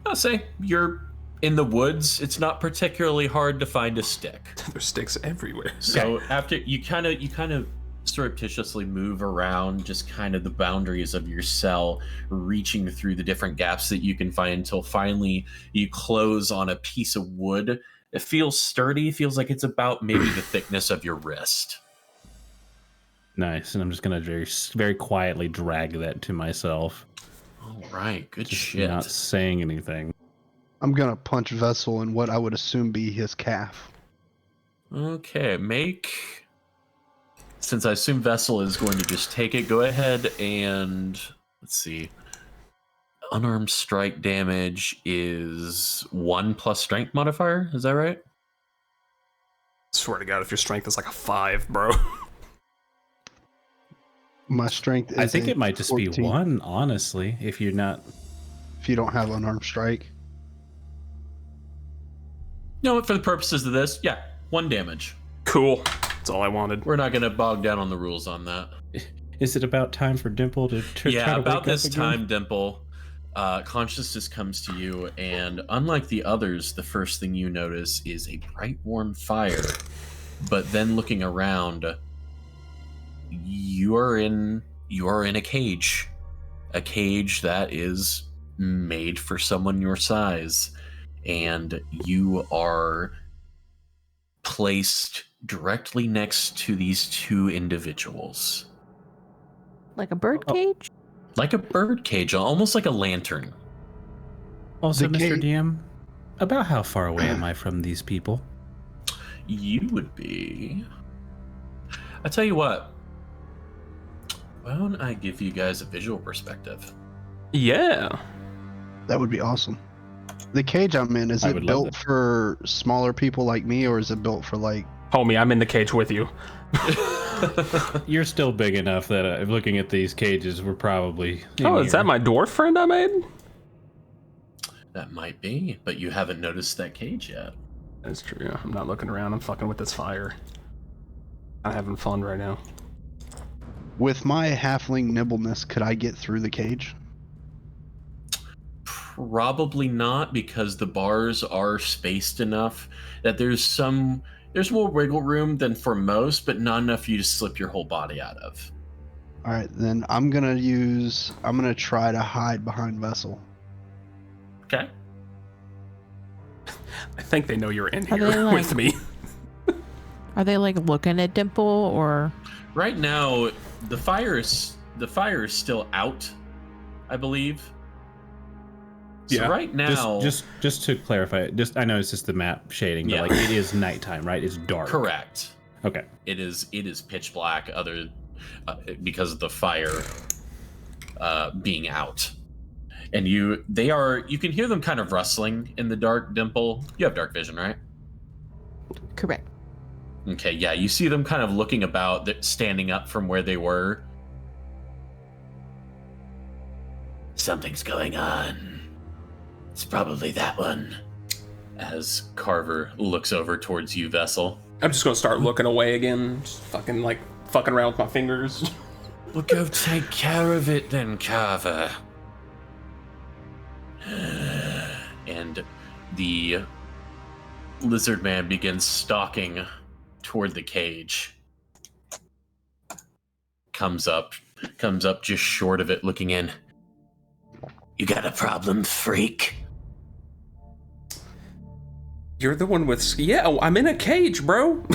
I'll say you're in the woods. It's not particularly hard to find a stick.
There's sticks everywhere.
So after you kind of surreptitiously move around just kind of the boundaries of your cell, reaching through the different gaps that you can find until finally you close on a piece of wood. It feels sturdy, feels like it's about maybe the thickness of your wrist.
Nice, and I'm just gonna very, very quietly drag that to myself.
All right, good
Just
shit.
not saying anything.
I'm gonna punch Vessel in what I would assume be his calf.
Okay, since I assume Vessel is going to just take it, go ahead and let's see. Unarmed strike damage is 1 plus strength modifier. Is that right?
Swear to God, if your strength is like a 5, bro.
My strength is
I think
a
it might just
14
be 1, honestly, if you're not...
if you don't have unarmed strike.
No, for the purposes of this, yeah, 1 damage.
Cool. That's all I wanted.
We're not going to bog down on the rules on that.
Is it about time for Dimple to try
Yeah,
to
about
wake
this
up again?
time, Dimple, consciousness comes to you, and unlike the others, the first thing you notice is a bright, warm fire. But then looking around, you are in a cage that is made for someone your size, and you are placed directly next to these 2 individuals.
Like a bird cage?
Like a bird cage, almost like a lantern.
Also,
The
Mr.
gate-
DM, about how far away am I from these people?
You would be... I tell you what. Why don't I give you guys a visual perspective?
Yeah.
That would be awesome. The cage I'm in, is
I
it
would love
built
that.
for smaller people like me, or is it built for like...
Homie, I'm in the cage with you.
You're still big enough that looking at these cages, we're probably...
Oh, is that my dwarf friend I made?
That might be, but you haven't noticed that cage yet.
That's true. I'm not looking around. I'm fucking with this fire. I'm having fun right now.
With my halfling nimbleness, could I get through the cage?
Probably not, because the bars are spaced enough that there's more wiggle room than for most, but not enough for you to slip your whole body out of.
All right, then I'm gonna try to hide behind Vessel.
Okay.
I think they know you're in
Are
here
they, like-
with me.
Are they like looking at Dimple or?
Right now, the fire is still out, I believe. So
Yeah.
right now,
Just to clarify, I know it's just the map shading, but
Yeah.
like it is nighttime, right? It's dark.
correct.
Okay.
It is pitch black, because of the fire being out, and you can hear them kind of rustling in the dark. Dimple, you have dark vision, right?
Correct.
Okay, yeah, you see them kind of looking about, standing up from where they were. Something's going on. It's probably that one. As Carver looks over towards you, Vessel.
I'm just gonna start looking away again. Just fucking around with my fingers.
Well, go take care of it then, Carver. And the lizard man begins stalking toward the cage. comes up just short of it, looking in. You got a problem, freak?
You're the one with... Yeah, I'm in a cage, bro.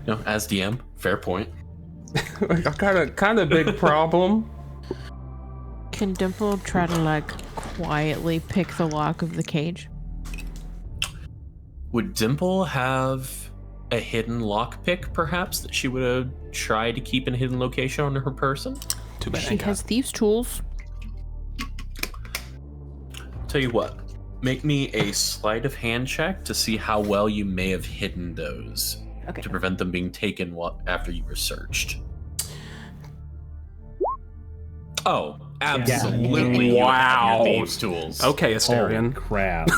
No, as DM, fair point.
I got a kind of big problem.
Can Dimple try to like quietly pick the lock of the cage?
Would Dimple have a hidden lockpick, perhaps, that she would have tried to keep in a hidden location on her person?
Too bad.
She has thieves' tools.
Tell you what, make me a sleight of hand check to see how well you may have hidden those
Okay.
to prevent them being taken after you were searched. Oh, absolutely! You have your thieves' tools.
Okay,
Holy
Astarion.
crap.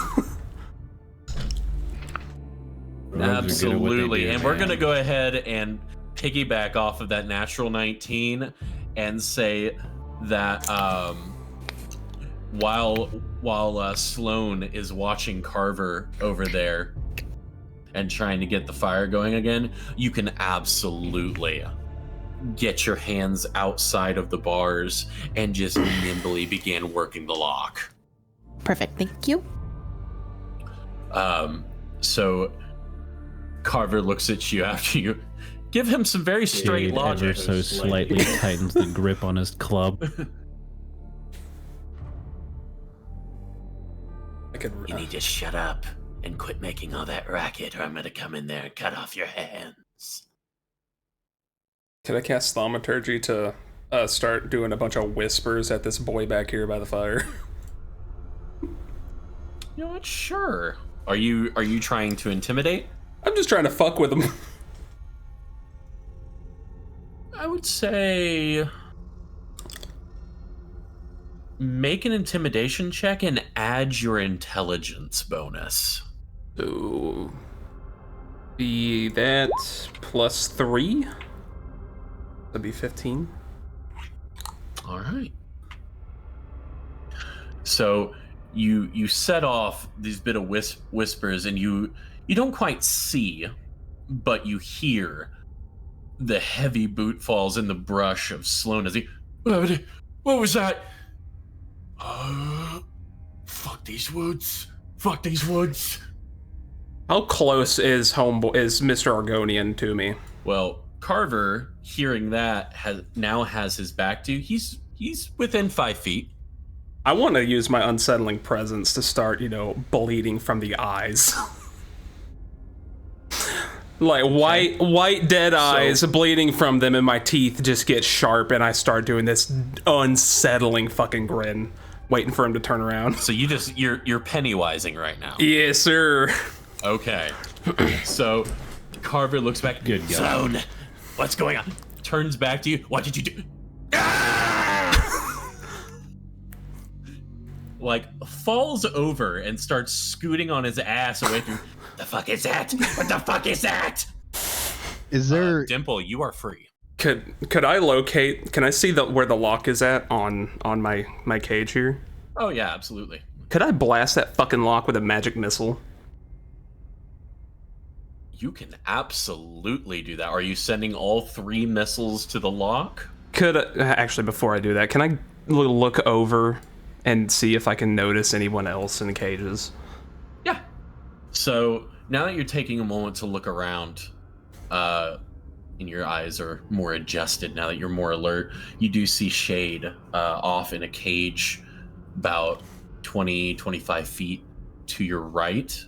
Rogues are good at what they
Absolutely,
do,
and we're
man.
gonna go ahead and piggyback off of that natural 19 and say that while Sloane is watching Carver over there and trying to get the fire going again, you can absolutely get your hands outside of the bars and just nimbly begin working the lock.
Perfect. Thank you.
So Carver looks at you after you give him some very straight
Jade
logic.
ever so slightly tightens the grip on his club.
You need to shut up and quit making all that racket, or I'm gonna come in there and cut off your hands.
Can I cast Thaumaturgy to start doing a bunch of whispers at this boy back here by the fire?
You know what? Sure. Are you trying to intimidate?
I'm just trying to fuck with him.
I would say make an intimidation check and add your intelligence bonus.
So be that +3. That'd be 15.
All right. So you set off these bit of whispers, and you don't quite see, but you hear the heavy boot falls in the brush of Sloane as he. What was that? Fuck these woods. Fuck these woods.
How close is Mr. Argonian to me?
Well, Carver, hearing that, has his back to you. He's within 5 feet.
I want to use my unsettling presence to start, bleeding from the eyes. Like white dead eyes bleeding from them, and my teeth just get sharp, and I start doing this unsettling fucking grin, waiting for him to turn around.
So you're Pennywising right now.
Yes, sir.
Okay. So Carver looks back.
Good guy.
Sloane, what's going on? Turns back to you. What did you do? Like falls over and starts scooting on his ass away from. The fuck is that? What the fuck is that?
Is there
Dimple, you are free.
Could I locate? Can I see where the lock is at on my cage here?
Oh yeah, absolutely.
Could I blast that fucking lock with a magic missile?
You can absolutely do that. Are you sending all 3 missiles to the lock?
Actually, before I do that, can I look over and see if I can notice anyone else in the cages?
Yeah. So now that you're taking a moment to look around, and your eyes are more adjusted now that you're more alert, you do see Shade off in a cage about 20-25 feet to your right,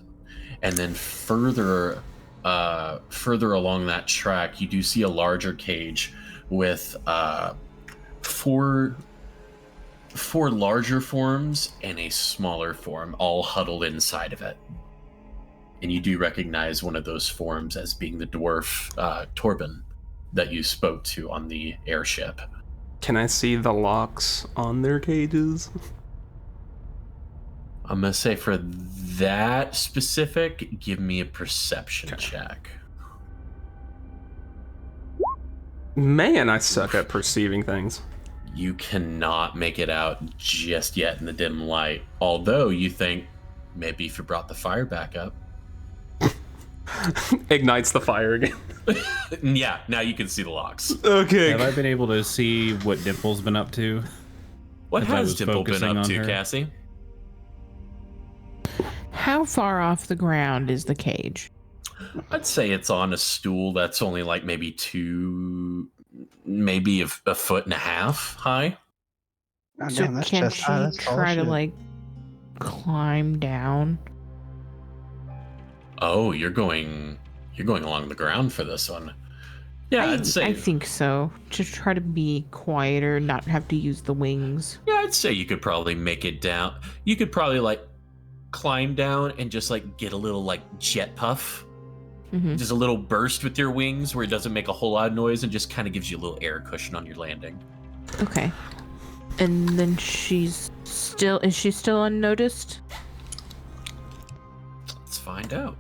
and then further along that track, you do see a larger cage with 4 larger forms and a smaller form all huddled inside of it. And you do recognize one of those forms as being the dwarf Torben that you spoke to on the airship.
Can I see the locks on their cages?
I'm gonna say for that specific, give me a perception check.
Man, I suck at perceiving things.
You cannot make it out just yet in the dim light, although you think maybe if you brought the fire back up.
Ignites the fire again.
Yeah, now you can see the locks.
Okay.
Have I been able to see what Dimple's been up to?
What
As I
has
was
Dimple been
focusing
up
on
to,
her?
Cassie?
How far off the ground is the cage?
I'd say it's on a stool that's only like maybe maybe a foot and a half high.
God
So
damn, that's
can
chest
she
high. That's tall
try to
shit.
like climb down?
Oh, you're going along the ground for this one. Yeah, I'd say.
I think so. To try to be quieter, not have to use the wings.
Yeah, I'd say you could probably make it down. You could probably like climb down and just like get a little like jet puff.
Mm-hmm.
Just a little burst with your wings where it doesn't make a whole lot of noise and just kind of gives you a little air cushion on your landing.
Okay. And then is she still unnoticed?
Let's find out.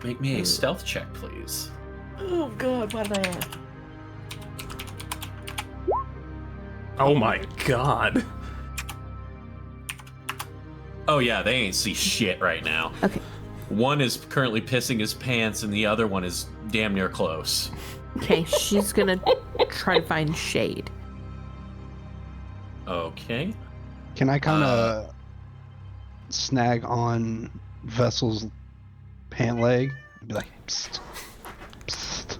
Make me a stealth check, please.
Oh god, my bad.
Oh my god.
Oh yeah, they ain't see shit right now.
Okay.
One is currently pissing his pants and the other one is damn near close.
Okay, she's gonna try to find shade.
Okay.
Can I kind of snag on Vessel's pant leg and be like, psst, psst.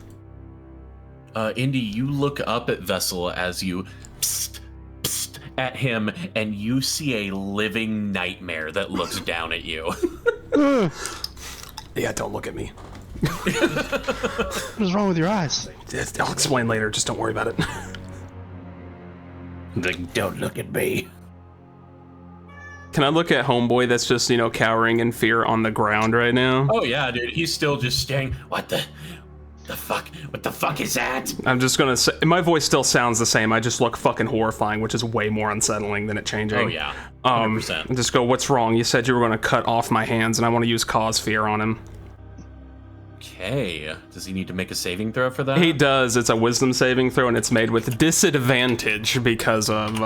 Indy, you look up at Vessel as you psst, psst at him, and you see a living nightmare that looks down at you.
Yeah, don't look at me.
What is wrong with your eyes?
I'll explain later. Just don't worry about it.
Like, don't look at me.
Can I look at Homeboy that's just, cowering in fear on the ground right now?
Oh yeah, dude, he's still just staring. What the fuck? What the fuck is that?
I'm just gonna say, my voice still sounds the same. I just look fucking horrifying, which is way more unsettling than it changing.
Oh yeah, 100%.
Just go, what's wrong? You said you were gonna cut off my hands, and I want to use cause fear on him.
Okay, does he need to make a saving throw for that?
He does. It's a wisdom saving throw, and it's made with disadvantage because of,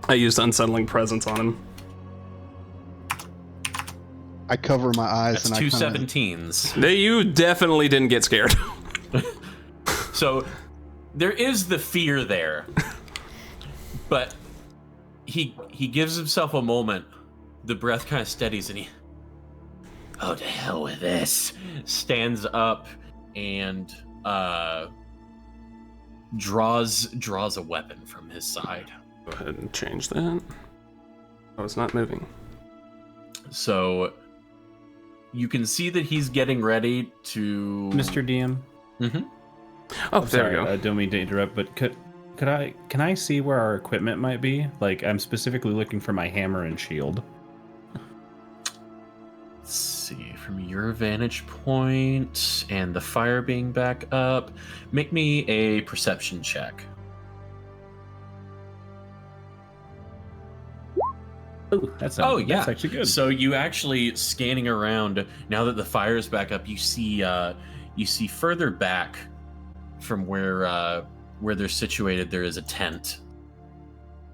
I used unsettling presence on him.
I cover my eyes
That's
and
two
I kinda,
17s.
You definitely didn't get scared.
So there is the fear there, but he gives himself a moment. The breath kind of steadies, and he, oh, to hell with this, stands up and draws a weapon from his side.
Go ahead and change that. Oh, it's not moving.
So you can see that he's getting ready to.
Mr. DM.
Mm-hmm.
Oh, there
Sorry,
we go.
I don't mean to interrupt, but can I see where our equipment might be? Like, I'm specifically looking for my hammer and shield.
Let's see, from your vantage point and the fire being back up, make me a perception check.
Oh, that's
That's
actually good.
So you actually scanning around now that the fire is back up, you see further back from where they're situated. There is a tent,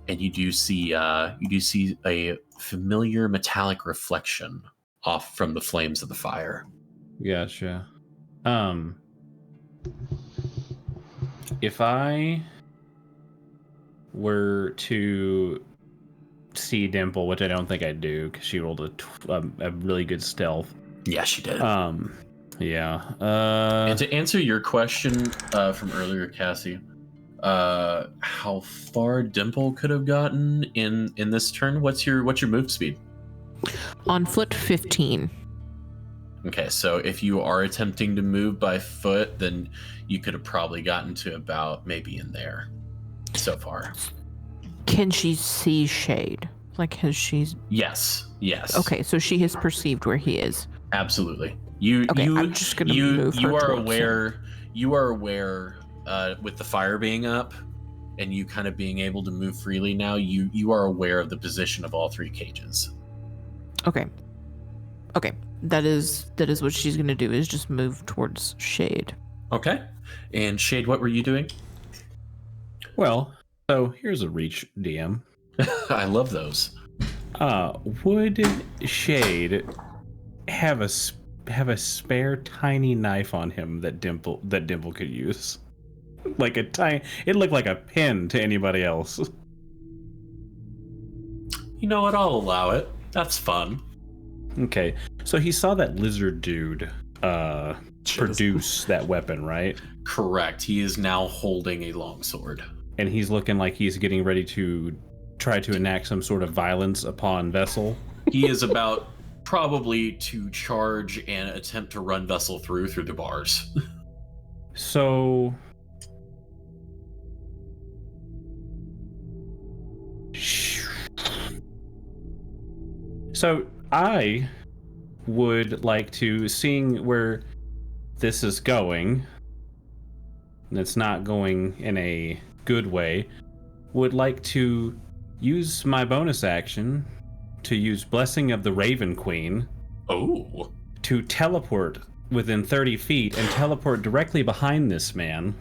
and you do see a familiar metallic reflection off from the flames of the fire.
Gotcha. If I were to see Dimple, which I don't think I'd do because she rolled a really good stealth.
Yeah, she did.
Yeah.
And to answer your question from earlier, Cassie, how far Dimple could have gotten in this turn? What's your move speed?
On foot 15.
Okay, so if you are attempting to move by foot, then you could have probably gotten to about maybe in there so far.
Can she see shade? Like, has she?
Yes.
Okay, so she has perceived where he is.
Absolutely.
I'm just gonna move her
you are
towards
aware.
him.
You are aware with the fire being up, and you kind of being able to move freely now. You are aware of the position of all three cages.
Okay. That is what she's gonna do, is just move towards shade.
Okay. And Shade, what were you doing?
Well, so here's a reach, DM.
I love those.
Would Shade have have a spare tiny knife on him that Dimple could use. Like a tiny, it looked like a pin to anybody else.
You know what? I'll allow it. That's fun.
Okay, so he saw that lizard dude produce that weapon, right?
Correct. He is now holding a longsword.
And he's looking like he's getting ready to try to enact some sort of violence upon Vessel.
He is about probably to charge and attempt to run Vessel through the bars.
So I would like to, seeing where this is going, and it's not going in a good way, would like to use my bonus action to use Blessing of the Raven Queen.
Oh.
To teleport within 30 feet and teleport directly behind this man.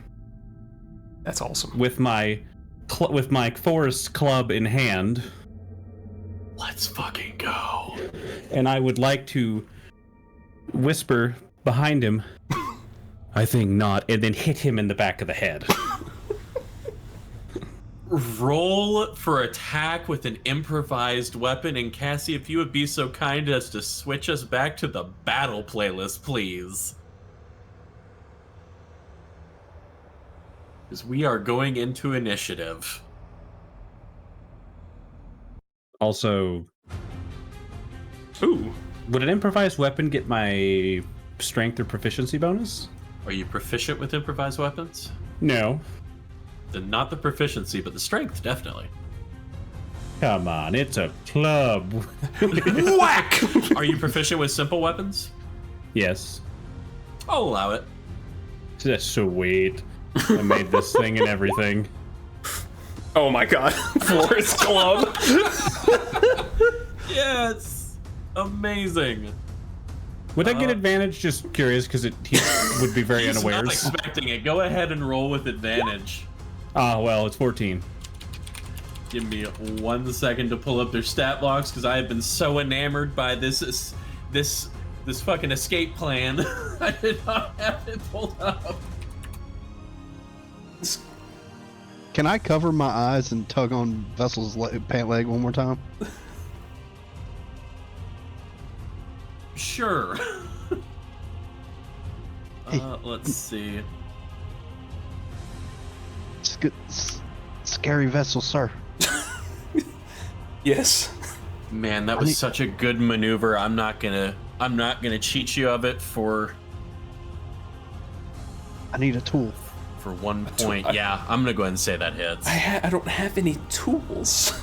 That's awesome.
With my forest club in hand.
Let's fucking go.
And I would like to whisper behind him, I think not, and then hit him in the back of the head.
Roll for attack with an improvised weapon, and Cassie, if you would be so kind as to switch us back to the battle playlist, please. Because we are going into initiative.
Also,
ooh,
would an improvised weapon get my strength or proficiency bonus?
Are you proficient with improvised weapons?
No.
Then not the proficiency, but the strength, definitely.
Come on, it's a club.
Whack!
Are you proficient with simple weapons?
Yes.
I'll allow it.
That's sweet. I made this thing and everything.
Oh my god. Forest Club.
Yes! Amazing.
Would I get advantage? Just curious, because he would be very
He's
unawares.
not expecting it. Go ahead and roll with advantage.
Ah, well, it's 14.
Give me 1 second to pull up their stat blocks, because I have been so enamored by this fucking escape plan. I did not have it pulled up.
Can I cover my eyes and tug on Vessel's pant leg one more time?
Sure. Let's see.
Scary Vessel, sir.
Yes.
Man, that was such a good maneuver. I'm not gonna cheat you of it for.
I need a tool.
For 1 point. Yeah, I'm gonna go ahead and say that hits.
I don't have any tools.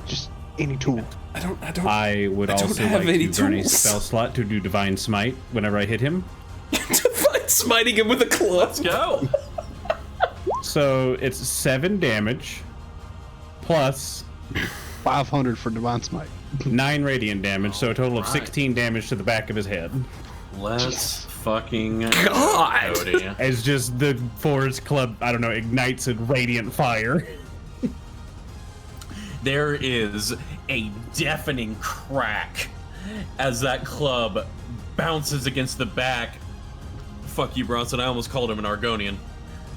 Just any tool.
I would also like to burn a spell slot to do Divine Smite whenever I hit him.
Divine Smiting him with a club.
Let's go.
So it's 7 damage plus
500 for Divine Smite.
9 radiant damage, so a total of 16 damage to the back of his head.
Let's fucking
God.
Cody.
As just the forest club, I don't know, ignites a radiant fire.
There is a deafening crack as that club bounces against the back. Fuck you, Bronson. I almost called him an Argonian.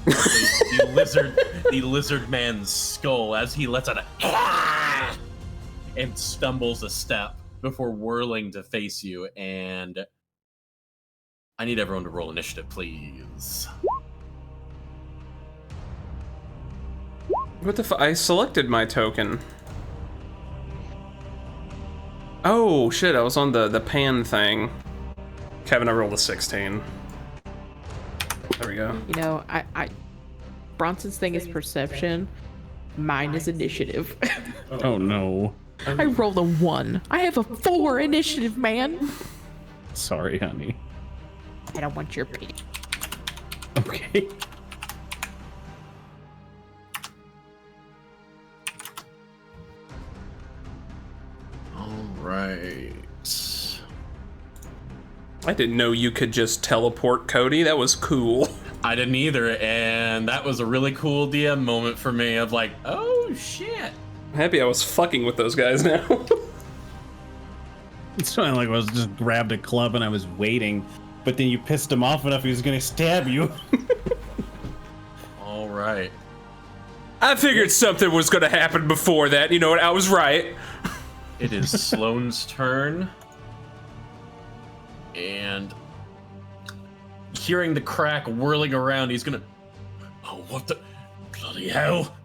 The lizard man's skull as he lets out a and stumbles a step before whirling to face you. And I need everyone to roll initiative, please.
What the I selected my token. Oh shit, I was on the pan thing. Kevin, I rolled a 16. There we go.
You know, I Bronson's thing is perception. Mine is initiative.
Oh no.
I rolled a 1. I have a 4 initiative, man.
Sorry, honey.
I don't want your pity.
Okay.
All right.
I didn't know you could just teleport Cody. That was cool.
I didn't either, and that was a really cool DM moment for me of like, oh shit.
I'm happy I was fucking with those guys now.
It's not like I was just grabbed a club and I was waiting, but then you pissed him off enough he was going to stab you.
All right.
I figured something was going to happen before that. You know what? I was right.
It is Sloane's turn. And hearing the crack whirling around, he's going to... Oh, what the... Bloody hell.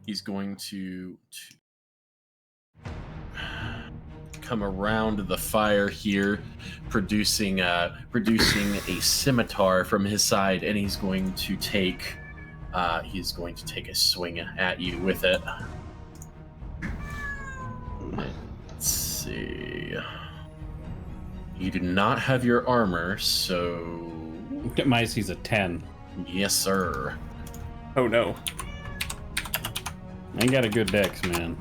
He's going to come around the fire here, producing a scimitar from his side, and he's going to take a swing at you with it. Let's see. You do not have your armor, so
My AC's a 10.
yes, sir.
Oh no.
I ain't got a good dex, man.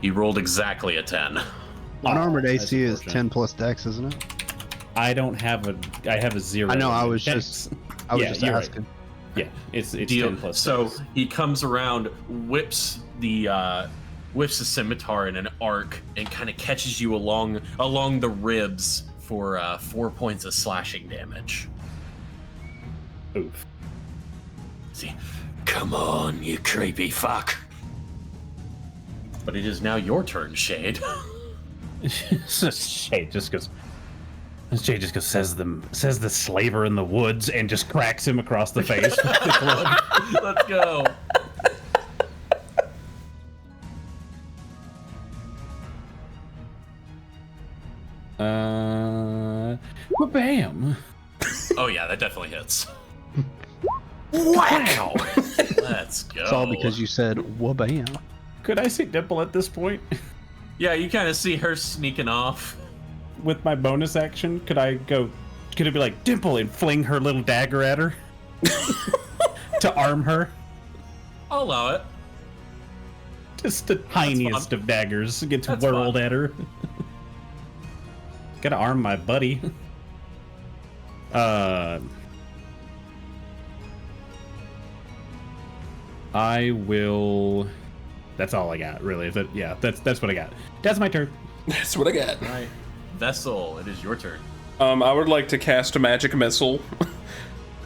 He rolled exactly a 10.
Unarmored
that's
AC is
unfortunate.
10 plus dex, isn't it?
I have a 0.
I know, I
in
was
dex.
just
Yeah, you're right.
asking.
Yeah, it's
Deal.
10 plus
So
dex.
he comes around, whips the scimitar in an arc, and kind of catches you along the ribs for 4 points of slashing damage.
Oof.
See, come on, you creepy fuck. But it is now your turn, Shade.
Shade just goes. Jay just goes, says the slaver in the woods, and just cracks him across the face with the club.
Let's go.
Bam!
Oh yeah, that definitely hits.
Wow!
Let's go.
It's all because you said wha-bam.
Could I see Dimple at this point?
Yeah, you kind of see her sneaking off.
With my bonus action, could it be like Dimple and fling her little dagger at her? To arm her?
I'll allow it.
Just the tiniest of daggers gets
That's
whirled
fun.
at her. Gotta arm my buddy. I will. That's all I got, really. That's what I got. That's my turn.
That's what I got.
All right. Vessel, it is your turn.
I would like to cast a magic missile,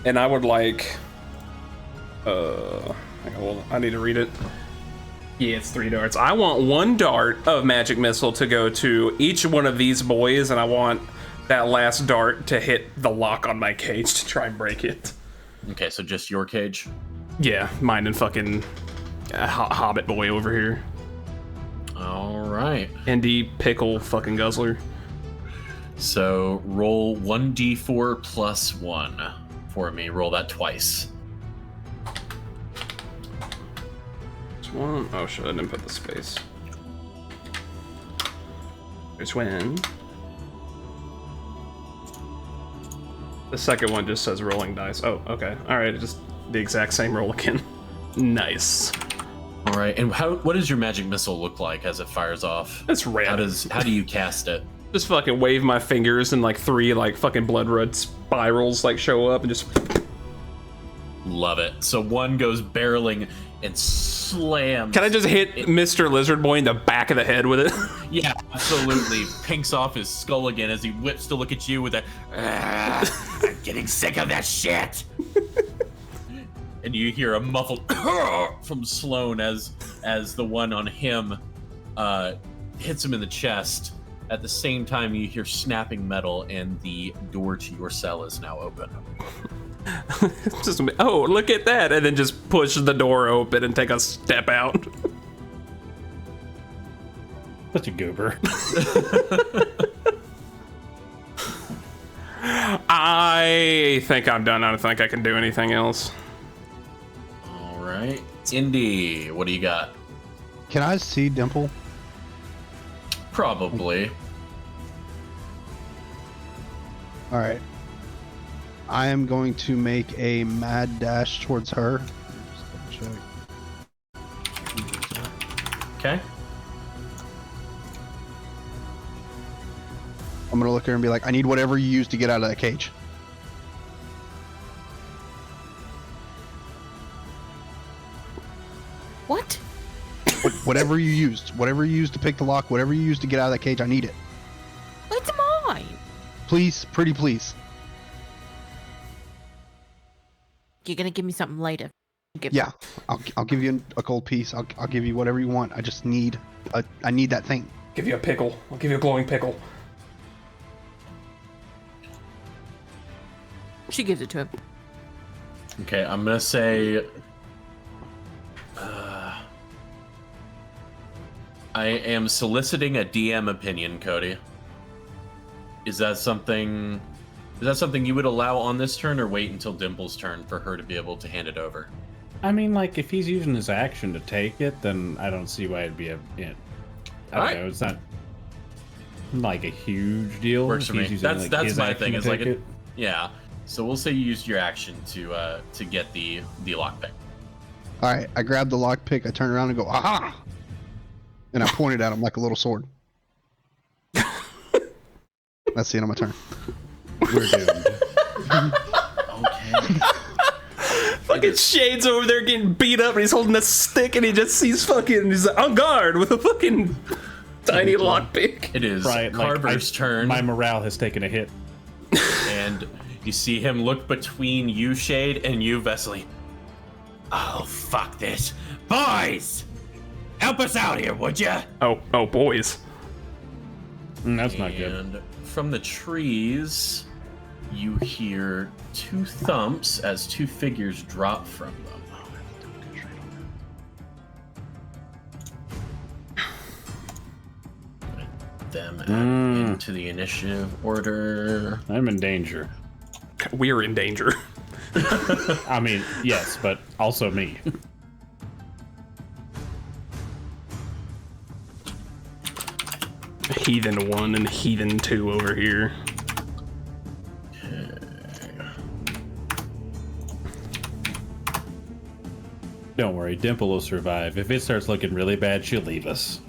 and I would like. Hang on, hold on, I need to read it. Yeah, it's 3 darts. I want 1 dart of magic missile to go to each one of these boys, and I want that last dart to hit the lock on my cage to try and break it.
Okay, so just your cage.
Yeah, mine and fucking Hobbit boy over here.
All right.
Andy Pickle fucking Guzzler.
So roll 1d4 plus 1 for me. Roll that twice.
This one. Oh shit, I didn't put the space. There's when. The second one just says rolling dice. Oh, okay. Alright, just the exact same roll again. Nice.
All right. And what does your magic missile look like as it fires off?
That's random.
How do you cast it?
Just fucking wave my fingers and like 3 like fucking blood red spirals like show up and just.
Love it. So one goes barreling and slams.
Can I just hit Mr. Lizard Boy in the back of the head with it?
Yeah, absolutely. Pinks off his skull again as he whips to look at you with a. I'm getting sick of that shit. And you hear a muffled from Sloane as the one on him hits him in the chest. At the same time, you hear snapping metal, and the door to your cell is now open.
Just, oh, look at that, and then just push the door open and take a step out.
Such a goober.
I think I'm done. I don't think I can do anything else.
All right. Indy, what do you got?
Can I see Dimple?
Probably.
All right. I am going to make a mad dash towards her. Just double check.
Okay.
I'm gonna look at her and be like, I need whatever you use to get out of that cage.
What?
Whatever you used to pick the lock, whatever you used to get out of that cage, I need it.
It's mine.
Please, pretty please.
You're gonna give me something later.
Yeah, I'll give you a gold piece. I'll give you whatever you want. I just need I need that thing.
Give you a pickle. I'll give you a glowing pickle.
She gives it to him.
Okay, I'm gonna say. I am soliciting a DM opinion, Cody. Is that something you would allow on this turn, or wait until Dimple's turn for her to be able to hand it over?
I mean, like, if he's using his action to take it, then I don't see why it'd be I don't know. It's not like a huge deal.
Works for me. That's my thing. Is like
it.
Yeah. So we'll say you used your action to get the lockpick.
All right, I grab the lockpick. I turn around and go, aha! And I point it at him like a little sword. That's the end of my turn.
We're doomed.
Okay.
Fucking Shade's over there getting beat up, and he's holding a stick, and he's on guard with a fucking tiny lockpick.
It is
Right,
Carver's turn.
My morale has taken a hit.
And you see him look between you, Shade, and you, Vesely. Oh, fuck this. Boys! Help us out here, would ya?
Oh, boys.
That's not good.
And from the trees, you hear two thumps as two figures drop from them. Add into the initiative order.
I'm in danger.
We're in danger.
I mean, yes, but also me.
Heathen 1 and Heathen 2 over here.
Don't worry, Dimple will survive. If it starts looking really bad, she'll leave us.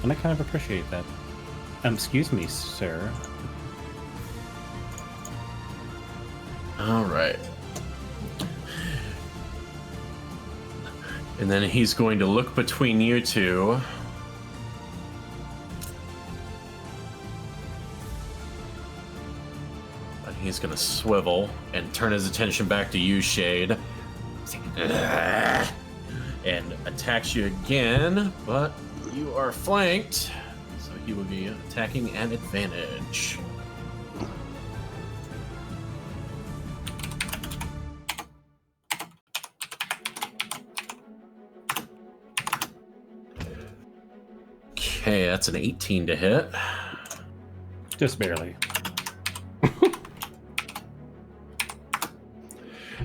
And I kind of appreciate that. Excuse me, sir.
All right. And then he's going to look between you two. And he's going to swivel and turn his attention back to you, Shade. And attacks you again, but you are flanked. So he will be attacking at advantage. Okay, that's an 18 to hit.
Just barely.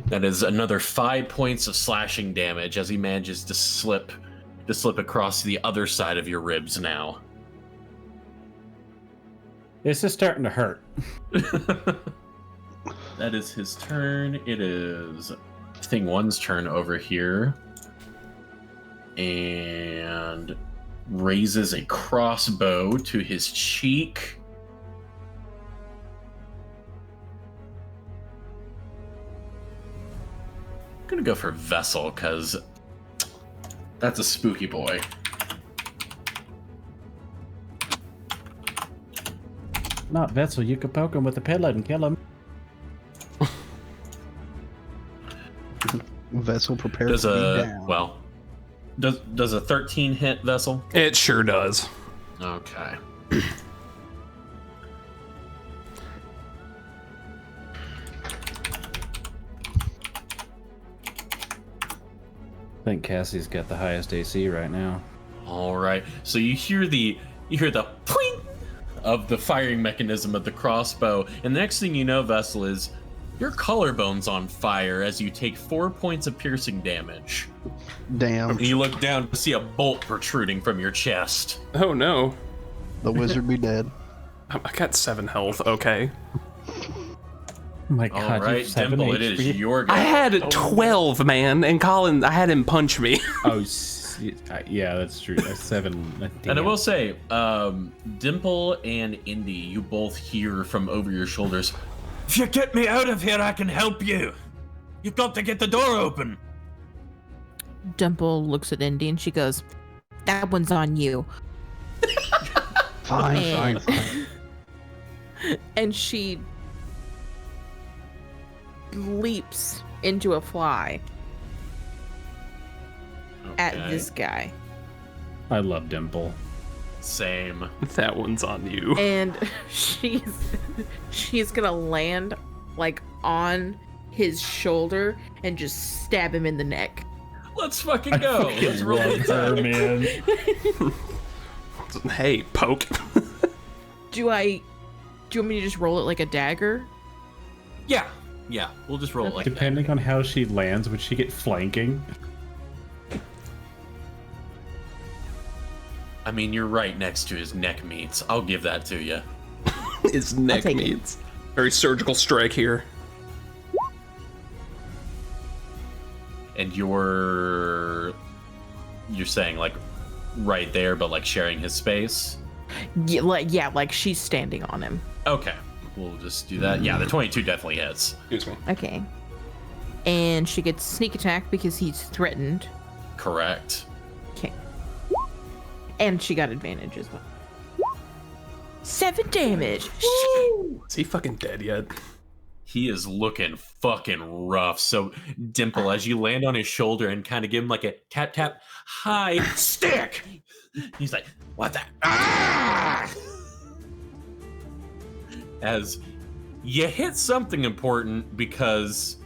That is another 5 points of slashing damage as he manages to slip across the other side of your ribs now.
This is starting to hurt.
That is his turn. It is Thing 1's turn over here. And raises a crossbow to his cheek. I'm gonna go for Vessel, because that's a spooky boy.
Not Vetzel, you could poke him with a pillow and kill him.
Vessel prepared
Does
to be
a
down.
well? Does a 13 hit, Vessel?
It sure does.
Okay.
I think Cassie's got the highest AC right now.
All right. So you hear the pling of the firing mechanism of the crossbow, and the next thing you know, Vessel, is your collarbone's on fire as you take 4 points of piercing damage.
Damn.
You look down to see a bolt protruding from your chest.
Oh no.
The wizard be dead.
I got 7 health, okay.
Oh my god,
All right,
you have 7
Dimple, it is
HP.
your go.
I had 12, man, and Colin, I had him punch me.
Oh, yeah, that's true. That's 7.
And I will say, Dimple and Indy, you both hear from over your shoulders, "If you get me out of here, I can help you. You've got to get the door open."
Dimple looks at Indy and she goes, "That one's on you."
Fine.
And she leaps into a fly at this guy.
I love Dimple.
Same.
That one's on you.
And she's gonna land like on his shoulder and just stab him in the neck.
Let's fucking go. Let's roll
Love her, man.
Hey, poke.
Do you want me to just roll it like a dagger?
Yeah. We'll just roll it like that.
Depending on how she lands, would she get flanking?
I mean, you're right next to his neck meats. I'll give that to you.
His neck
take it.
meats. Very surgical strike here.
And you're saying like right there, but like sharing his space.
Yeah, like she's standing on him.
Okay, we'll just do that. Yeah, the 22 definitely hits.
Excuse me.
Okay. And she gets sneak attack because he's threatened.
Correct.
Okay. And she got advantage as well. 7 damage. Woo!
Is he fucking dead yet?
He is looking fucking rough. So, Dimple, as you land on his shoulder and kind of give him like a tap tap, hi, stick. He's like, what the? Ah! As you hit something important because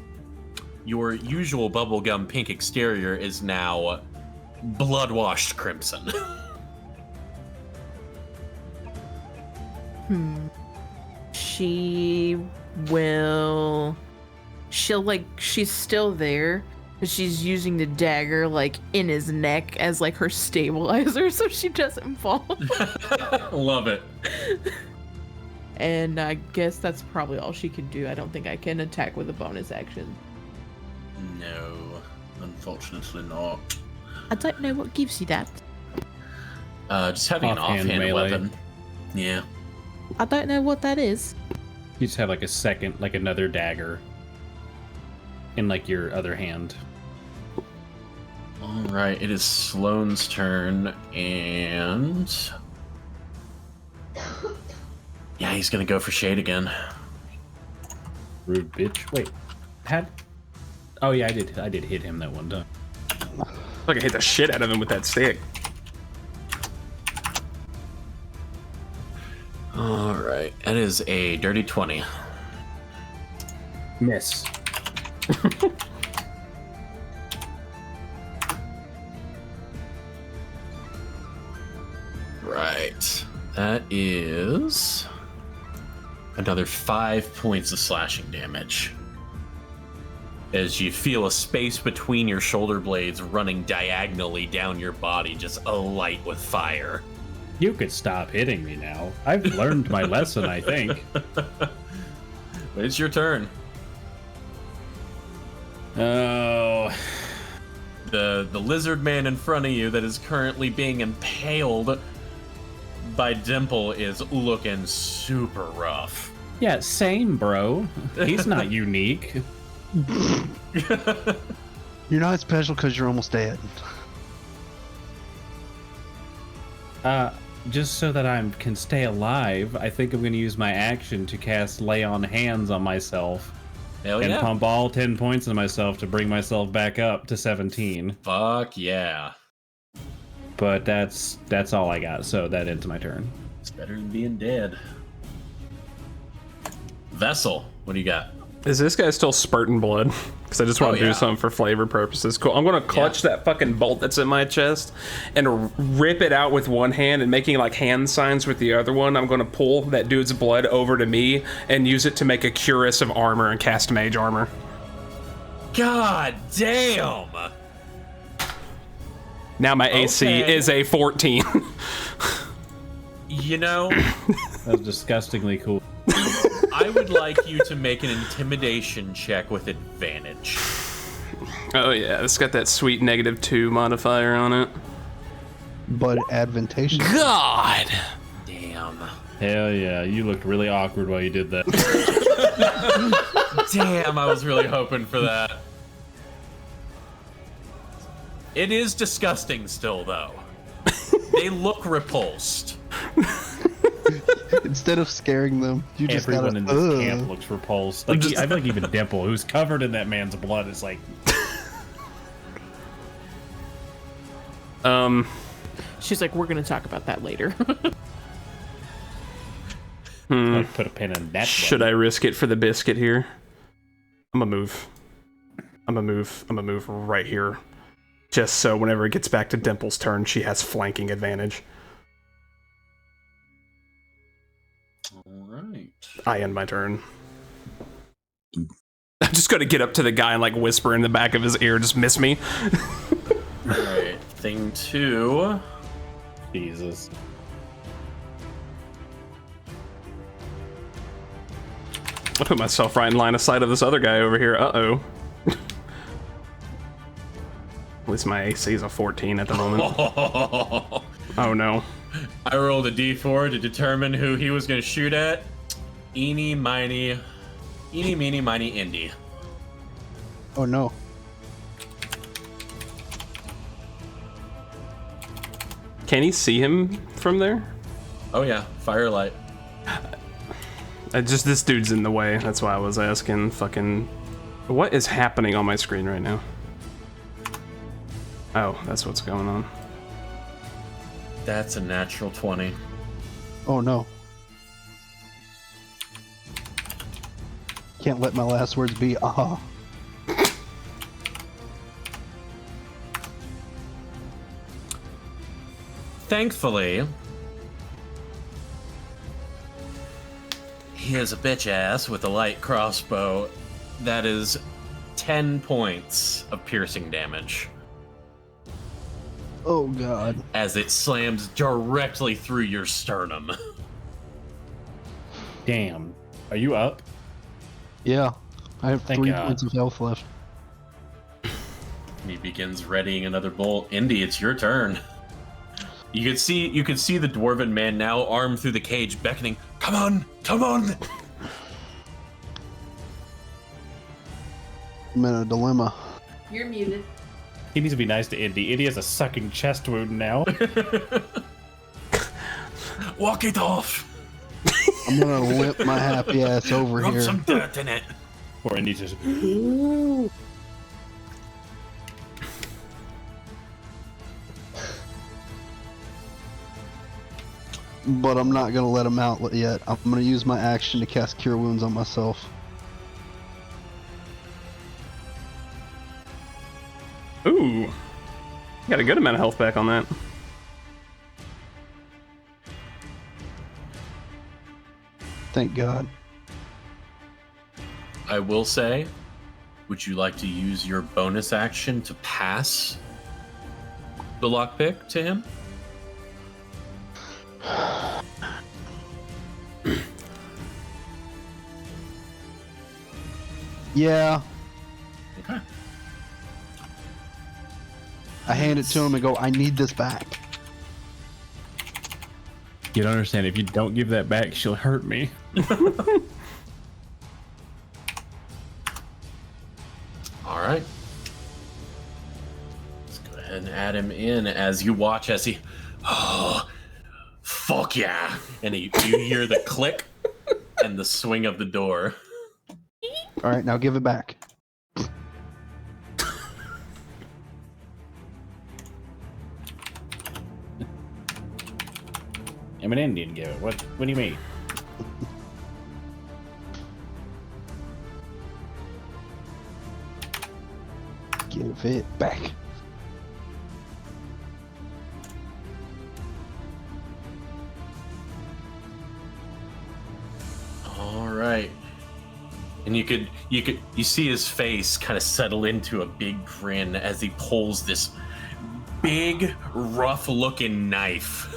your usual bubblegum pink exterior is now blood-washed crimson.
She's still there, but she's using the dagger like in his neck as like her stabilizer so she doesn't fall.
Love it.
And I guess that's probably all she can do. I don't think I can attack with a bonus action.
No, unfortunately not.
I don't know what gives you that.
Just having an offhand
melee.
weapon. Yeah.
I don't know what that is.
You just have like a second, like another dagger in like your other hand.
All right, it is Sloane's turn, and yeah, he's gonna go for Shade again.
Rude bitch. Wait, oh yeah, I did hit him that one time.
Like I hit the shit out of him with that stick.
All right, that is a dirty 20.
Miss.
Right, that is another 5 points of slashing damage. As you feel a space between your shoulder blades running diagonally down your body, just alight with fire.
You could stop hitting me now. I've learned my lesson, I think.
It's your turn.
Oh.
The lizard man in front of you that is currently being impaled by Dimple is looking super rough.
Yeah, same, bro. He's not unique.
You're not special because you're almost dead.
Just so that I can stay alive, I think I'm going to use my action to cast Lay on Hands on myself.
Hell
And
yeah.
pump all 10 points on myself to bring myself back up to 17.
Fuck yeah.
But that's all I got, so that ends my turn.
It's better than being dead. Vessel, what do you got?
Is this guy still spurting blood? Because I just want to do something for flavor purposes. Cool. I'm going to clutch that fucking bolt that's in my chest and rip it out with one hand and making like hand signs with the other one. I'm going to pull that dude's blood over to me and use it to make a cuirass of armor and cast mage armor.
God damn!
Now my AC is a 14.
You know,
That was disgustingly cool.
I would like you to make an intimidation check with advantage.
Oh yeah, it's got that sweet -2 modifier on it.
But advantageous.
God!
Damn.
Hell yeah, you looked really awkward while you did that.
Damn, I was really hoping for that.
It is disgusting still, though. They look repulsed.
Instead of scaring them, you just
Everyone in
gotta,
this camp looks repulsed. Like, I feel like even Dimple, who's covered in that man's blood, is like...
She's like, we're gonna talk about that later.
Like, put a pin in that.
Should I risk it for the biscuit here? I'm gonna move. I'm gonna move right here. Just so whenever it gets back to Dimple's turn, she has flanking advantage.
All right.
I end my turn. I'm just gonna get up to the guy and like whisper in the back of his ear, just miss me.
All right. Thing 2.
Jesus.
I put myself right in line of sight of this other guy over here. Uh-oh. At least my AC is a 14 at the moment. Oh no.
I rolled a d4 to determine who he was going to shoot at. Eeny, meeny, Indy.
oh no.
Can he see him from there?
Oh yeah, firelight.
Just this dude's in the way. That's why I was asking. Fucking, what is happening on my screen right now? Oh, that's what's going on.
That's a natural 20.
Oh no. Can't let my last words be aha.
Thankfully, he has a bitch ass with a light crossbow. That is 10 points of piercing damage
Oh god.
as it slams directly through your sternum.
Damn. Are you up?
Yeah. I have
Thank
3
God.
points of health left.
He begins readying another bolt. Indy, it's your turn. You could see the dwarven man now, armed through the cage, beckoning. Come on, come on!
I'm in a dilemma.
You're muted.
He needs to be nice to Indy. Indy has a sucking chest wound now.
Walk it off.
I'm gonna limp my happy ass over
Rub
here.
some dirt in it.
Or Indy just...
But I'm not gonna let him out yet. I'm gonna use my action to cast Cure Wounds on myself.
Ooh. Got a good amount of health back on that.
Thank God.
I will say, would you like to use your bonus action to pass the lockpick to him?
Yeah.
Okay.
I hand it to him and go, I need this back.
You don't understand. If you don't give that back, she'll hurt me.
All right. Let's go ahead and add him in as you watch as he. Oh, fuck yeah! And you hear the click and the swing of the door.
All right, now give it back.
I'm an Indian, give it. What do you mean?
Give it back.
All right. And you see his face kind of settle into a big grin as he pulls this big, rough-looking knife.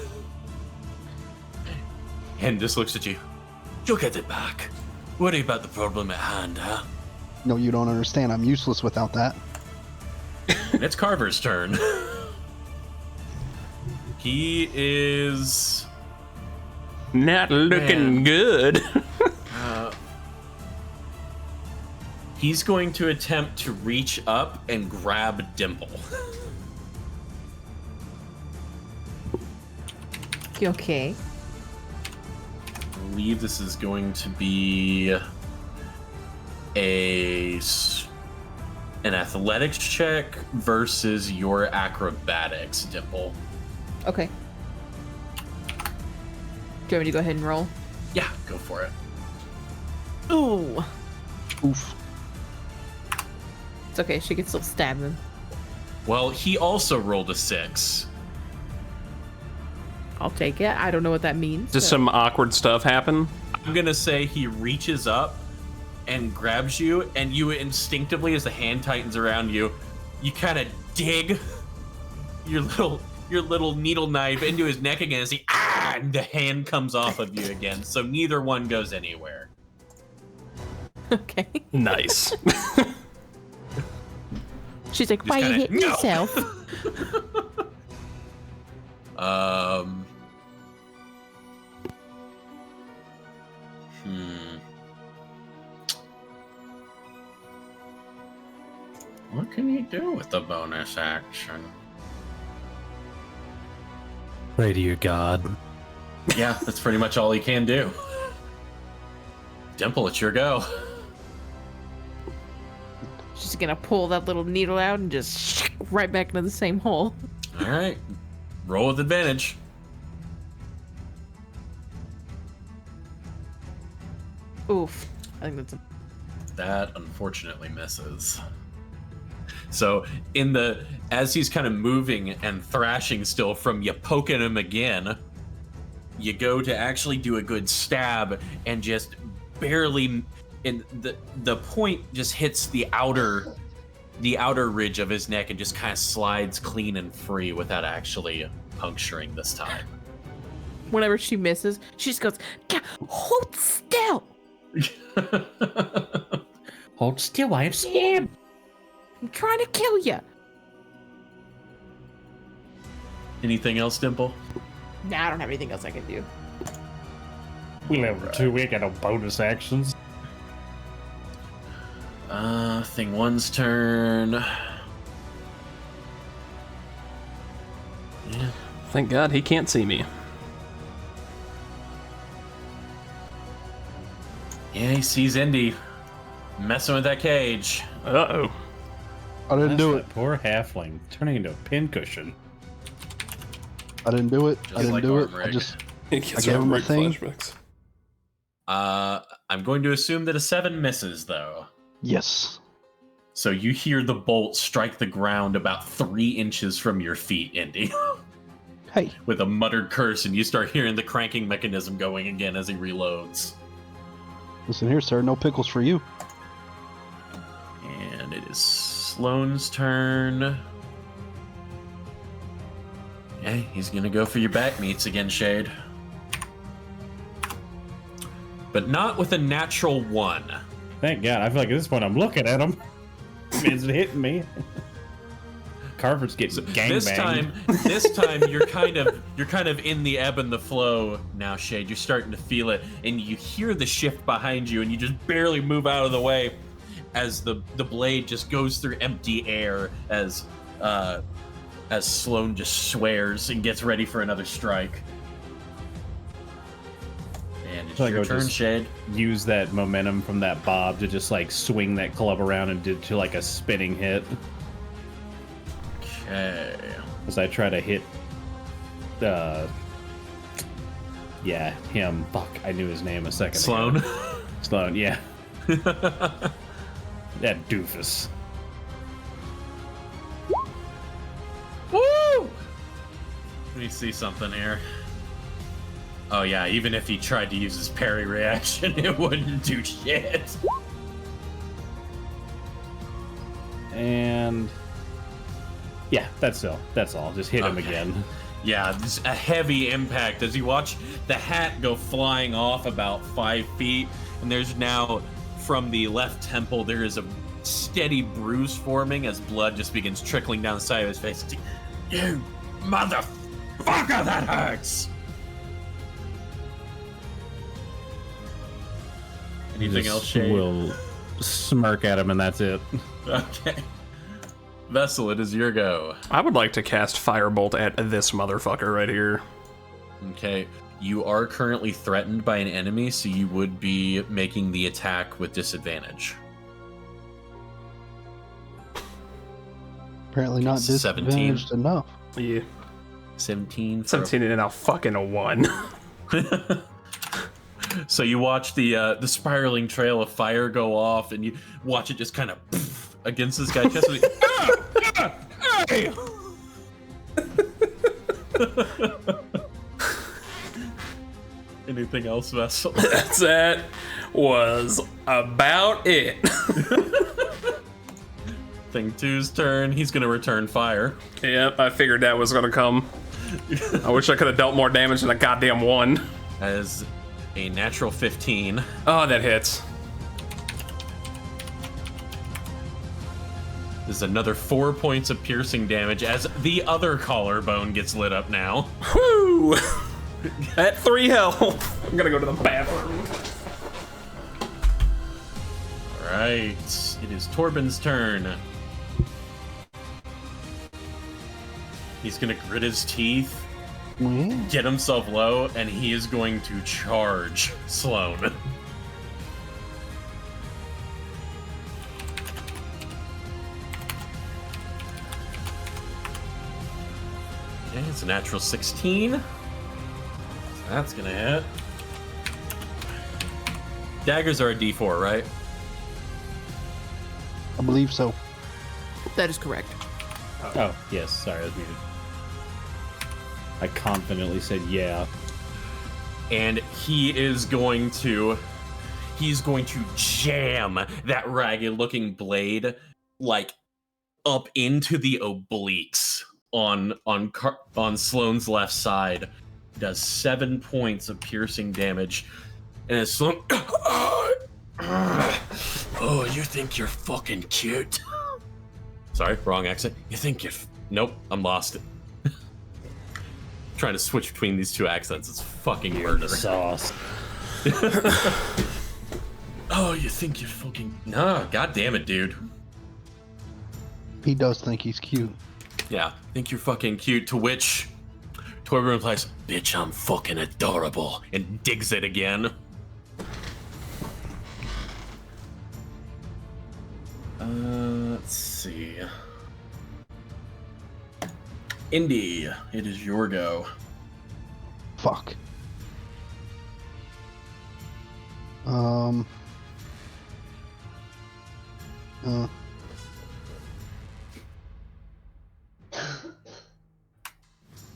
And just looks at you. You'll get it back. Worry about the problem at hand, huh?
No, you don't understand. I'm useless without that.
And it's Carver's turn. He is...
Not looking good.
He's going to attempt to reach up and grab Dimple.
Okay.
I believe this is going to be an athletics check versus your acrobatics, Dimple.
Okay. Do you want me to go ahead and roll?
Yeah, go for it.
Ooh.
Oof.
It's okay. She can still stab him.
Well, he also rolled a 6.
I'll take it. I don't know what that means.
Does some awkward stuff happen?
I'm gonna say he reaches up and grabs you, and you instinctively, as the hand tightens around you, you kind of dig your little needle knife into his neck again, and the hand comes off of you again. So neither one goes anywhere.
Okay.
Nice.
She's like, why are you hitting yourself?
What can you do with the bonus action?
Pray to your god.
Yeah, that's pretty much all he can do. Dimple, it's your go.
She's gonna pull that little needle out and just right back into the same hole.
All right, roll with advantage.
Oof. I think that's
That unfortunately misses. So as he's kind of moving and thrashing still from you poking him again, you go to actually do a good stab and just barely, in the point just hits the outer ridge of his neck and just kind of slides clean and free without actually puncturing this time.
Whenever she misses, she just goes, hold still.
Hold still, I have scared.
I'm trying to kill you.
Anything else, Dimple?
Nah, I don't have anything else I can do.
Level 2, we ain't got no bonus actions.
Thing one's turn. Yeah.
Thank God he can't see me.
Yeah, he sees Indy messing with that cage.
Uh-oh.
I didn't do it.
That poor halfling turning into a pincushion.
I didn't do it.
Just
I didn't
like
do it.
Armrig.
I just
He gets
I gave him a
Armrig
thing.
flashbacks.
I'm going to assume that a 7 misses, though.
yes.
So you hear the bolt strike the ground about 3 inches from your feet, Indy,
Hey,
with a muttered curse, and you start hearing the cranking mechanism going again as he reloads.
listen here, sir. No pickles for you.
And it is Sloane's turn. Yeah, he's gonna go for your back meats again, Shade. But not with a natural 1.
Thank God. I feel like at this point I'm looking at him. Man's hitting me. Carver's getting gangbanged.
This time you're kind of in the ebb and the flow now, Shade. You're starting to feel it, and you hear the shift behind you, and you just barely move out of the way as the blade just goes through empty air as Sloane just swears and gets ready for another strike. And it's your turn, Shade.
Use that momentum from that bob to just like swing that club around and do like a spinning hit.
Okay.
As I try to hit him. Fuck, I knew his name a second
Sloane.
ago. Sloane, yeah. That doofus.
Woo! Let me see something here. Oh yeah, even if he tried to use his parry reaction, it wouldn't do shit.
And yeah, that's all. Just hit him
Okay.
again.
Yeah, this a heavy impact as you watch the hat go flying off about 5 feet, and there's now from the left temple there is a steady bruise forming as blood just begins trickling down the side of his face. It's like, you motherfucker, that hurts. Anything else, Shade?
We'll smirk at him and that's it.
Okay. Vessel, it is your go.
I would like to cast Firebolt at this motherfucker right here.
Okay. You are currently threatened by an enemy, so you would be making the attack with disadvantage.
Apparently not
17.
disadvantaged enough.
Yeah.
17.
17 and now fucking a 1.
So you watch the spiraling trail of fire go off, and you watch it just kind of against this guy's chest. Hey! Anything else, Vessel?
That was about it.
Thing 2's turn. He's gonna return fire.
Yep, I figured that was gonna come. I wish I could have dealt more damage than a goddamn 1.
As a natural 15.
Oh, that hits.
There's another 4 points of piercing damage as the other collarbone gets lit up now.
Whoo! At 3 health. I'm gonna go to the bathroom.
Alright, it is Torben's turn. He's gonna grit his teeth, get himself low, and he is going to charge Sloane. Okay, it's a natural 16. That's gonna hit. Daggers are a D4, right?
I believe so.
That is correct.
Oh, yes. Sorry, I was muted. I confidently said yeah.
And he's going to jam that ragged-looking blade like up into the obliques on Sloane's left side. Does 7 points of piercing damage, and as Sloane, oh, you think you're fucking cute? Sorry, wrong accent. You think you're? Nope, I'm lost. Trying to switch between these two accents is fucking murder.
Sauce.
Oh, you think you're fucking? Nah, god damn it, dude.
He does think he's cute.
Yeah, think you're fucking cute. To which Torben replies, "Bitch, I'm fucking adorable," and digs it again. Let's see. Indy, it is your go.
Fuck.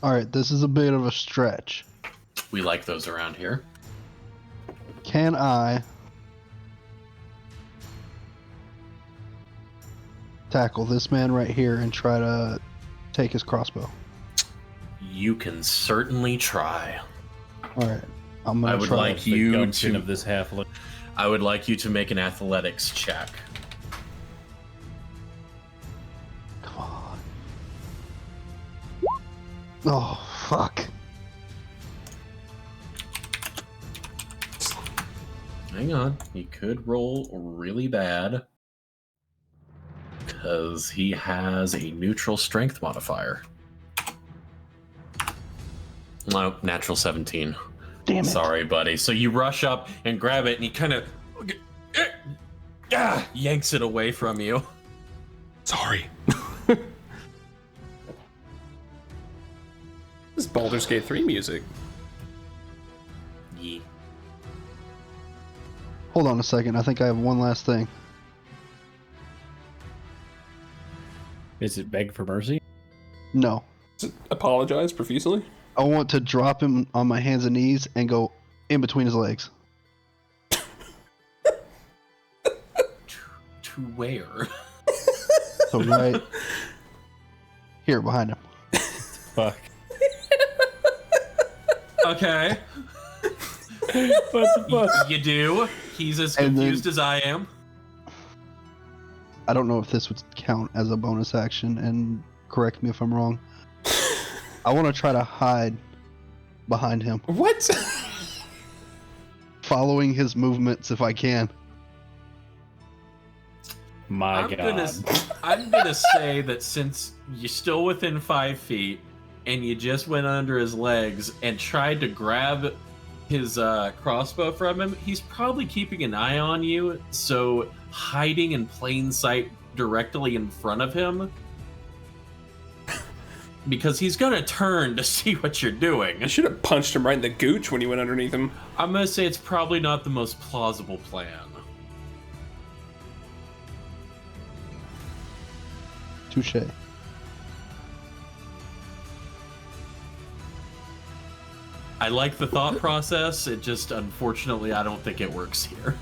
Alright, this is a bit of a stretch.
We like those around here.
Can I tackle this man right here and try to take his crossbow?
You can certainly try.
Alright, I'm gonna
I would
try.
like
The
you
gumption
to.
of this halfling.
I would like you to make an athletics check.
Come on. Oh, fuck.
Hang on, he could roll really bad because he has a neutral strength modifier. No, natural 17.
Damn it.
Sorry, buddy. So you rush up and grab it, and he kind of yanks it away from you.
Sorry. This is Baldur's Gate 3 music.
Yeah.
Hold on a second. I think I have one last thing.
Is it beg for mercy?
No.
Apologize profusely.
I want to drop him on my hands and knees and go in between his legs.
To where?
So right here behind him.
Fuck.
Okay.
What the fuck?
You do. He's as
And then-
confused as I am.
I don't know if this would count as a bonus action, and correct me if I'm wrong. I want to try to hide behind him,
What?
following his movements if I can.
My God.
I'm gonna say that since you're still within 5 feet
and you just went under his legs and tried to grab his crossbow from him, he's probably keeping an eye on you, so hiding in plain sight directly in front of him, because he's gonna turn to see what you're doing.
I should have punched him right in the gooch when he went underneath him.
I'm gonna say it's probably not the most plausible plan.
Touche.
I like the thought process, it just, unfortunately, I don't think it works here.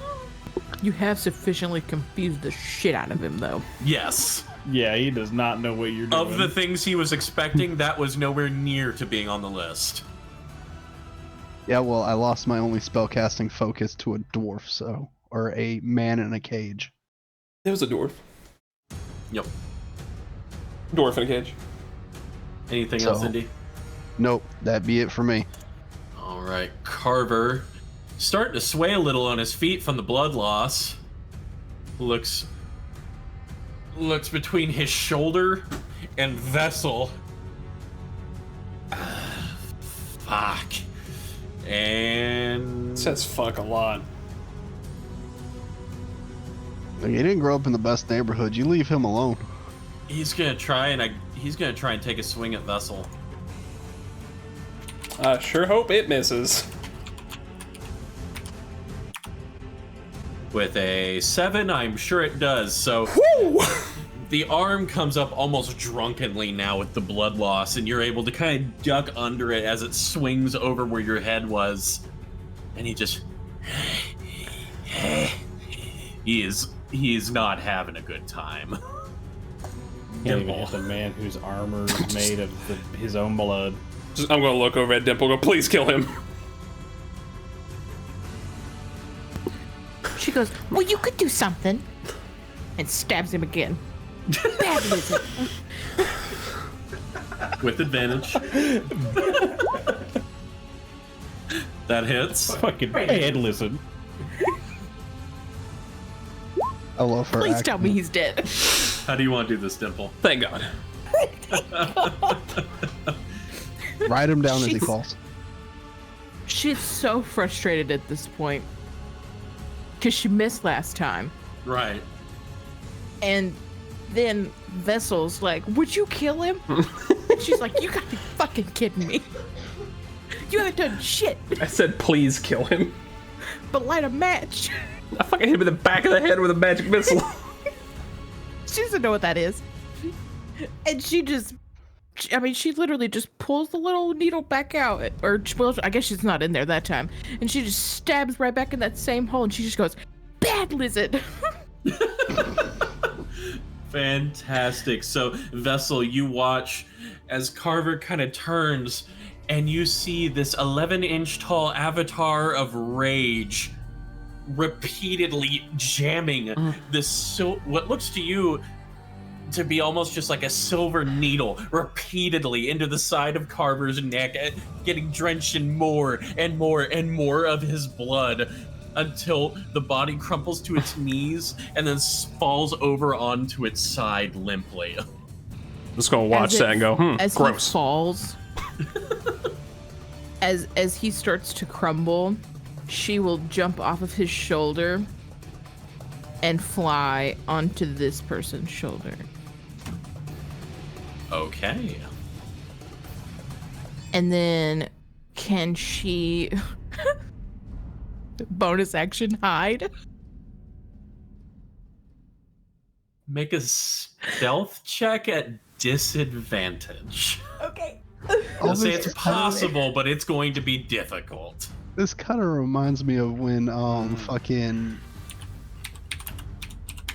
You have sufficiently confused the shit out of him, though.
Yes.
Yeah, he does not know what you're doing.
Of the things he was expecting, that was nowhere near to being on the list.
Yeah, well, I lost my only spellcasting focus to a dwarf, so, or a man in a cage.
It was a dwarf.
Yep.
Dwarf in a cage.
Anything
So-
else, Indy?
Nope, that'd be it for me.
All right, Carver, starting to sway a little on his feet from the blood loss. Looks between his shoulder and Vessel. Fuck. And
Says fuck a lot.
Like, he didn't grow up in the best neighborhood. You leave him alone.
he's gonna try and take a swing at Vessel.
Sure hope it misses.
With a 7, I'm sure it does. So
Woo!
the arm comes up almost drunkenly now with the blood loss, and you're able to kind of duck under it as it swings over where your head was. And he just... he is not having a good time.
Can't even hit the man whose armor is made of his own blood.
I'm gonna look over at Dimple and go, please kill him.
She goes, well, you could do something. And stabs him again. Bad lizard.
With advantage. That hits.
Fucking bad lizard.
I love her.
Please tell me he's dead.
How do you want to do this, Dimple?
Thank God.
Write him down as he
She's-
falls.
She's so frustrated at this point. Because she missed last time.
Right.
And then Vessel's like, would you kill him? And she's like, you gotta be fucking kidding me. You haven't done shit
I said please kill him.
but light a match.
I fucking hit him in the back of the head with a magic missile.
She doesn't know what that is. And she literally just pulls the little needle back out. Or, well, I guess she's not in there that time. And she just stabs right back in that same hole. And she just goes, bad lizard.
Fantastic. So, Vessel, you watch as Carver kind of turns and you see this 11-inch tall avatar of rage repeatedly jamming this what looks to you to be almost just like a silver needle repeatedly into the side of Carver's neck, getting drenched in more and more and more of his blood until the body crumples to its knees and then falls over onto its side limply.
Just gonna watch
As
that and go,
as
gross.
he falls, as he starts to crumble, she will jump off of his shoulder and fly onto this person's shoulder.
Okay.
And then can she bonus action hide?
Make a stealth check at disadvantage.
Okay.
I'll say it's possible, but it's going to be difficult.
This kind of reminds me of when fucking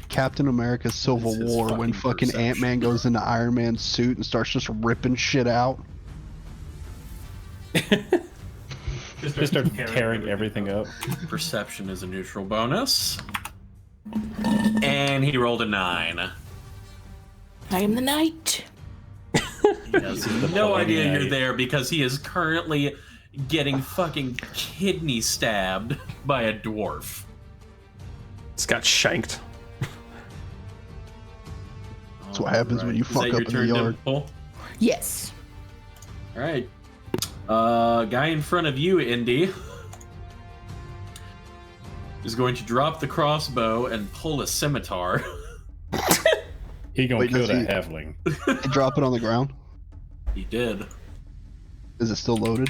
Captain America Civil
This is
War, when
fucking
fucking Ant-Man goes into Iron Man's suit and starts just ripping shit out.
Just start tearing everything up.
Perception is a neutral bonus. And he rolled a 9.
I am the knight.
He has no idea you're there because he is currently getting fucking kidney stabbed by a dwarf.
It's got shanked.
That's what happens when you
Is that
fuck
your
up in the
turn,
yard.
Dimple?
Yes.
All right. Guy in front of you, Indy, is going to drop the crossbow and pull a scimitar.
He gonna
Wait,
kill
does
that
he-
halfling.
And drop it on the ground.
He did.
Is it still loaded?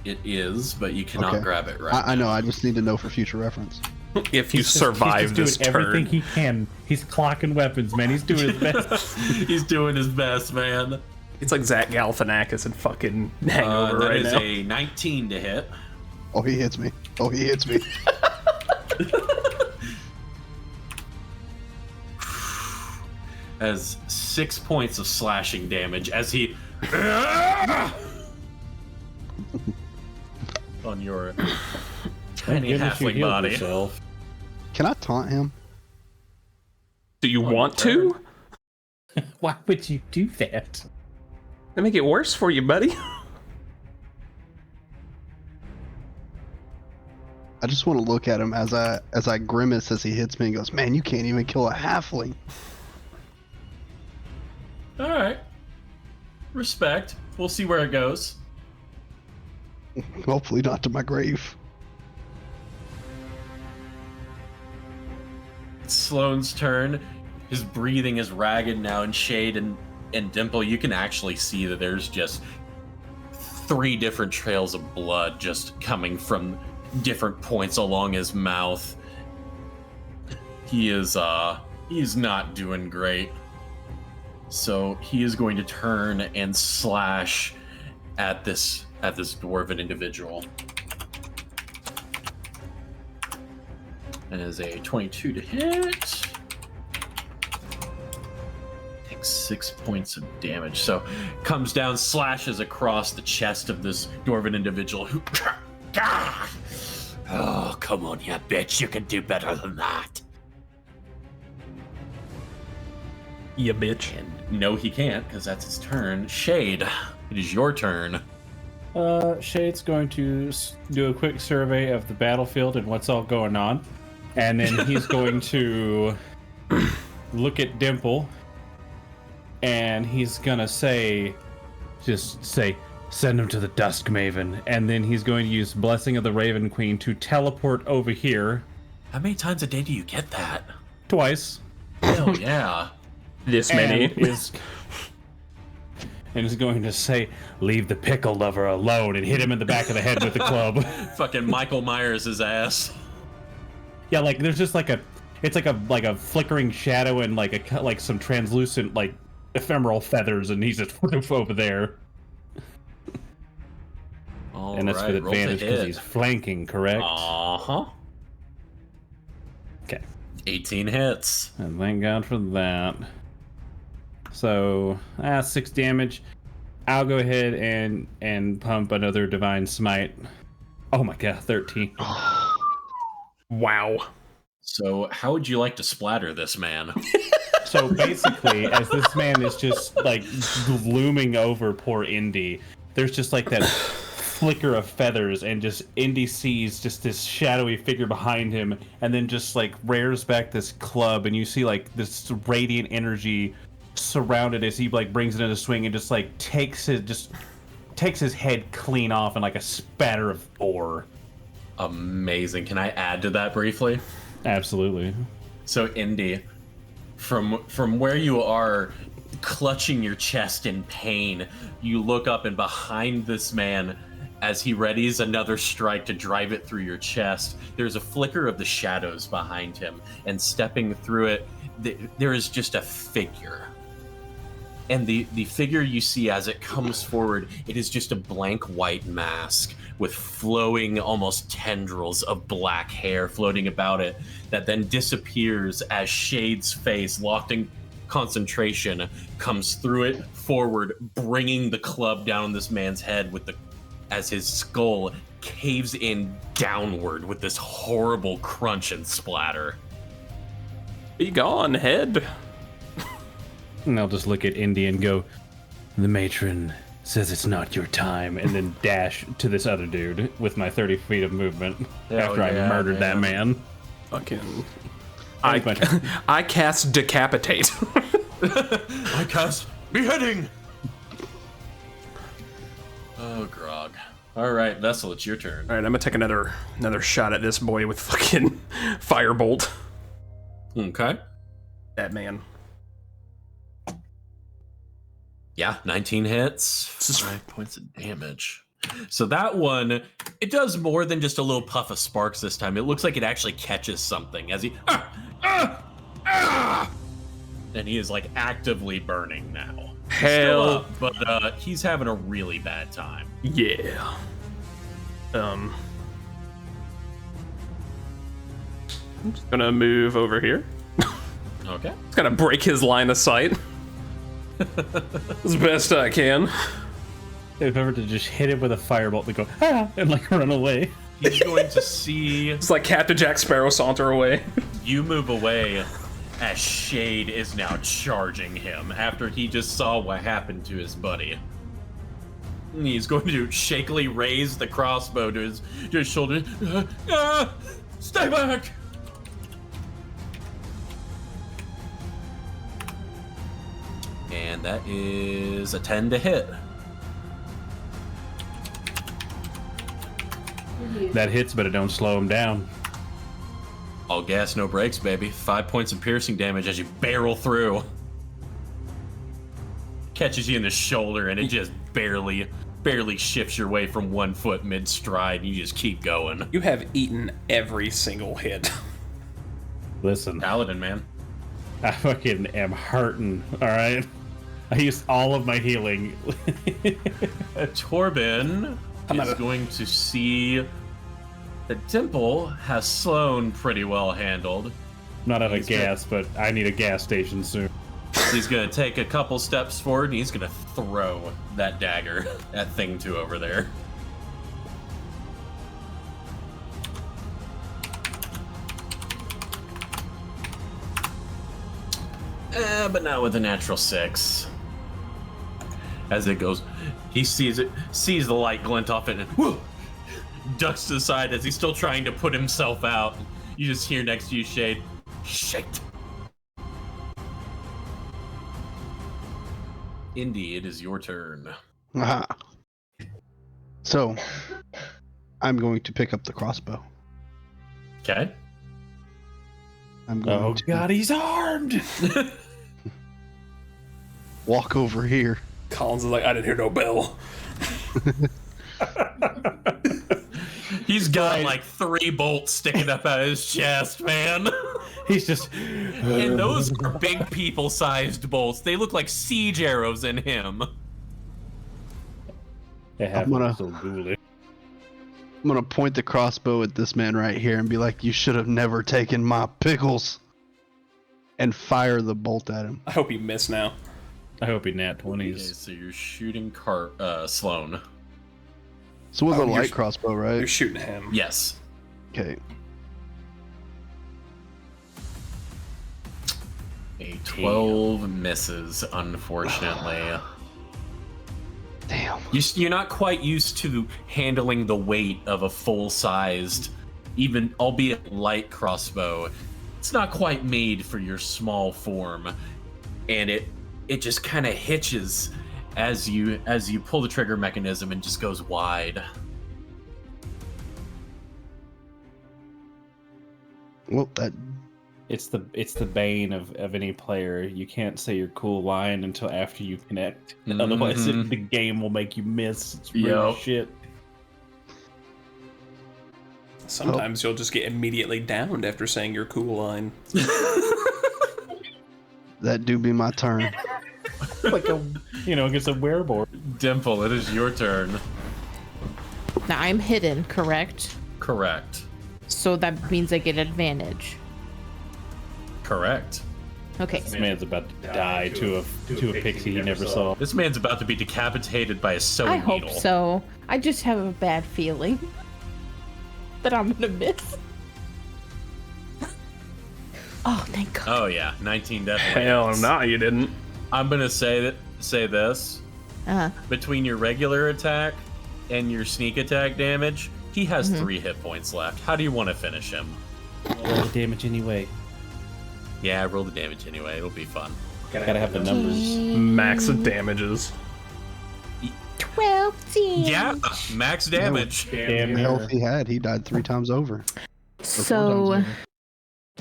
It is, but you cannot
Okay.
grab it right
I know.
now.
I just need to know for future reference.
If you
He's just-
survive
he's
this
just doing everything
turn.
he can. He's clocking weapons, man. He's doing his best.
He's doing his best, man.
It's like Zach Galifianakis and fucking Hangover
That
right
is
now.
a 19 to hit.
Oh, he hits me. Oh, he hits me.
Has 6 points of slashing damage as he on your
Thank
tiny
goodness you
halfling
healed
body.
yourself.
Can I taunt him?
Do you
On
want
your
to?
Why would you do that?
That make it worse for you, buddy.
I just want to look at him as I grimace as he hits me and goes, "Man, you can't even kill a halfling."
All right. Respect. We'll see where it goes.
Hopefully not to my grave.
Sloane's turn. His breathing is ragged now, and Shade and Dimple, you can actually see that there's just 3 different trails of blood just coming from different points along his mouth. He's not doing great. So he is going to turn and slash at this dwarven individual. And is a 22 to hit. Takes 6 points of damage. So comes down, slashes across the chest of this dwarven individual who oh, come on, you bitch, you can do better than that.
You bitch.
And no, he can't, because that's his turn. Shade, it is your turn.
Shade's going to do a quick survey of the battlefield and what's all going on. And then he's going to look at Dimple. And he's going to say, send him to the Dusk Maven. And then he's going to use Blessing of the Raven Queen to teleport over here
How many times a day do you get that?
twice.
Hell yeah.
This many.
And is going to say, leave the pickle lover alone, and hit him in the back of the head with the club.
Fucking Michael Myers his ass.
Yeah, like there's just like it's like a flickering shadow and like some translucent like ephemeral feathers, and he's just over there.
All
And that's
right,
with
roll to
advantage because
hit.
he's flanking, correct?
Uh-huh.
Okay.
18 hits.
And thank God for that. So 6 damage. I'll go ahead and pump another divine smite. Oh my god, 13.
Wow.
So how would you like to splatter this man?
So basically, as this man is just like looming over poor Indy, there's just like that flicker of feathers, and just Indy sees just this shadowy figure behind him, and then just like rears back this club, and you see like this radiant energy surrounded as he like brings it into swing and just like takes his head clean off in like a spatter of ore.
Amazing. Can I add to that briefly?
Absolutely.
So Indy, from where you are clutching your chest in pain, you look up, and behind this man, as he readies another strike to drive it through your chest, there's a flicker of the shadows behind him, and stepping through it, there is just a figure. And the figure you see as it comes forward, it is just a blank white mask with flowing, almost tendrils of black hair floating about it that then disappears as Shade's face, locked in concentration, comes through it forward, bringing the club down on this man's head as his skull caves in downward with this horrible crunch and splatter.
Be gone, head.
And I'll just look at Indy and go, the matron says it's not your time, and then dash to this other dude with my 30 feet of movement after I murdered that man.
Fucking.
That's my turn.
I cast decapitate.
I cast beheading.
Oh, grog. All right, Vessel, it's your turn.
All right, I'm gonna take another shot at this boy with fucking firebolt.
Okay.
That man.
Yeah, 19 hits, 5 points of damage. So that one, it does more than just a little puff of sparks this time. It looks like it actually catches something as he... And he is, like, actively burning now. He's still
Hell.
up, but he's having a really bad time.
Yeah. I'm just gonna move over here.
Okay.
It's gonna break his line of sight. As best I can.
If ever to just hit him with a firebolt and go, and like run away.
He's going to see
It's like Captain Jack Sparrow saunter away.
you move away as Shade is now charging him after he just saw what happened to his buddy. He's going to shakily raise the crossbow to his shoulder. Stay back! And that is a 10 to hit.
That hits, but it don't slow him down.
All gas, no brakes, baby. 5 points of piercing damage as you barrel through. Catches you in the shoulder, and it just barely shifts your way from 1 foot mid-stride, and you just keep going.
You have eaten every single hit.
Listen,
Paladin, man.
I fucking am hurting, alright? I used all of my healing.
Torben is going to see that Dimple has Sloane pretty well handled.
Not out of gas, but I need a gas station soon.
He's going to take a couple steps forward, and he's going to throw that dagger at Thing 2 over there. But not with a natural 6. As it goes, he sees the light glint off it, and whoo, ducks to the side as he's still trying to put himself out. You just hear next to you, Shade, shit. Indy, it is your turn.
Aha. So, I'm going to pick up the crossbow.
Okay.
I'm going
Oh
to
god, he's armed!
walk over here.
Collins is like, I didn't hear no bell.
He's got like 3 bolts sticking up out of his chest, man.
He's just...
And those are big people-sized bolts. They look like siege arrows in him.
I'm gonna point the crossbow at this man right here and be like, you should have never taken my pickles. And fire the bolt at him.
I hope you miss now.
I hope he nat 20s.
Okay, so you're shooting Sloane.
So with
Oh,
a
you're
light
sh-
crossbow, right?
You're shooting him.
Yes.
Okay.
A 12 misses, unfortunately.
Damn.
You're not quite used to handling the weight of a full-sized, even albeit light crossbow. It's not quite made for your small form, and it just kind of hitches as you pull the trigger mechanism and just goes wide.
Well, that
It's the bane of any player. You can't say your cool line until after you connect. Otherwise, the game will make you miss. It's real shit.
Sometimes you'll just get immediately downed after saying your cool line.
that do be my turn.
Like against a werewolf.
Dimple, it is your turn.
Now I'm hidden, correct?
Correct.
So that means I get advantage.
Correct.
Okay.
This man's about to die to a pixie he never saw.
This man's about to be decapitated by a sewing
I hope
needle.
so. I just have a bad feeling that I'm gonna miss. Oh, thank God.
Oh yeah, 19 definitely.
Hell
hits.
no, you didn't.
I'm gonna say this. Between your regular attack and your sneak attack damage, he has 3 hit points left. How do you want to finish him?
Roll the damage anyway.
Yeah, roll the damage anyway. It'll be fun.
Gotta have the numbers.
Max of damages.
12 damage.
Yeah, max damage.
Damn
The
near.
health he had, he died 3 times over.
So
over.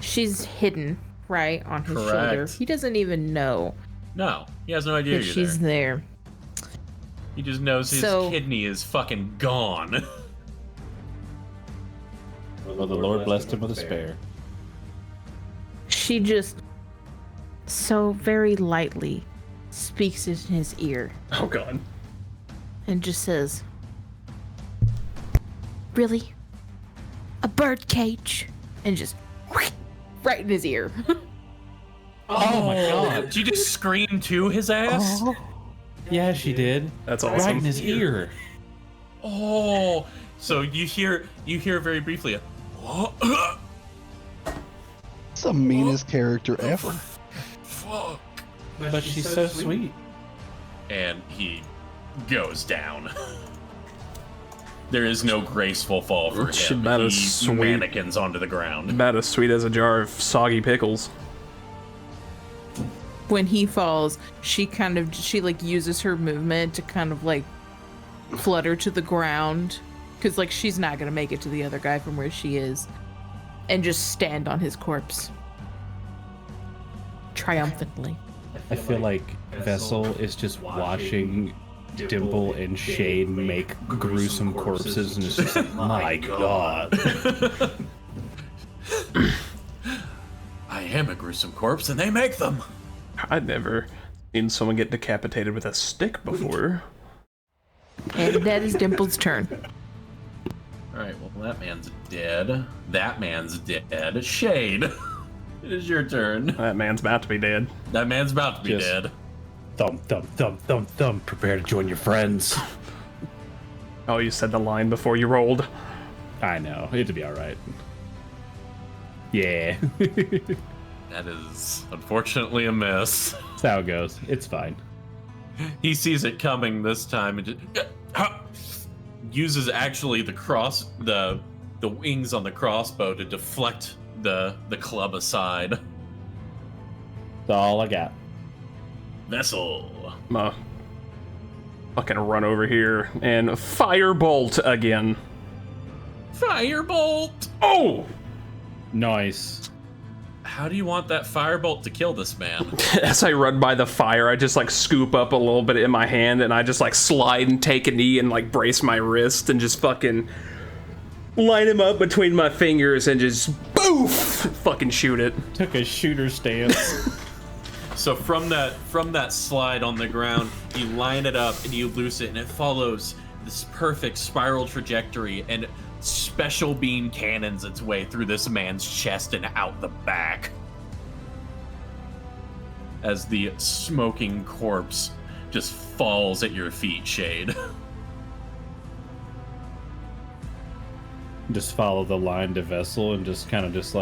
she's hidden, right, on his shoulder.
Correct.
He doesn't even know
No, he has no idea
that
you're
she's
there.
there.
He just knows his
So-
kidney is fucking gone.
Well, the Lord blessed him with a spare.
She just so very lightly speaks in his ear
Oh god.
and just says, "Really? A bird cage?" And just right in his ear.
Oh my god.
Did you just scream to his ass?
Yeah, she did.
That's
Right in
awesome.
his ear.
Oh, so you hear very briefly a,
It's the meanest character ever.
fuck,
But she's so sweet.
and he goes down. There is no graceful fall for
She
him.
about
He
as sweet.
mannequins onto the ground.
About as sweet as a jar of soggy pickles.
When he falls, she like uses her movement to kind of like flutter to the ground, because like she's not gonna make it to the other guy from where she is, and just stand on his corpse triumphantly.
I feel like Vessel is just watching Dimple and Shade make gruesome corpses, and it's just like, my god.
I am a gruesome corpse, and they make them.
I'd never seen someone get decapitated with a stick before.
And that is Dimple's turn.
All right, well, that man's dead. That man's dead. Shade, it is your turn.
That man's about to be dead.
That man's about to be
Just-
dead.
Thump, thump, thump, thump, thump. Prepare to join your friends.
Oh, you said the line before you rolled.
I know. It'll be alright. Yeah.
That is unfortunately a miss.
That's how it goes. It's fine.
He sees it coming this time and just uses actually the wings on the crossbow to deflect the club aside.
That's all I got.
Vessel.
Fucking run over here and firebolt again.
Firebolt!
Oh!
Nice.
How do you want that firebolt to kill this man?
As I run by the fire, I just like scoop up a little bit in my hand and I just like slide and take a knee and like brace my wrist and just fucking line him up between my fingers and just boof! Fucking shoot it.
Took a shooter stance.
So from that slide on the ground, you line it up and you loose it, and it follows this perfect spiral trajectory and special beam cannons its way through this man's chest and out the back. As the smoking corpse just falls at your feet, Shade.
Just follow the line to Vessel and just kind of just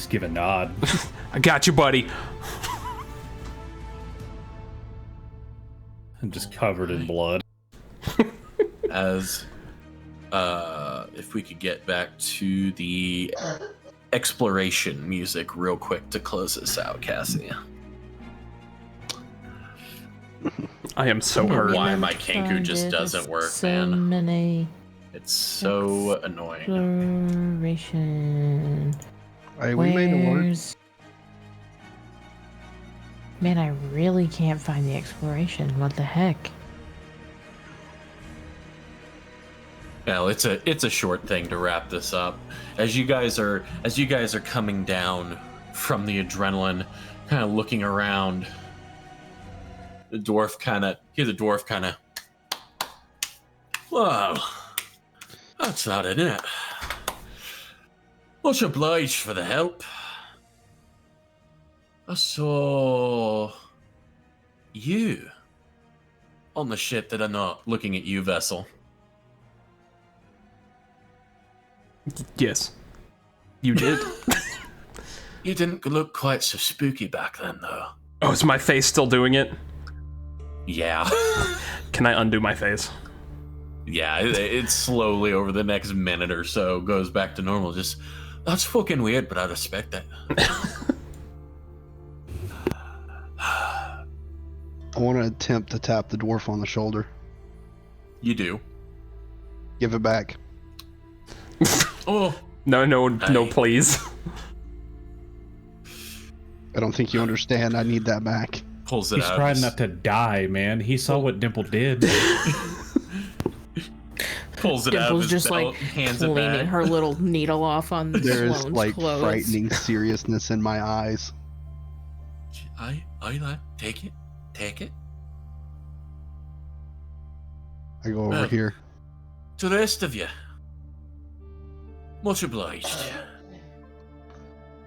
give a nod.
I got you, buddy.
I'm just covered in blood.
As if we could get back to the exploration music real quick to close this out, Cassie.
I am so hurt.
Why my Kenku just doesn't work,
so
man.
Many
It's so annoying.
exploration.
Hey, we made it work.
Where's- Man, I really can't find the exploration. What the heck?
Well, it's a short thing to wrap this up. As you guys are coming down from the adrenaline, kind of looking around, the dwarf kind of, well, that's not it, innit? Much obliged for the help. I saw you on the ship that I'm not looking at you, Vessel.
Yes. You did?
You didn't look quite so spooky back then, though.
Oh, is my face still doing it?
Yeah.
Can I undo my face?
Yeah, it slowly over the next minute or so goes back to normal. Just, that's fucking weird, but I respect that.
want to attempt to tap the dwarf on the shoulder.
You do.
Give it back.
Oh.
No, please.
I don't think you understand. I need that back.
Pulls it
He's
out.
trying not to die, man. He saw what Dimple did.
Pulls it out of
Dimple's
his
just
belt,
like
hands it
cleaning
back.
her little needle off on
There's
Sloane's
like
clothes.
frightening seriousness in my eyes.
Aye, lad. Take it. Take it.
I go over
Well.
here.
To the rest of you, much obliged.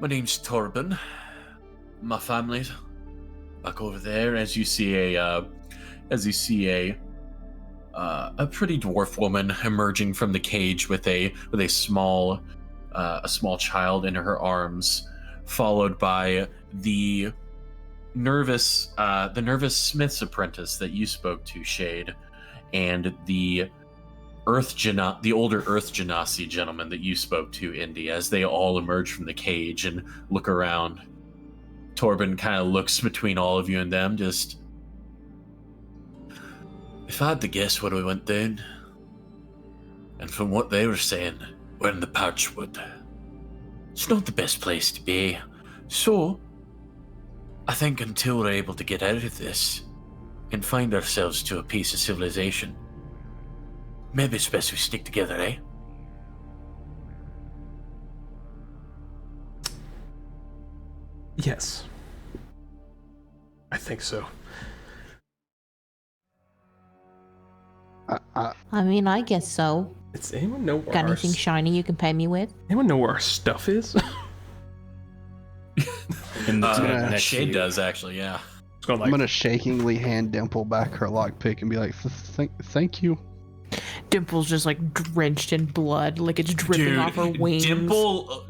My name's Torben. My family's back over there. As you see a pretty dwarf woman emerging from the cage with a small child in her arms, followed by the nervous smith's apprentice that you spoke to, Shade, and the older Earth Genasi gentleman that you spoke to, Indy, as they all emerge from the cage and look around. Torben kind of looks between all of you and them, just... If I had to guess what we went down, and from what they were saying, we're in the Parchwood. It's not the best place to be. So, I think until we're able to get out of this and find ourselves to a piece of civilization, maybe it's best we stick together, eh?
Yes. I think so.
I mean, I guess so.
Does anyone know where
Got
our
anything shiny you can pay me with?
anyone know where our stuff is?
And next to
Shade
you.
does, actually, yeah.
It's going
I'm gonna shakingly hand Dimple back her lockpick and be like, Thank you."
Dimple's just like drenched in blood, like it's dripping
Dude,
off her wings.
Dimple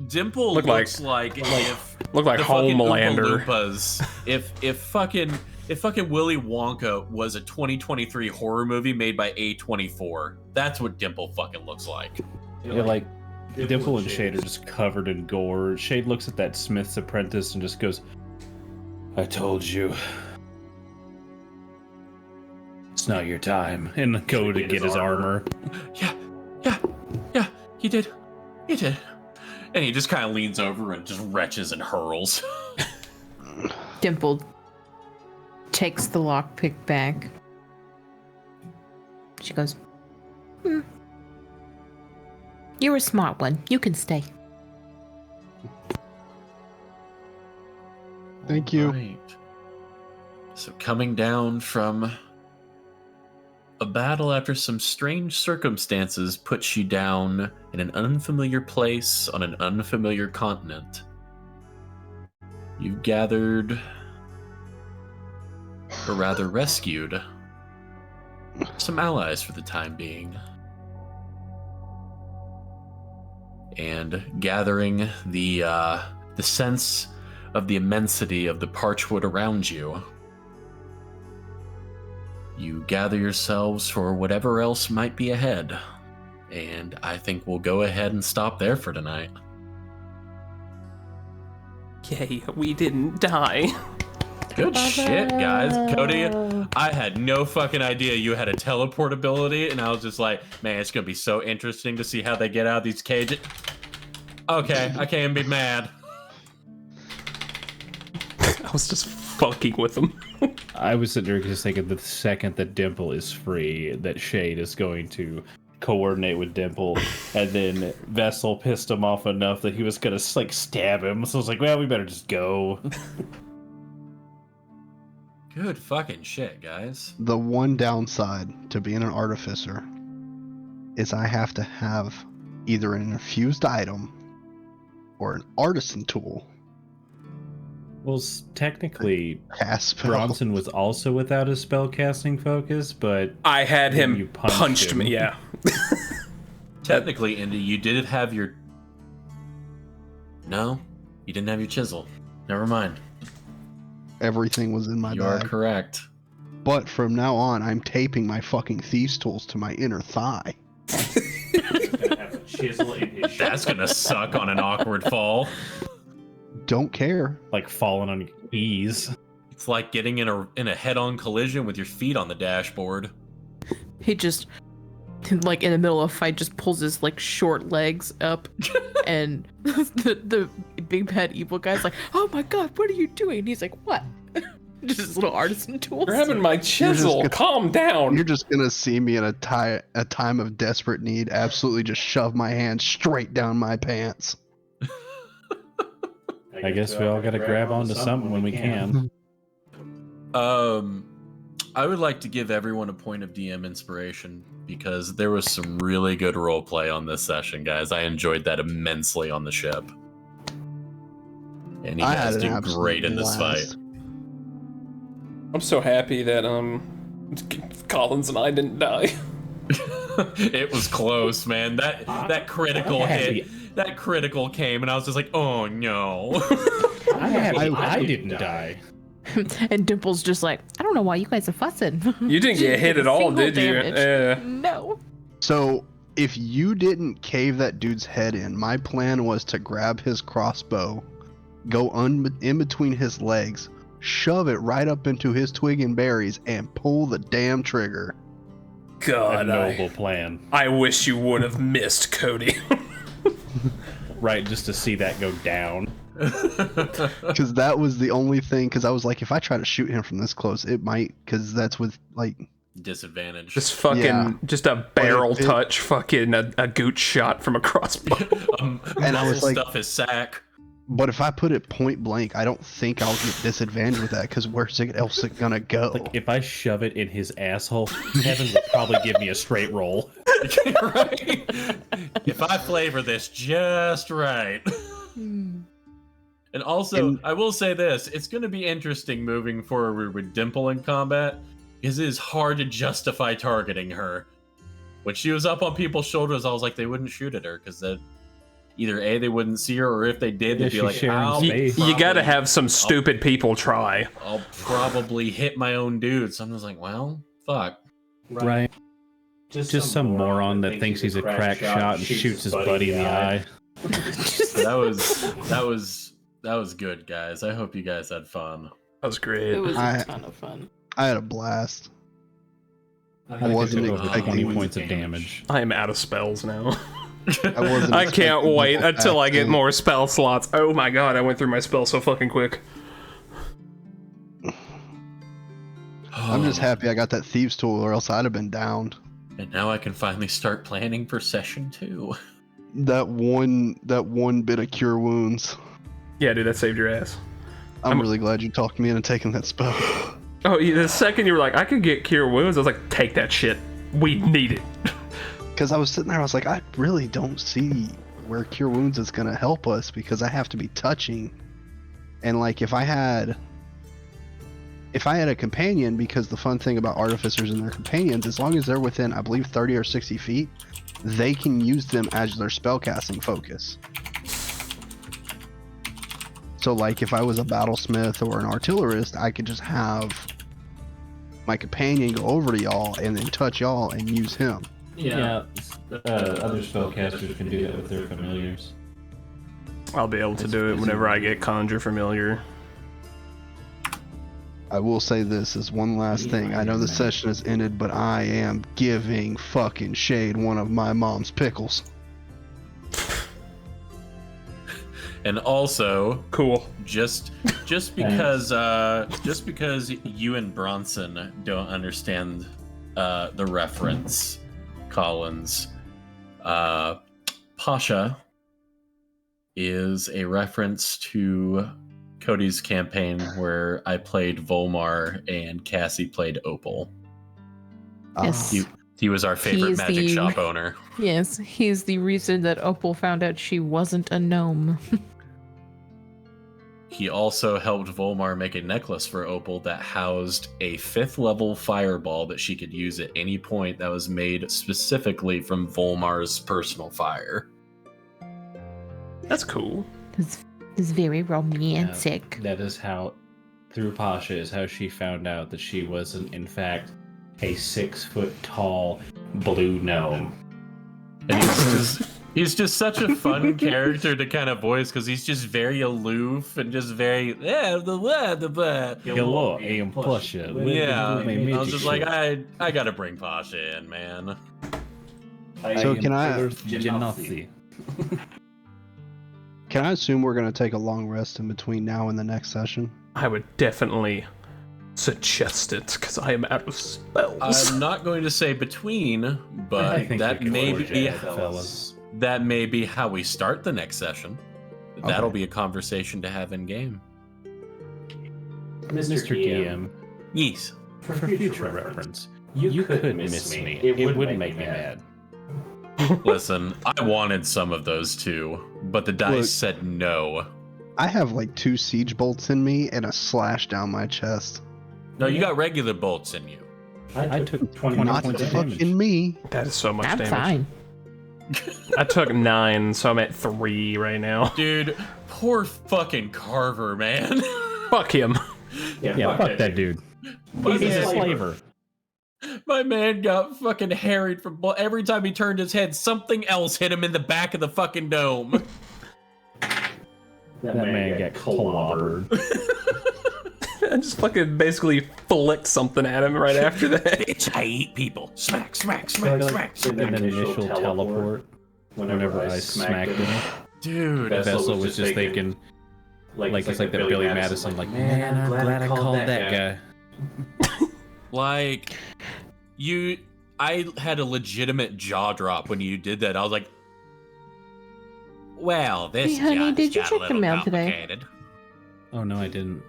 Look
looks like if
look like
the fucking
Homelander.
Oompa Loompas, if fucking Willy Wonka was a 2023 horror movie made by A24, that's what Dimple fucking looks like.
Yeah, like Dimple and Shade are just covered in gore. Shade looks at that Smith's apprentice and just goes, "I told you. It's not your time." And go to get his armor.
Yeah, he did. And he just kind of leans over and just retches and hurls.
Dimple takes the lockpick back. She goes, You're a smart one. You can stay.
Thank you.
Right. So coming down from a battle after some strange circumstances puts you down in an unfamiliar place on an unfamiliar continent. You've gathered, or rather rescued, some allies for the time being. And gathering the sense of the immensity of the Parchwood around you, you gather yourselves for whatever else might be ahead. And I think we'll go ahead and stop there for tonight.
Yay, we didn't die.
Good shit, guys. Cody, I had no fucking idea you had a teleport ability, and I was just like, man, it's gonna be so interesting to see how they get out of these cages. Okay, I can't be mad.
I was just fucking with them.
I was sitting there just thinking the second that Dimple is free, that Shade is going to coordinate with Dimple, and then Vessel pissed him off enough that he was gonna like stab him. So I was like, well, we better just go.
Good fucking shit, guys.
The one downside to being an artificer is I have to have either an infused item or an artisan tool.
Well, technically,
Cast spell.
Bronson was also without his spellcasting focus, but
I had
then
him
you
punched
him.
me, yeah.
Technically, Indy, you did have your... No, you didn't have your chisel. Never mind.
Everything was in my
You are
bag.
correct.
But from now on, I'm taping my fucking thieves' tools to my inner thigh.
That's gonna suck on an awkward fall.
Don't care.
Like falling on your keys.
It's like getting in a head-on collision with your feet on the dashboard.
He just, like in the middle of a fight, just pulls his like short legs up, and the big bad evil guy's like, "Oh my god, what are you doing?" And he's like, "What?" Just his little artisan tools.
Grabbing my chisel. Calm down.
You're just gonna see me in a time of desperate need, absolutely just shove my hand straight down my pants.
I guess we all gotta grab onto something when we can.
I would like to give everyone a point of DM inspiration because there was some really good roleplay on this session, guys. I enjoyed that immensely on the ship. And you guys do great in this fight.
I'm so happy that Collins and I didn't die.
It was close, man. That critical hit, that critical came, and I was just like, oh no.
I didn't die.
And Dimple's just like, I don't know why you guys are fussing.
You didn't get hit at all, did you?
No.
So, if you didn't cave that dude's head in, my plan was to grab his crossbow, go in between his legs, shove it right up into his twig and berries, and pull the damn trigger.
God,
a noble plan.
I wish you would have missed, Cody.
Right, just to see that go down.
Because that was the only thing, because I was like, if I try to shoot him from this close, it might, because that's with, like...
Disadvantage.
Just fucking, just a barrel touch, fucking a gooch shot from a crossbow.
And I was like...
stuff his sack.
But if I put it point blank, I don't think I'll get disadvantage with that, because where's it else it gonna go?
Like, if I shove it in his asshole, Kevin would probably give me a straight roll.
Right? If I flavor this just right. And also, I will say this, it's going to be interesting moving forward with Dimple in combat, because it is hard to justify targeting her. When she was up on people's shoulders, I was like, they wouldn't shoot at her, because either A, they wouldn't see her, or if they did, they'd be like,
you gotta have some stupid people try.
I'll probably hit my own dude. So I'm just like, well, fuck.
Right. Just some moron that thinks he's a crack shot and shoots his buddy in the eye.
That was good, guys. I hope you guys had fun.
That was great.
It was a ton of fun.
I had a blast.
I wasn't expecting 20 points of damage.
I am out of spells now.
I
can't wait until I get more spell slots. Oh my god, I went through my spell so fucking quick.
I'm just happy I got that thieves tool, or else I'd have been downed.
And now I can finally start planning for session 2.
That one bit of cure wounds.
Yeah, dude, that saved your ass.
I'm really glad you talked me into taking that spell.
Oh, the second you were like, I can get cure wounds, I was like, take that shit. We need it.
Because I was sitting there, I was like, I really don't see where cure wounds is going to help us, because I have to be touching. And like, if I had a companion, because the fun thing about artificers and their companions, as long as they're within, I believe, 30 or 60 feet, they can use them as their spellcasting focus. So like, if I was a battlesmith or an artillerist, I could just have my companion go over to y'all and then touch y'all and use him.
Yeah, other spellcasters can do that with their familiars.
I'll be able to do it whenever I get Conjure Familiar.
I will say this as one last thing. I know the session has ended, but I am giving fucking Shade one of my mom's pickles.
And also,
cool.
Just because you and Bronson don't understand the reference, Collins, Pasha is a reference to Cody's campaign where I played Volmar and Cassie played Opal.
Yes.
He was our favorite magic shop owner.
Yes, he's the reason that Opal found out she wasn't a gnome.
He also helped Volmar make a necklace for Opal that housed a 5th level fireball that she could use at any point that was made specifically from Volmar's personal fire.
That's cool.
It's very romantic.
That is how, through Pasha, is how she found out that she wasn't, in fact, a 6 foot tall blue gnome.
And He's just such a fun character to kind of voice because he's just very aloof and just very
Hello, I am Pasha.
yeah.
My
I was
magic
just like,
show.
I gotta bring Pasha in, man.
So can I
Genasi.
can I assume we're gonna take a long rest in between now and the next session?
I would definitely suggest it because I am out of spells.
I'm not going to say between, but that may be
fellas.
that may be how we start the next session.
Okay.
That'll be a conversation to have in game.
Mr. DM,
Yes.
for future reference, you could miss me. It wouldn't make me mad.
Listen, I wanted some of those too, but the dice
Look.
said no.
I have like 2 siege bolts in me and a slash down my chest.
No, you got regular bolts in you.
I took 20
Not
points of
fucking
damage.
me.
That is so much
I'm
damage.
fine.
I took 9, so I'm at 3 right now.
Dude, poor fucking Carver, man.
Fuck him.
Yeah, fuck that dude. He's a slaver.
My man got fucking harried from every time he turned his head, something else hit him in the back of the fucking dome.
That man got clobbered.
I just fucking basically flicked something at him right after that.
Bitch, I eat people. Smack, smack, smack, smack.
An initial teleport whenever I smacked him.
Dude,
Vessel was just thinking, like it's like that Billy Madison, like, man, I'm glad I called that guy.
like, I had a legitimate jaw drop when you did that. I was like, well, this
Hey, honey,
just
did you
got a
check the
little
mail today?
complicated.
Oh no, I didn't.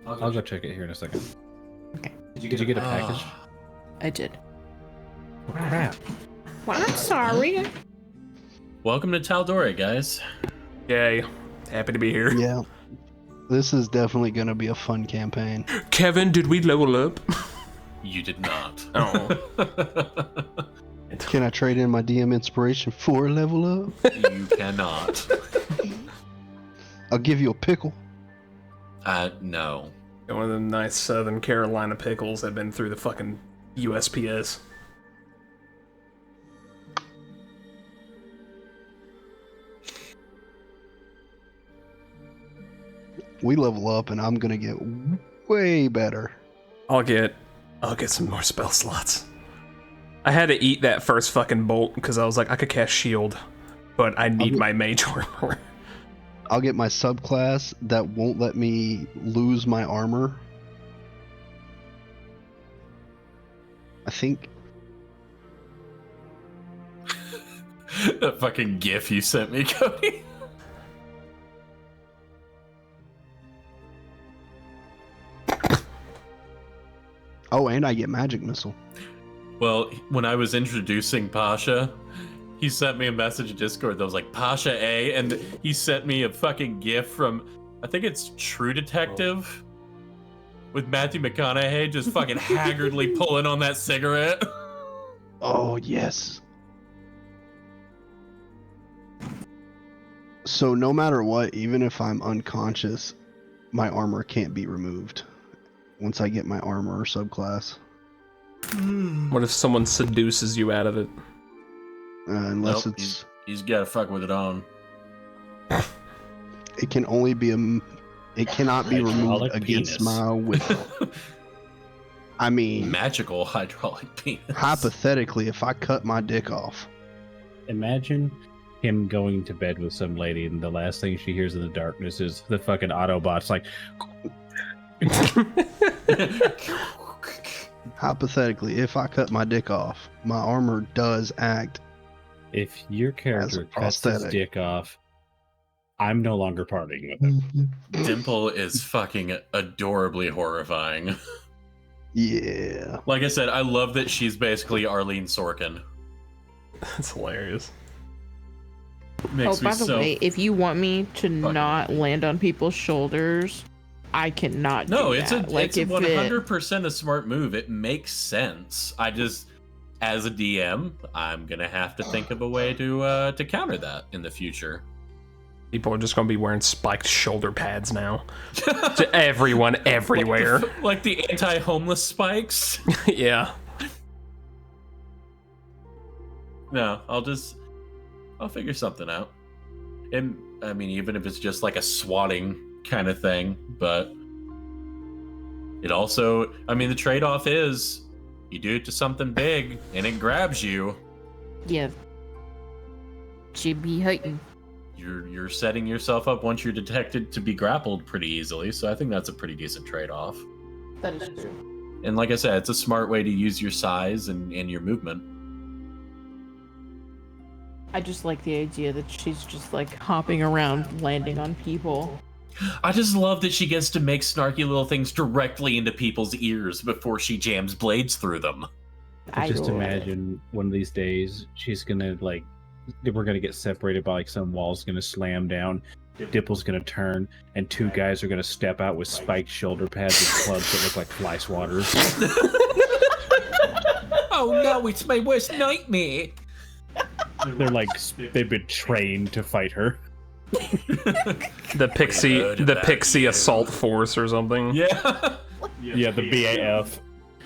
I'll go check it here in a second.
Okay.
Did you get a package?
I did.
Oh, crap.
Well, I'm sorry.
Welcome to Tal'Dorei, guys.
Yay. Happy to be here.
Yeah. This is definitely gonna be a fun campaign.
Kevin, did we level up?
You did not.
Oh.
Can I trade in my DM inspiration for a level up?
You cannot.
I'll give you a pickle.
No.
One of them nice Southern Carolina pickles that have been through the fucking USPS.
We level up and I'm gonna get way better.
I'll get some more spell slots. I had to eat that first fucking bolt because I was like, I could cast shield, but I need my mage armor.
I'll get my subclass that won't let me lose my armor. I think
That fucking gif you sent me, Cody.
Oh, and I get magic missile.
Well, when I was introducing Pasha, he sent me a message in Discord that was like, Pasha A, and he sent me a fucking gif from, I think it's True Detective, with Matthew McConaughey just fucking haggardly pulling on that cigarette.
Oh, yes. So no matter what, even if I'm unconscious, my armor can't be removed once I get my armor or subclass.
What if someone seduces you out of it?
Unless
Nope,
it's...
he's gotta fuck with it on.
It can only be it cannot be removed
Hydraulic
against
penis.
my will. I mean,
Magical hydraulic penis.
hypothetically, if I cut my dick off,
Imagine him going to bed with some lady and the last thing she hears in the darkness is the fucking Autobots like,
hypothetically, if I cut my dick off, my armor does act.
if your character cuts his
prosthetic.
dick off, I'm no longer partying with him.
Dimple is fucking adorably horrifying.
Yeah.
Like I said, I love that she's basically Arlene Sorkin.
That's hilarious.
Makes
Oh, by
me
the
so...
way, if you want me to not land on people's shoulders, I cannot.
No,
do
it's
that.
it's 100% a smart move. It makes sense. I just, as a DM, I'm gonna have to think of a way to counter that in the future.
People are just going to be wearing spiked shoulder pads now. To everyone, everywhere.
Like the anti-homeless spikes.
Yeah.
No, I'll just I'll figure something out. And I mean, even if it's just like a swatting kind of thing, but it also, I mean, the trade-off is you do it to something big and it grabs you.
Yeah. She'd be hurting.
You're setting yourself up once you're detected to be grappled pretty easily, so I think that's a pretty decent trade-off.
That is true.
And like I said, it's a smart way to use your size and your movement.
I just like the idea that she's just like hopping around, landing on people.
I just love that she gets to make snarky little things directly into people's ears before she jams blades through them.
I just
love it.
imagine one of these days she's gonna like, we're gonna get separated by like some wall's gonna slam down, Dipple's gonna turn, and two guys are gonna step out with spiked shoulder pads and clubs that look like fly swatters.
Oh no, it's my worst nightmare.
They're like, they've been trained to fight her.
The pixie assault force or something.
Yeah.
Yeah, the BAF.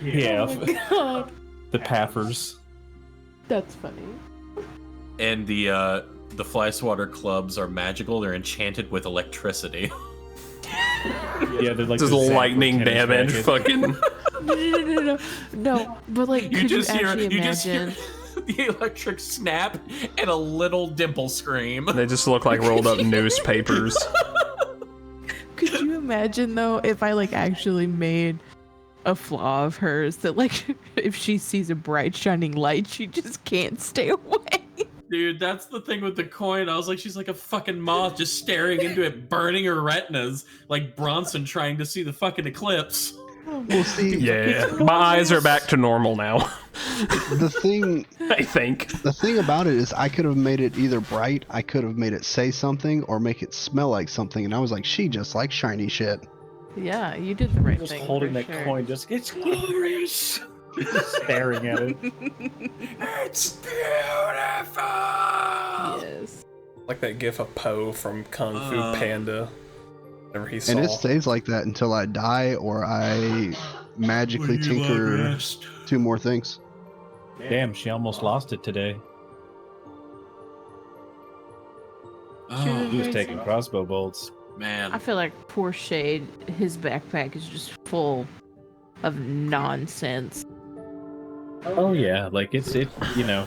Yeah.
Oh my god.
The Paffers.
That's funny.
And the fly swatter clubs are magical. They're enchanted with electricity.
Yeah, they're like
Just
the
lightning
tennis
damage.
racket.
Fucking.
No, but like, could you actually imagine?
The electric snap and a little dimple scream.
They just look like rolled up newspapers.
Could you imagine though if I like actually made a flaw of hers that like if she sees a bright shining light she just can't stay away?
Dude, that's the thing with the coin. I was like, she's like a fucking moth just staring into it, burning her retinas, like Bronson trying to see the fucking eclipse.
We'll see.
Yeah, my eyes are back to normal now.
The thing,
I think.
the thing about it is, I could have made it either bright, I could have made it say something, or make it smell like something, and I was like, she just likes shiny shit.
Yeah, you did the right
Just
thing.
holding
for
that
sure.
coin, just it's glorious. Staring at it.
It's beautiful.
Yes.
Like that gif of Poe from Kung Fu Panda. Whenever he saw.
And it stays like that until I die, or I magically tinker 2 more things.
Damn, she almost lost it today.
Oh,
He was taking crossbow bolts.
man.
I feel like poor Shade, his backpack is just full of nonsense.
Oh yeah, like it's you know.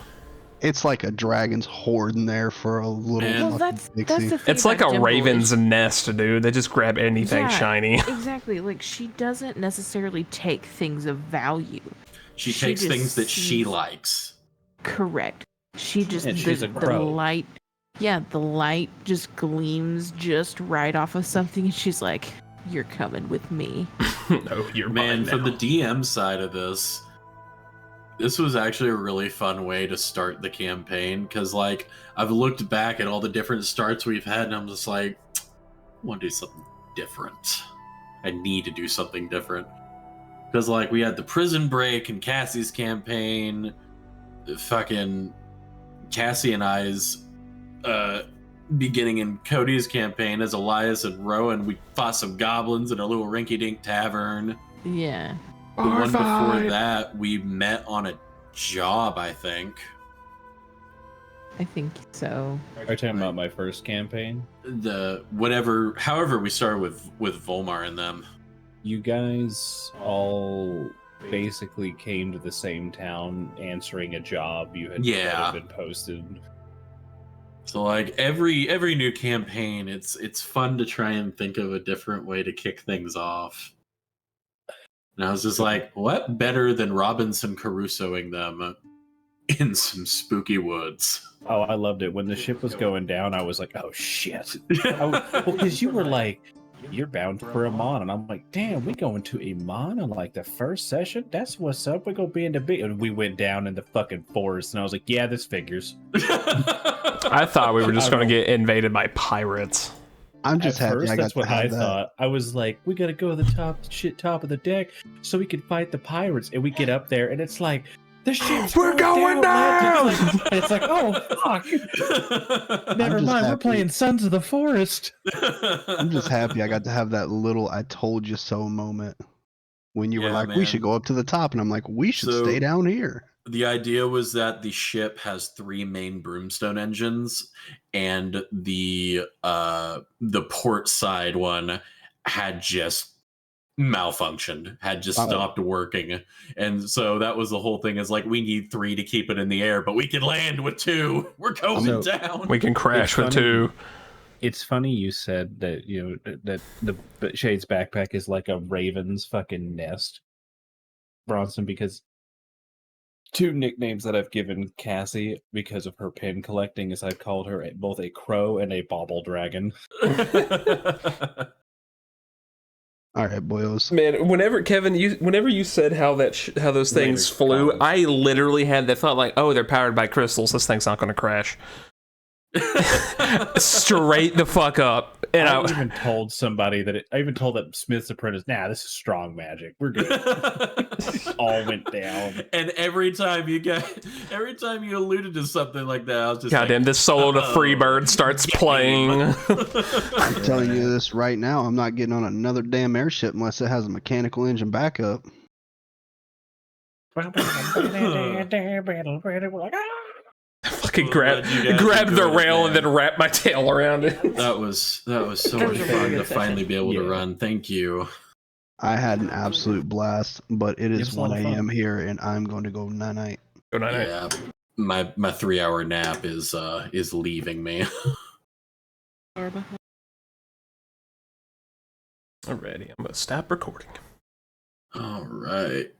It's like a dragon's horde in there for a little
Man.
Well,
fucking
that's
pixie.
the thing.
It's like
about
a
Dimple
raven's
is-
nest, dude. They just grab anything
Yeah.
shiny.
Exactly. Like she doesn't necessarily take things of value.
She
she
takes
just
things that she
sees-
likes.
Correct. She just
And she's a
the
crow.
light. Yeah, the light just gleams just right off of something, and she's like, "You're coming with me."
No, you're
Man,
mine
from
now.
the DM side of this was actually a really fun way to start the campaign, because like I've looked back at all the different starts we've had and I'm just like, I want to do something different. I need to do something different, because like we had the prison break and Cassie's campaign, fucking Cassie and I's beginning in Cody's campaign as Elias and Rowan. We fought some goblins in a little rinky-dink tavern.
Yeah.
The one before that, we met on a job, I think.
I think so.
Are you talking about my first campaign?
However, we started with Volmar and them.
You guys all basically came to the same town answering a job you had that
Yeah.
had been posted.
So like every new campaign, it's fun to try and think of a different way to kick things off. And I was just like, what better than Robinson Crusoeing them in some spooky woods?
Oh, I loved it. When the ship was going down, I was like, oh shit. Because you were like, you're bound for Amon. And I'm like, damn, we going to Amon in like the first session? That's what's up. We're going to be in the big. And we went down in the fucking forest. And I was like, yeah, this figures.
I thought we were just going to get invaded by pirates.
I'm just
At
happy
first,
I got
that's
to
what I
have that.
thought. I was like, we got to go to the top of the deck so we can fight the pirates. And we get up there and it's like, the ship's
We're going down!
And it's like, oh, fuck. Never
just
mind. We're
happy.
playing Sons of the Forest.
I'm just happy I got to have that little I told you so moment when you were
Yeah,
like,
man.
we should go up to the top. And I'm like, we should
So-
stay down here.
The idea was that the ship has 3 main broomstone engines, and the port side one had just malfunctioned, had just stopped working. And so that was the whole thing, is like, we need 3 to keep it in the air, but we can land with 2. We're going down.
We can crash with 2.
It's funny you said that, that the Shade's backpack is like a raven's fucking nest, Bronson, because 2 nicknames that I've given Cassie because of her pin collecting is I've called her both a crow and a bauble dragon.
All right, boyos.
Man, whenever you said how those things flew, I literally had that thought, like, oh, they're powered by crystals. This thing's not going to crash. Straight the fuck up. And
I even told somebody I even told that Smith's apprentice, nah, this is strong magic. We're good. All went down.
And every time you alluded to something like that, I was just
goddamn,
like,
this solo to Freebird starts playing.
I'm telling you this right now, I'm not getting on another damn airship unless it has a mechanical engine backup.
Fucking grab the rail and then wrap my tail around it.
That was so much fun to finally be able to run. Thank you.
I had an absolute blast, but it is 1 a.m. here, and I'm going to go night-night.
Go night-night.
Yeah, my 3-hour nap is leaving me.
Alrighty, I'm gonna stop recording.
All right.